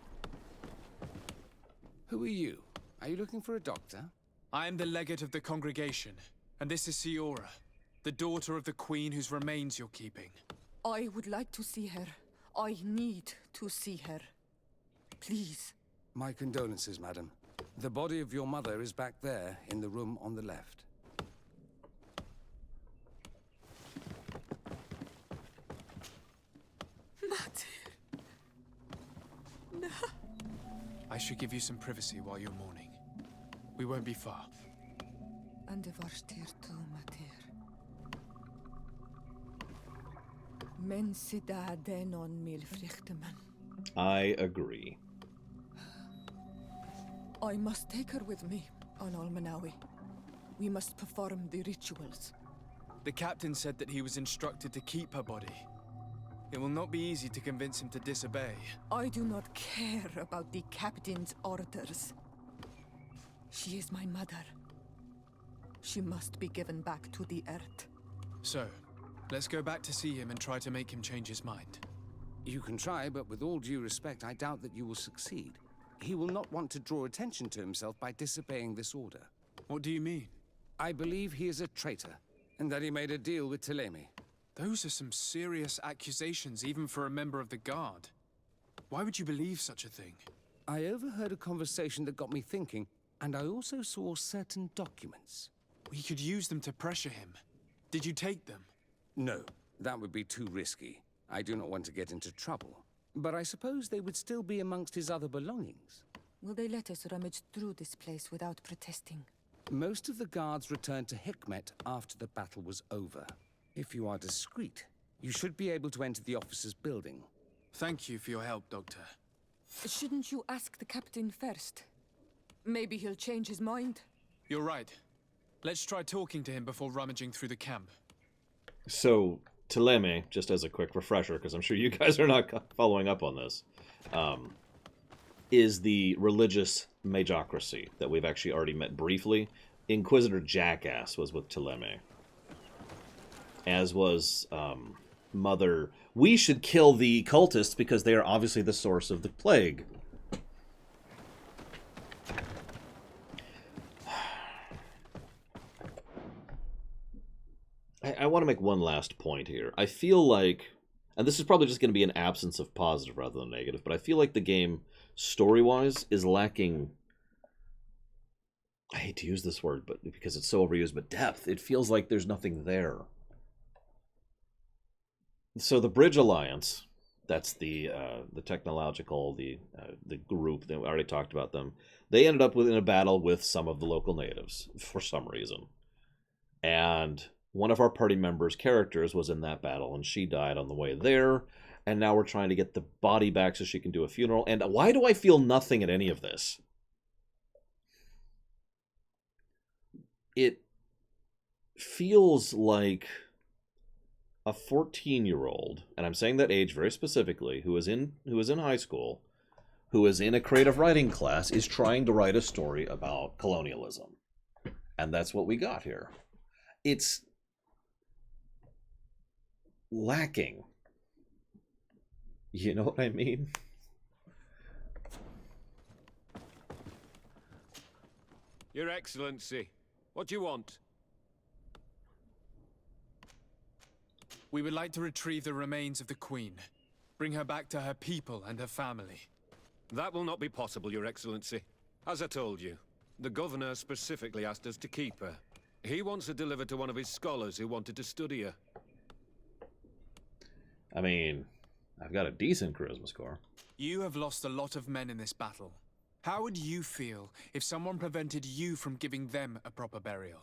Who are you? Are you looking for a doctor? I am the legate of the congregation, and this is Siora, the daughter of the queen whose remains you're keeping. I would like to see her. I need to see her. Please. My condolences, madam. The body of your mother is back there, in the room on the left. Mater. No. I should give you some privacy while you're mourning. We won't be far. And de varsteer tu, mater. Men sida denon mil frichtemen. I agree. I must take her with me on Almanawi. We must perform the rituals. The captain said that he was instructed to keep her body. It will not be easy to convince him to disobey. I do not care about the captain's orders. She is my mother. She must be given back to the earth. So, let's go back to see him and try to make him change his mind. You can try, but with all due respect, I doubt that you will succeed. He will not want to draw attention to himself by disobeying this order. What do you mean? I believe he is a traitor, and that he made a deal with Thélème. Those are some serious accusations, even for a member of the Guard. Why would you believe such a thing? I overheard a conversation that got me thinking, and I also saw certain documents. We could use them to pressure him. Did you take them? No, that would be too risky. I do not want to get into trouble. But I suppose they would still be amongst his other belongings. Will they let us rummage through this place without protesting? Most of the guards returned to Hikmet after the battle was over. If you are discreet, you should be able to enter the officer's building. Thank you for your help, Doctor. Shouldn't you ask the captain first? Maybe he'll change his mind. You're right. Let's try talking to him before rummaging through the camp. So, Thélème, just as a quick refresher, because I'm sure you guys are not following up on this, is the religious magocracy that we've actually already met briefly. Inquisitor Jackass was with Thélème. As was Mother... We should kill the cultists because they are obviously the source of the plague. I want to make one last point here. I feel like, and this is probably just going to be an absence of positive rather than negative, but I feel like the game, story-wise, is lacking... I hate to use this word, but because it's so overused, but depth. It feels like there's nothing there. So the Bridge Alliance, that's the technological, the group, that we already talked about them, they ended up in a battle with some of the local natives, for some reason. And one of our party members' characters was in that battle, and she died on the way there, and now we're trying to get the body back so she can do a funeral. And why do I feel nothing at any of this? It feels like a 14-year-old, and I'm saying that age very specifically, who is in high school, who is in a creative writing class, is trying to write a story about colonialism. And that's what we got here. It's lacking. You know what I mean? Your Excellency, what do you want? We would like to retrieve the remains of the Queen. Bring her back to her people and her family. That will not be possible, Your Excellency. As I told you, the Governor specifically asked us to keep her. He wants her delivered to one of his scholars who wanted to study her. I mean, I've got a decent charisma score. You have lost a lot of men in this battle. How would you feel if someone prevented you from giving them a proper burial?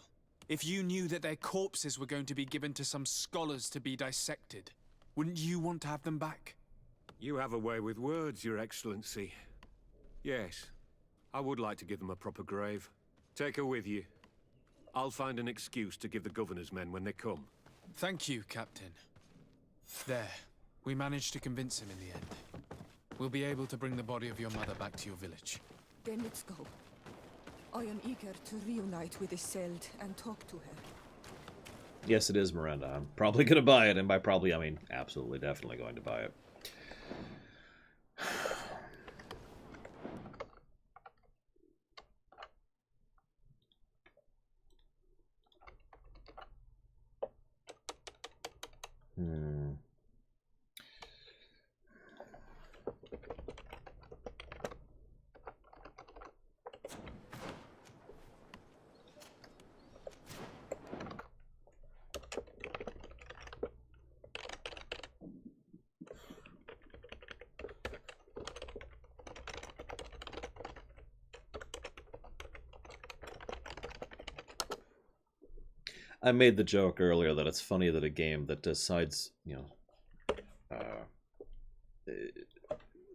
If you knew that their corpses were going to be given to some scholars to be dissected, wouldn't you want to have them back? You have a way with words, Your Excellency. Yes, I would like to give them a proper grave. Take her with you. I'll find an excuse to give the Governor's men when they come. Thank you, Captain. There. We managed to convince him in the end. We'll be able to bring the body of your mother back to your village. Then let's go. I am eager to reunite with Isolde and talk to her. Yes, it is, Miranda. I'm probably going to buy it, and by probably, I mean absolutely, definitely going to buy it. I made the joke earlier that it's funny that a game that decides, you know,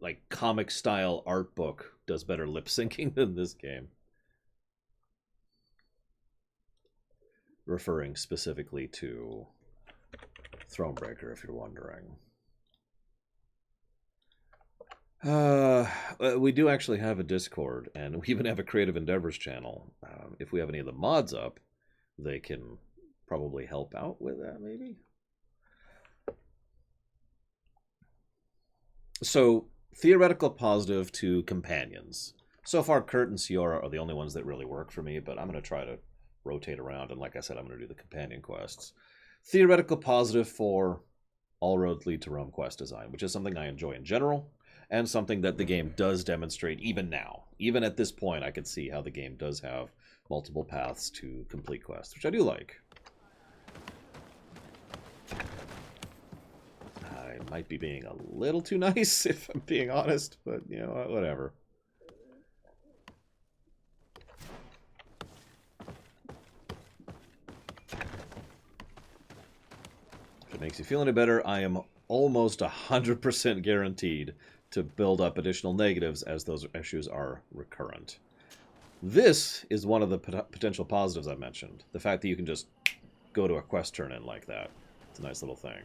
like comic style art book does better lip syncing than this game. Referring specifically to Thronebreaker, if you're wondering. We do actually have a Discord, and we even have a Creative Endeavors channel. If we have any of the mods up, they can probably help out with that, maybe? So, theoretical positive to companions. So far, Kurt and Ciora are the only ones that really work for me, but I'm going to try to rotate around, and like I said, I'm going to do the companion quests. Theoretical positive for All Roads Lead to Rome quest design, which is something I enjoy in general, and something that the game does demonstrate even now. Even at this point, I can see how the game does have multiple paths to complete quests, which I do like. I might be being a little too nice, if I'm being honest, but, you know, whatever. If it makes you feel any better, I am almost 100% guaranteed to build up additional negatives as those issues are recurrent. This is one of the potential positives I mentioned. The fact that you can just go to a quest turn-in like that. It's a nice little thing.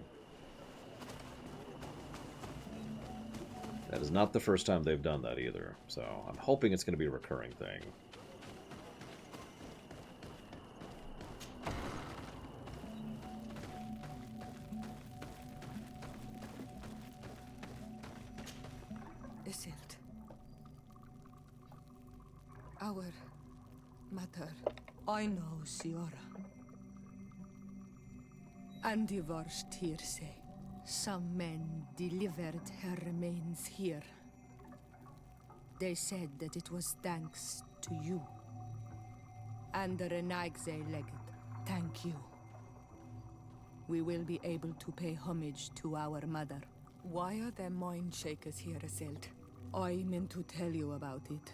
That is not the first time they've done that either, so I'm hoping it's going to be a recurring thing. Isildt. Our mother. I know, Ciora. And the worst here say. Some men delivered her remains here. They said that it was thanks to you. And the Renaigse legate, thank you. We will be able to pay homage to our mother. Why are there mind shakers here, Isildt? I meant to tell you about it.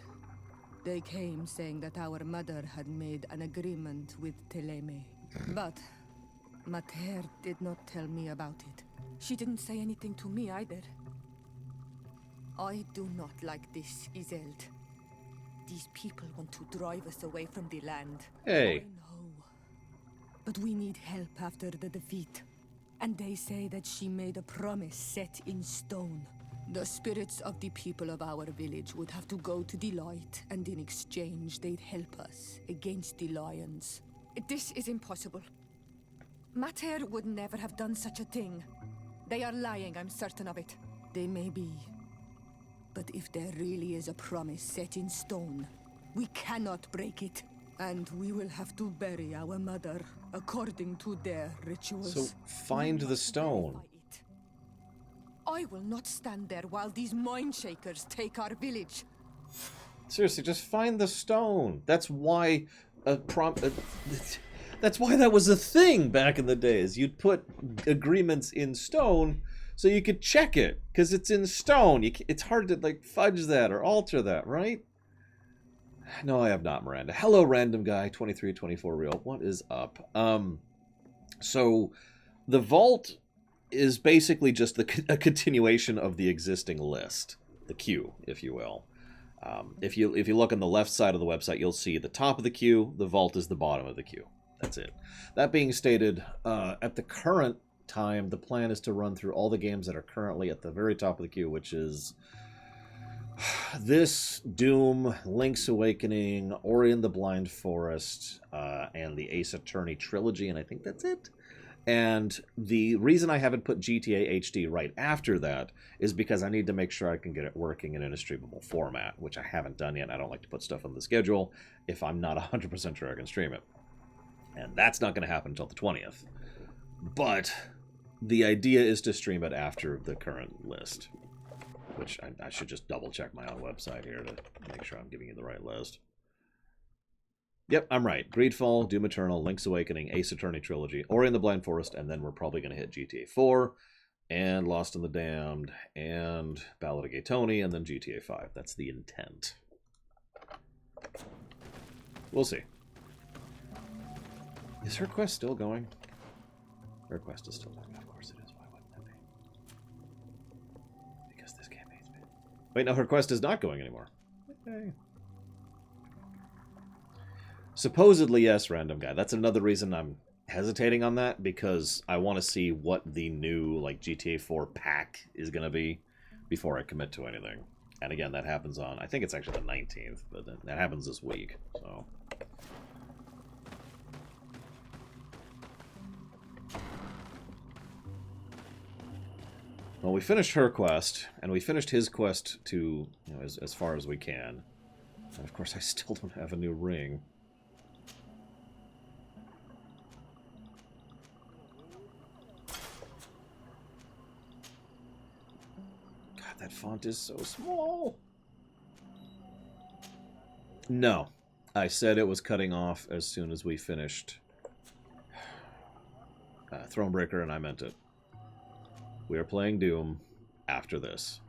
They came saying that our mother had made an agreement with Teleme. But Mater did not tell me about it. She didn't say anything to me either. I do not like this, Isildt. These people want to drive us away from the land. Hey. I know. But we need help after the defeat. And they say that she made a promise set in stone. The spirits of the people of our village would have to go to the light, and in exchange they'd help us against the lions. This is impossible. Mater would never have done such a thing. They are lying, I'm certain of it. They may be. But if there really is a promise set in stone, we cannot break it. And we will have to bury our mother according to their rituals. So find the stone. I will not stand there while these mind shakers take our village. Seriously, just find the stone. That's why that's why that was a thing back in the days. You'd put agreements in stone so you could check it, because it's in stone. It's hard to, like, fudge that or alter that, right? No, I have not, Miranda. Hello, random guy, 2324 real. What is up? So the vault is basically just a continuation of the existing list, the queue, if you will. If you look on the left side of the website, you'll see the top of the queue. The vault is the bottom of the queue. That's it. That being stated, at the current time, the plan is to run through all the games that are currently at the very top of the queue, which is this, Doom, Link's Awakening, Ori and the Blind Forest, and the Ace Attorney trilogy, and I think that's it. And the reason I haven't put GTA HD right after that is because I need to make sure I can get it working in a streamable format, which I haven't done yet. I don't like to put stuff on the schedule if I'm not 100% sure I can stream it. And that's not going to happen until the 20th. But the idea is to stream it after the current list, which I should just double check my own website here to make sure I'm giving you the right list. Yep, I'm right. Greedfall, Doom Eternal, Link's Awakening, Ace Attorney Trilogy, Ori and the Blind Forest, and then we're probably going to hit GTA 4, and Lost in the Damned, and Ballad of Gay Tony, and then GTA 5. That's the intent. We'll see. Is her quest still going? Her quest is still going. Of course it is. Why wouldn't it be? Because this game hates me. Wait, no, her quest is not going anymore. Okay. Supposedly, yes, random guy. That's another reason I'm hesitating on that, because I want to see what the new like GTA 4 pack is going to be before I commit to anything. And again, that happens on, I think it's actually the 19th, but that happens this week, so... Well, we finished her quest, and we finished his quest to, you know, as far as we can. And of course, I still don't have a new ring. God, that font is so small. No. I said it was cutting off as soon as we finished Thronebreaker, and I meant it. We are playing Doom after this.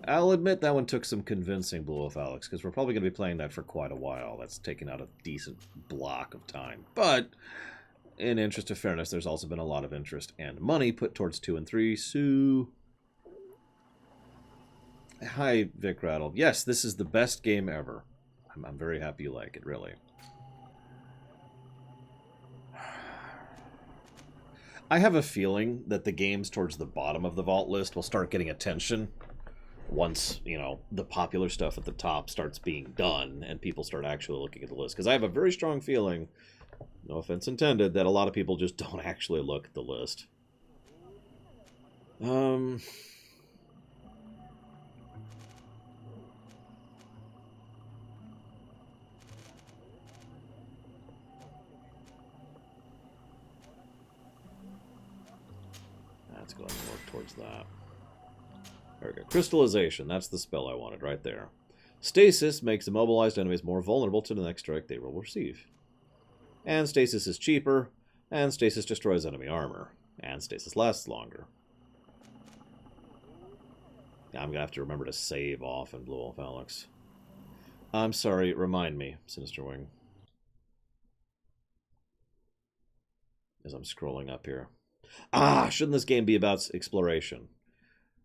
I'll admit that one took some convincing, Blue Wolf Alex, because we're probably going to be playing that for quite a while. That's taken out a decent block of time. But, in interest of fairness, there's also been a lot of interest and money put towards 2 and 3, so... Hi, Vic Rattle. Yes, this is the best game ever. I'm very happy you like it, really. I have a feeling that the games towards the bottom of the vault list will start getting attention once, you know, the popular stuff at the top starts being done and people start actually looking at the list. Because I have a very strong feeling, no offense intended, that a lot of people just don't actually look at the list. Let's go ahead and work towards that. There we go. Crystallization. That's the spell I wanted right there. Stasis makes immobilized enemies more vulnerable to the next strike they will receive. And stasis is cheaper. And stasis destroys enemy armor. And stasis lasts longer. Yeah, I'm going to have to remember to save off in Blue Wolf Alex. I'm sorry, remind me, Sinister Wing. As I'm scrolling up here. Ah, shouldn't this game be about exploration?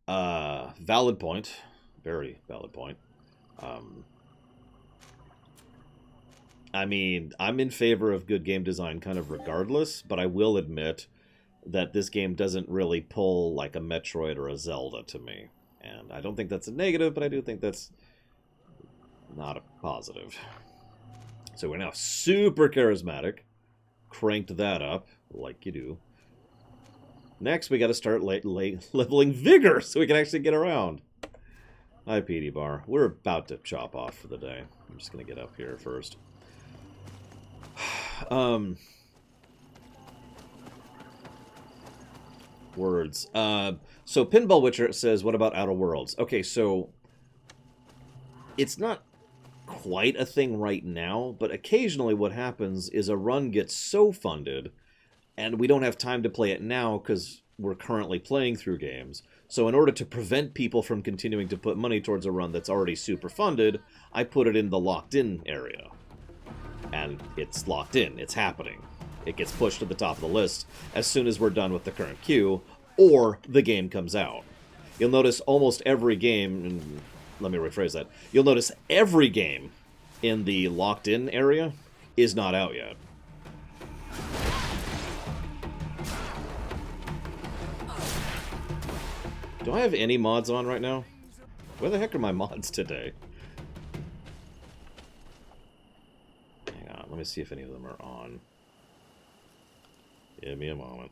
Valid point. Very valid point. I mean, I'm in favor of good game design kind of regardless, but I will admit that this game doesn't really pull like a Metroid or a Zelda to me. And I don't think that's a negative, but I do think that's not a positive. So we're now super charismatic. Cranked that up, like you do. Next, we got to start leveling vigor so we can actually get around. Hi, PD Bar. We're about to chop off for the day. I'm just going to get up here first. Words. So Pinball Witcher says, what about Outer Worlds? Okay, so it's not quite a thing right now, but occasionally what happens is a run gets so funded and we don't have time to play it now because we're currently playing through games. So in order to prevent people from continuing to put money towards a run that's already super funded, I put it in the locked-in area. And it's locked in. It's happening. It gets pushed to the top of the list as soon as we're done with the current queue, or the game comes out. You'll notice almost every game, and let me rephrase that, you'll notice every game in the locked-in area is not out yet. Do I have any mods on right now? Where the heck are my mods today? Hang on, let me see if any of them are on. Give me a moment.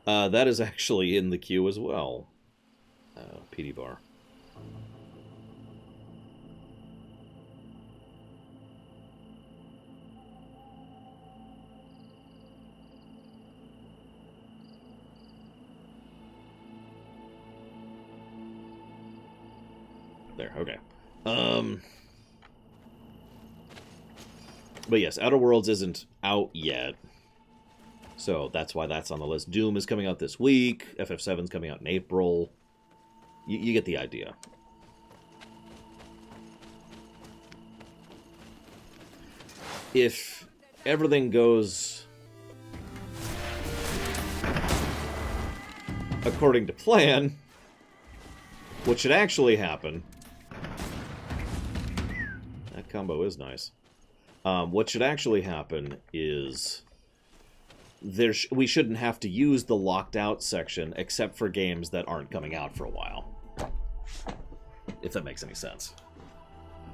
That is actually in the queue as well. PD Bar. There, okay. But yes, Outer Worlds isn't out yet. So that's why that's on the list. Doom is coming out this week. FF7's coming out in April. You get the idea. if everything goes according to plan, what should actually happen... That combo is nice. What should actually happen is we shouldn't have to use the locked out section except for games that aren't coming out for a while. If that makes any sense.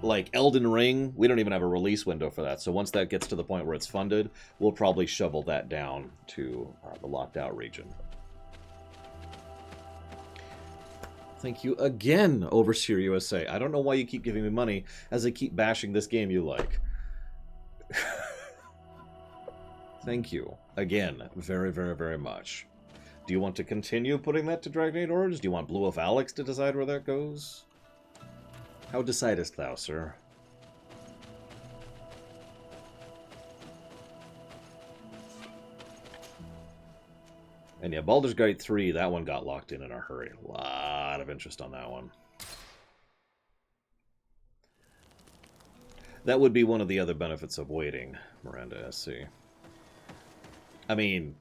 Like Elden Ring, we don't even have a release window for that. So once that gets to the point where it's funded, we'll probably shovel that down to the locked out region. Thank you again, Overseer USA. I don't know why you keep giving me money as I keep bashing this game you like. Thank you again very, very, very much. Do you want to continue putting that to Dragon Age Origins? Do you want Blue of Alex to decide where that goes? How decidest thou, sir? And yeah, Baldur's Gate 3, that one got locked in a hurry. A lot of interest on that one. That would be one of the other benefits of waiting, Miranda SC. I mean,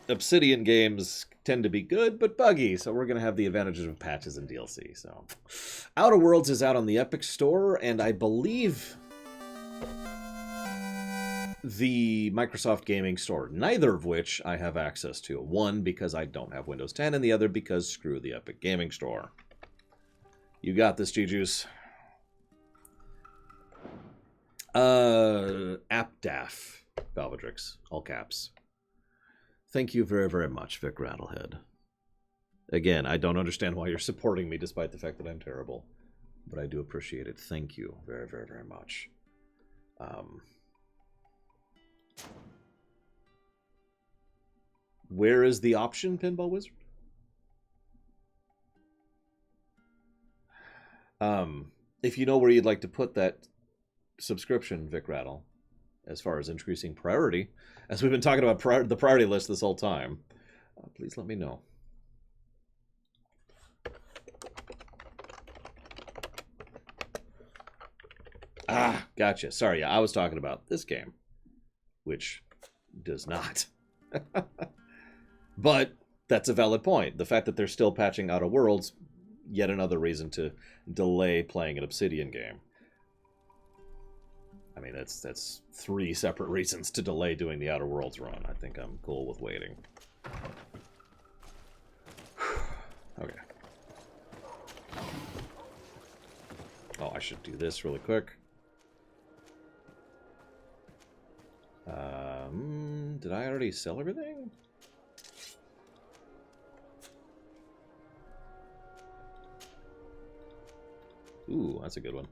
Obsidian games tend to be good, but buggy, so we're going to have the advantages of patches and DLC. So, Outer Worlds is out on the Epic Store, and I believe the Microsoft Gaming Store, neither of which I have access to. One, because I don't have Windows 10, and the other because screw the Epic Gaming Store. You got this, G-Juice. Appdaf, Valvedrix, all caps. Thank you very, very much, Vic Rattlehead. Again, I don't understand why you're supporting me despite the fact that I'm terrible. But I do appreciate it. Thank you very, very, very much. Where is the option, Pinball Wizard? If you know where you'd like to put that subscription, Vic Rattle, as far as increasing priority, as we've been talking about the priority list this whole time, please let me know. Ah, gotcha. Sorry, yeah, I was talking about this game, which does not. But that's a valid point. The fact that they're still patching Outer Worlds, yet another reason to delay playing an Obsidian game. I mean, that's 3 separate reasons to delay doing the Outer Worlds run. I think I'm cool with waiting. Okay. Oh, I should do this really quick. Did I already sell everything? Ooh, that's a good one.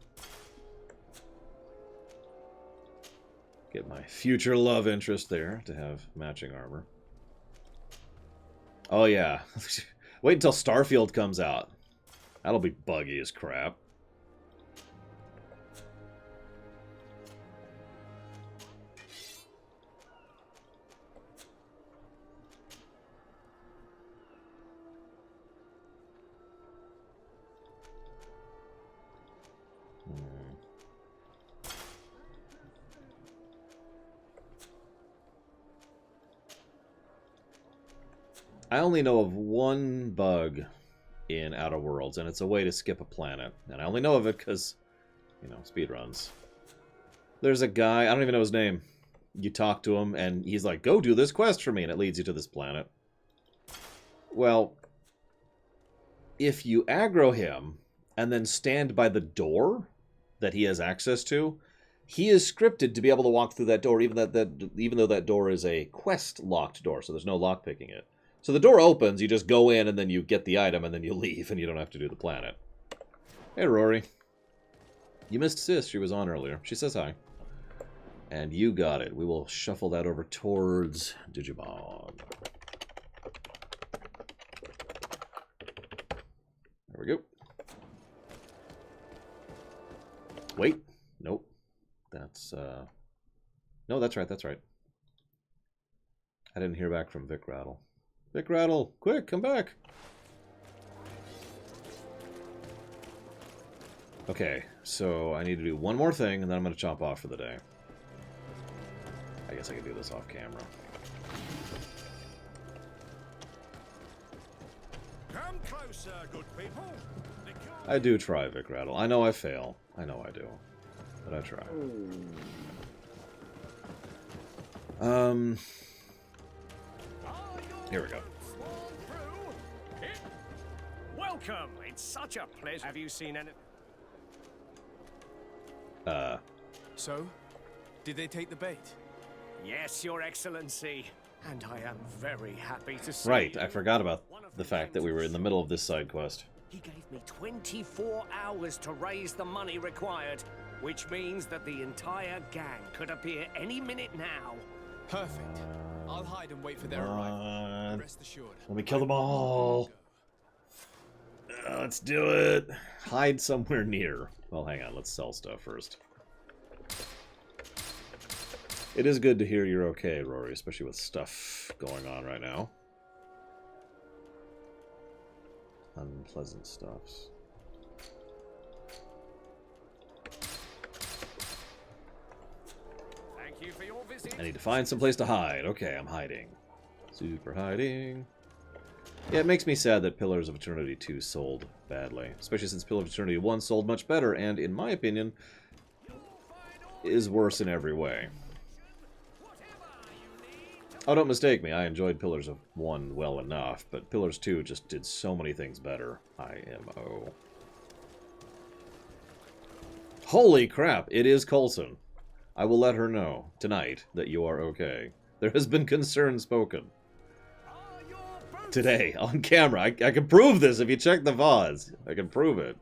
Get my future love interest there to have matching armor. Oh yeah. Wait until Starfield comes out. That'll be buggy as crap. I only know of one bug in Outer Worlds, and it's a way to skip a planet. And I only know of it because, you know, speedruns. There's a guy, I don't even know his name. You talk to him, and he's like, go do this quest for me, and it leads you to this planet. Well, if you aggro him, and then stand by the door that he has access to, he is scripted to be able to walk through that door, even though that door is a quest-locked door, so there's no lockpicking it. So the door opens, you just go in, and then you get the item, and then you leave, and you don't have to do the planet. Hey, Rory. You missed Sis. She was on earlier. She says hi. And you got it. We will shuffle that over towards Digimon. There we go. Wait. Nope. That's, No, that's right, that's right. I didn't hear back from Vic Rattle. Vic Rattle, quick, come back. Okay, so I need to do one more thing, and then I'm going to chop off for the day. guess I can do this off camera. Come closer, good people. I do try, Vic Rattle. I know I fail. I know I do. But I try. Here we go. Welcome. It's such a pleasure. Have you seen any? So, did they take the bait? Yes, Your Excellency. And I am very happy to see Right, you. I forgot about the fact that we were in the middle of this side quest. He gave me 24 hours to raise the money required, which means that the entire gang could appear any minute now. Perfect. I'll hide and wait for their arrival. Rest assured. Let me kill them all. Let's do it. Hide somewhere near. Well, hang on. Let's sell stuff first. It is good to hear you're okay, Rory, especially with stuff going on right now. Unpleasant stuffs. Thank you for your visit. I need to find some place to hide. Okay, I'm hiding. Super hiding. Yeah, it makes me sad that Pillars of Eternity 2 sold badly. Especially since Pillars of Eternity 1 sold much better, and, in my opinion, is worse in every way. Oh, don't mistake me, I enjoyed Pillars of 1 well enough, but Pillars 2 just did so many things better. IMO. Holy crap, it is Coulson. I will let her know, tonight, that you are okay. There has been concern spoken. Today, on camera. I can prove this if you check the VODs. I can prove it.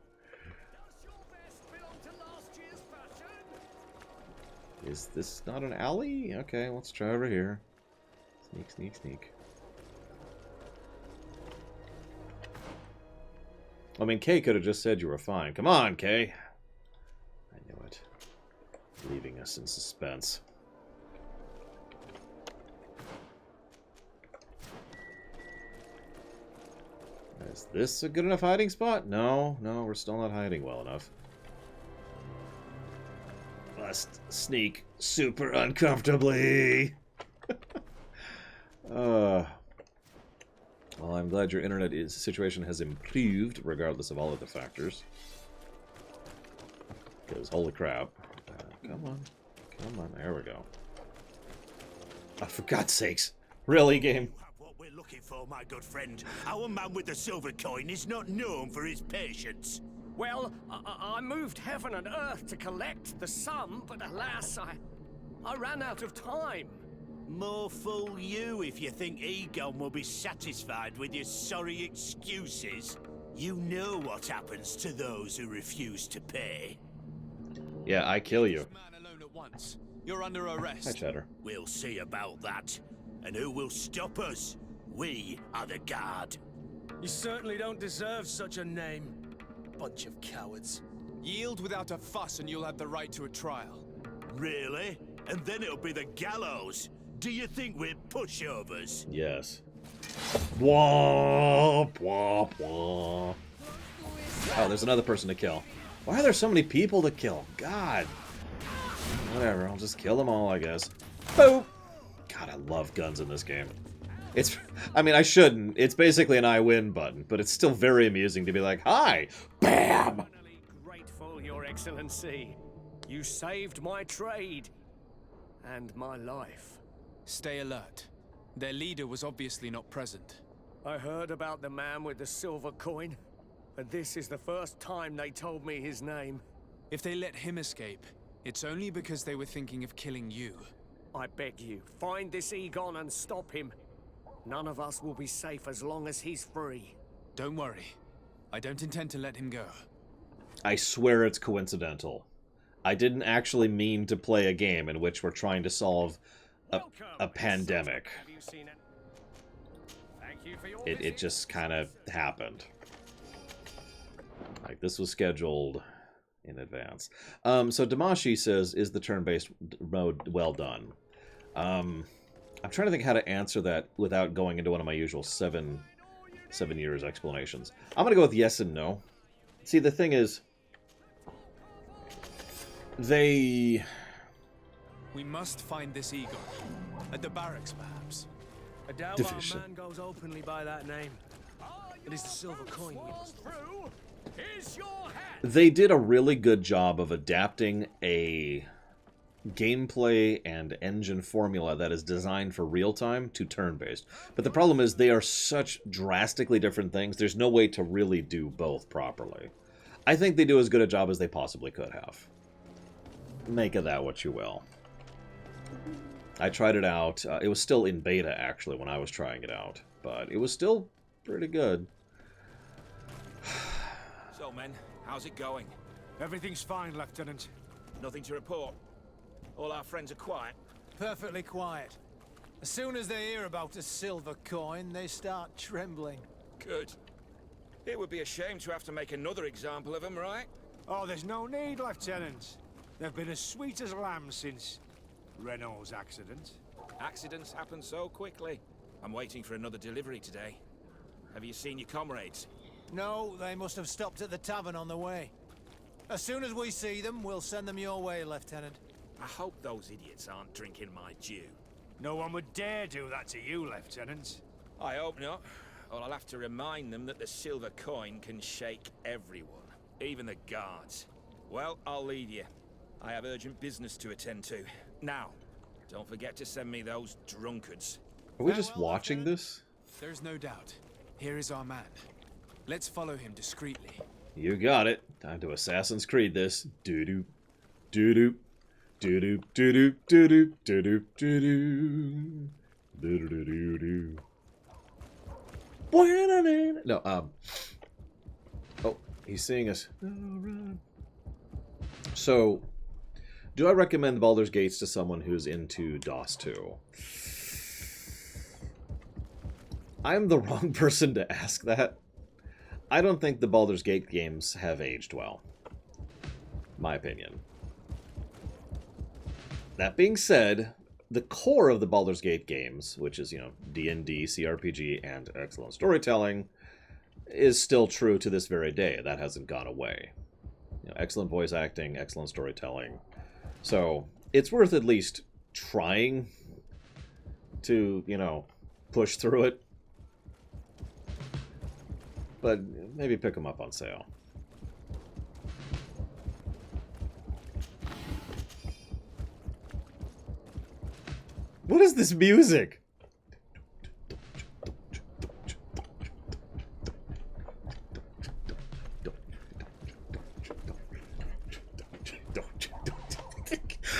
Is this not an alley? Okay, let's try over here. Sneak, sneak, sneak. I mean, Kay could have just said you were fine. Come on, Kay. I knew it. Leaving us in suspense. Is this a good enough hiding spot? No, no, we're still not hiding well enough. Must sneak super uncomfortably. Well, I'm glad your internet situation has improved, regardless of all of the factors. Because, holy crap. Come on. Come on, there we go. Oh, for God's sakes. Really, game? What we're looking for, my good friend. Our man with the silver coin is not known for his patience. Well, I moved heaven and earth to collect the sum, but alas, I ran out of time. More fool you if you think Egon will be satisfied with your sorry excuses. You know what happens to those who refuse to pay. Yeah, I kill you. Man alone at once. You're under arrest. Hi, Cheddar. We'll see about that. And who will stop us? We are the guard. You certainly don't deserve such a name. Bunch of cowards. Yield without a fuss and you'll have the right to a trial. Really? And then it'll be the gallows. Do you think we're pushovers? Yes. Womp, womp, womp. Oh, there's another person to kill. Why are there so many people to kill? God. Whatever, I'll just kill them all, I guess. Boop! God, I love guns in this game. It's, I mean, I shouldn't. It's basically an I win button, but it's still very amusing to be like, hi! BAM! Grateful, Your Excellency. You saved my trade. And my life. Stay alert. Their leader was obviously not present. I heard about the man with the silver coin, but this is the first time they told me his name. If they let him escape, it's only because they were thinking of killing you. I beg you, find this Egon and stop him. None of us will be safe as long as he's free. Don't worry. I don't intend to let him go. I swear it's coincidental. I didn't actually mean to play a game in which we're trying to solve a pandemic. It just kind of happened. Like, this was scheduled in advance. So Damashi says, is the turn-based mode well done? I'm trying to think how to answer that without going into one of my usual seven years explanations. I'm gonna go with yes and no. See, the thing is, We must find this Egon. At the barracks, perhaps. I doubt Division. our man goes openly by that name. It is the silver coin we must find. They did a really good job of adapting a gameplay and engine formula that is designed for real-time to turn-based. But the problem is they are such drastically different things, there's no way to really do both properly. I think they do as good a job as they possibly could have. Make of that what you will. I tried it out. It was still in beta, actually, when I was trying it out. But it was still pretty good. So, men, how's it going? Everything's fine, Lieutenant. Nothing to report. All our friends are quiet. Perfectly quiet. As soon as they hear about a silver coin, they start trembling. Good. It would be a shame to have to make another example of them, right? Oh, there's no need, Lieutenant. They've been as sweet as lambs since Renault's accident. Accidents happen so quickly. I'm waiting for another delivery today. Have you seen your comrades? No, they must have stopped at the tavern on the way. As soon as we see them, we'll send them your way, Lieutenant. I hope those idiots aren't drinking my dew. No one would dare do that to you, Lieutenant. I hope not. Or I'll have to remind them that the silver coin can shake everyone, even the guards. Well, I'll leave you. I have urgent business to attend to. Now, don't forget to send me those drunkards. Are we just watching this? There's no doubt. Here is our man. Let's follow him discreetly. You got it. Time to Assassin's Creed this. Doo-doo. Doo-doo. Doo-doo. Doo-doo. Doo-doo. Doo-doo. Doo-doo. Doo-doo-doo-doo. No, oh, he's seeing us. So, do I recommend Baldur's Gates to someone who's into DOS 2? I'm the wrong person to ask that. I don't think the Baldur's Gate games have aged well. My opinion. That being said, the core of the Baldur's Gate games, which is, you know, D&D, CRPG, and excellent storytelling, is still true to this very day. That hasn't gone away. You know, excellent voice acting, excellent storytelling. So, it's worth at least trying to, you know, push through it. But maybe pick them up on sale. What is this music?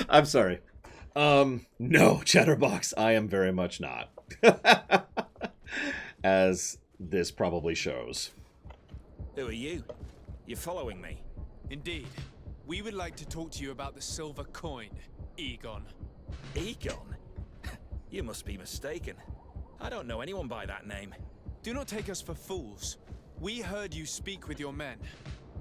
I'm sorry. No, Chatterbox, I am very much not. As this probably shows. Who are you? You're following me? Indeed. We would like to talk to you about the silver coin, Egon. Egon? You must be mistaken. I don't know anyone by that name. Do not take us for fools. We heard you speak with your men.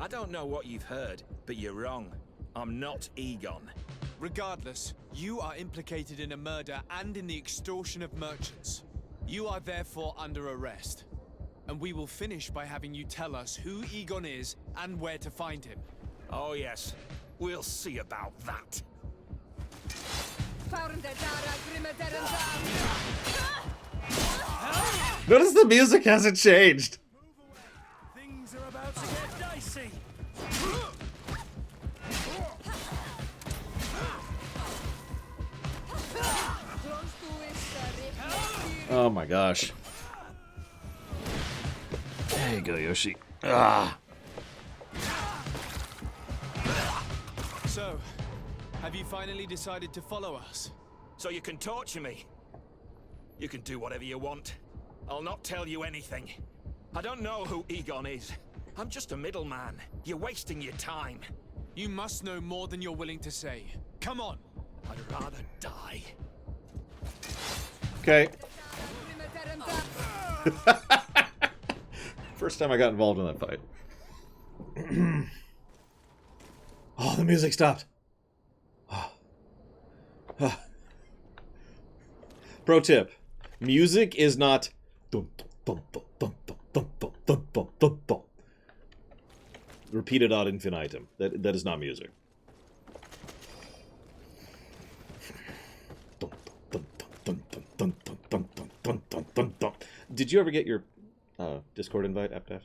I don't know what you've heard, but you're wrong. I'm not Egon. Regardless, you are implicated in a murder and in the extortion of merchants. You are therefore under arrest. And we will finish by having you tell us who Egon is and where to find him. Oh yes, we'll see about that. Notice the music hasn't changed. Things are about to get dicey. Oh my gosh. There you go, Yoshi. Ah. So, have you finally decided to follow us? So you can torture me. You can do whatever you want. I'll not tell you anything. I don't know who Egon is. I'm just a middleman. You're wasting your time. You must know more than you're willing to say. Come on. I'd rather die. Okay. First time I got involved in that fight. Oh, the music stopped. Pro tip. Music is not repeated ad infinitum. That is not music. Did you ever get your Discord invite, Eptaf?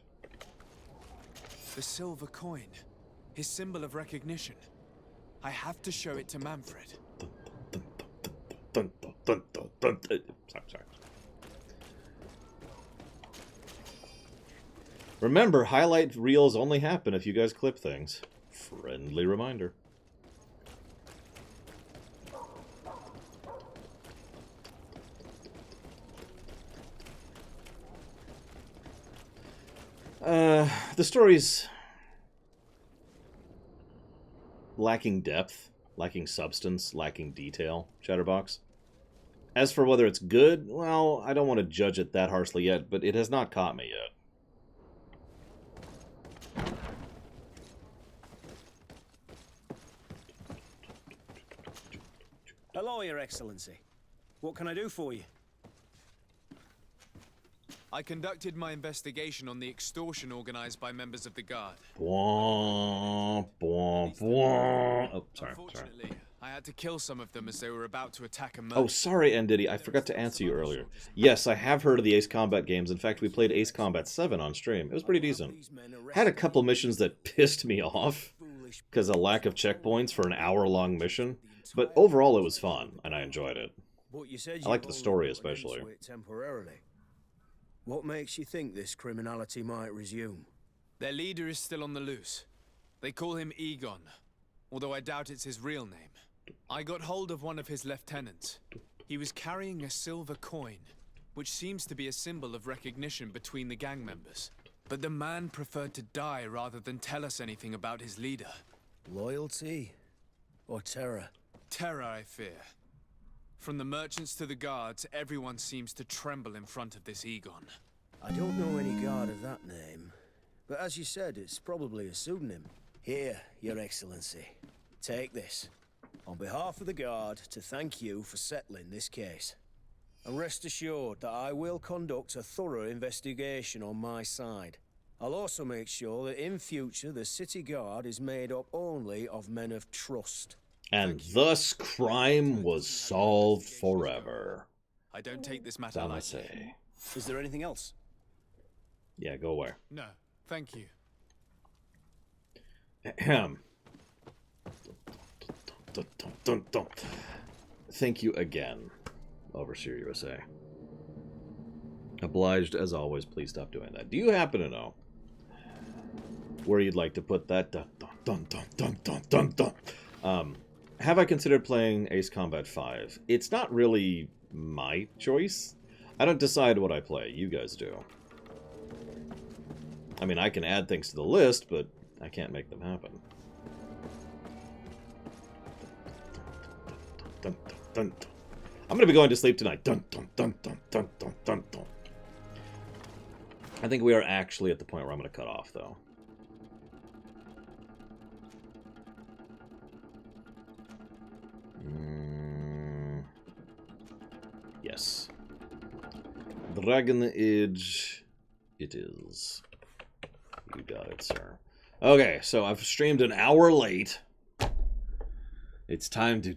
The silver coin. His symbol of recognition. I have to show it to Manfred. Sorry. Remember, highlight reels only happen if you guys clip things. Friendly reminder. The story's lacking depth, lacking substance, lacking detail, Chatterbox. As for whether it's good, well, I don't want to judge it that harshly yet, but it has not caught me yet. Hello, Your Excellency. What can I do for you? I conducted my investigation on the extortion organized by members of the Guard. Bwah, bwah, bwah. Oh, sorry. Unfortunately, I had to kill some of them as they were about to attack a merchant. Oh, sorry, Ndiddy. I forgot to answer you earlier. Yes, I have heard of the Ace Combat games. In fact, we played Ace Combat 7 on stream. It was pretty decent. Had a couple missions that pissed me off because of lack of checkpoints for an hour-long mission. But overall, it was fun, and I enjoyed it. I liked the story, especially. Temporarily. What makes you think this criminality might resume? Their leader is still on the loose. They call him Egon, although I doubt it's his real name. I got hold of one of his lieutenants. He was carrying a silver coin, which seems to be a symbol of recognition between the gang members. But the man preferred to die rather than tell us anything about his leader. Loyalty? Or terror? Terror, I fear. From the merchants to the guards, everyone seems to tremble in front of this Egon. I don't know any guard of that name, but as you said, it's probably a pseudonym. Here, Your Excellency. Take this. On behalf of the Guard, to thank you for settling this case. And rest assured that I will conduct a thorough investigation on my side. I'll also make sure that in future the City Guard is made up only of men of trust. And thus crime was solved forever. I don't take this matter lightly. Say. Is there anything else? Yeah, go away. No, thank you. Ahem. Thank you again, Overseer USA. Obliged as always. Please stop doing that. Do you happen to know where you'd like to put that? Have I considered playing Ace Combat 5? It's not really my choice. I don't decide what I play. You guys do. I mean, I can add things to the list, but I can't make them happen. I'm going to be going to sleep tonight. I think we are actually at the point where I'm going to cut off, though. Yes. Dragon Age it is. You got it, sir. Okay, so I've streamed an hour late. It's time to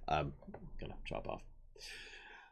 I'm gonna chop off.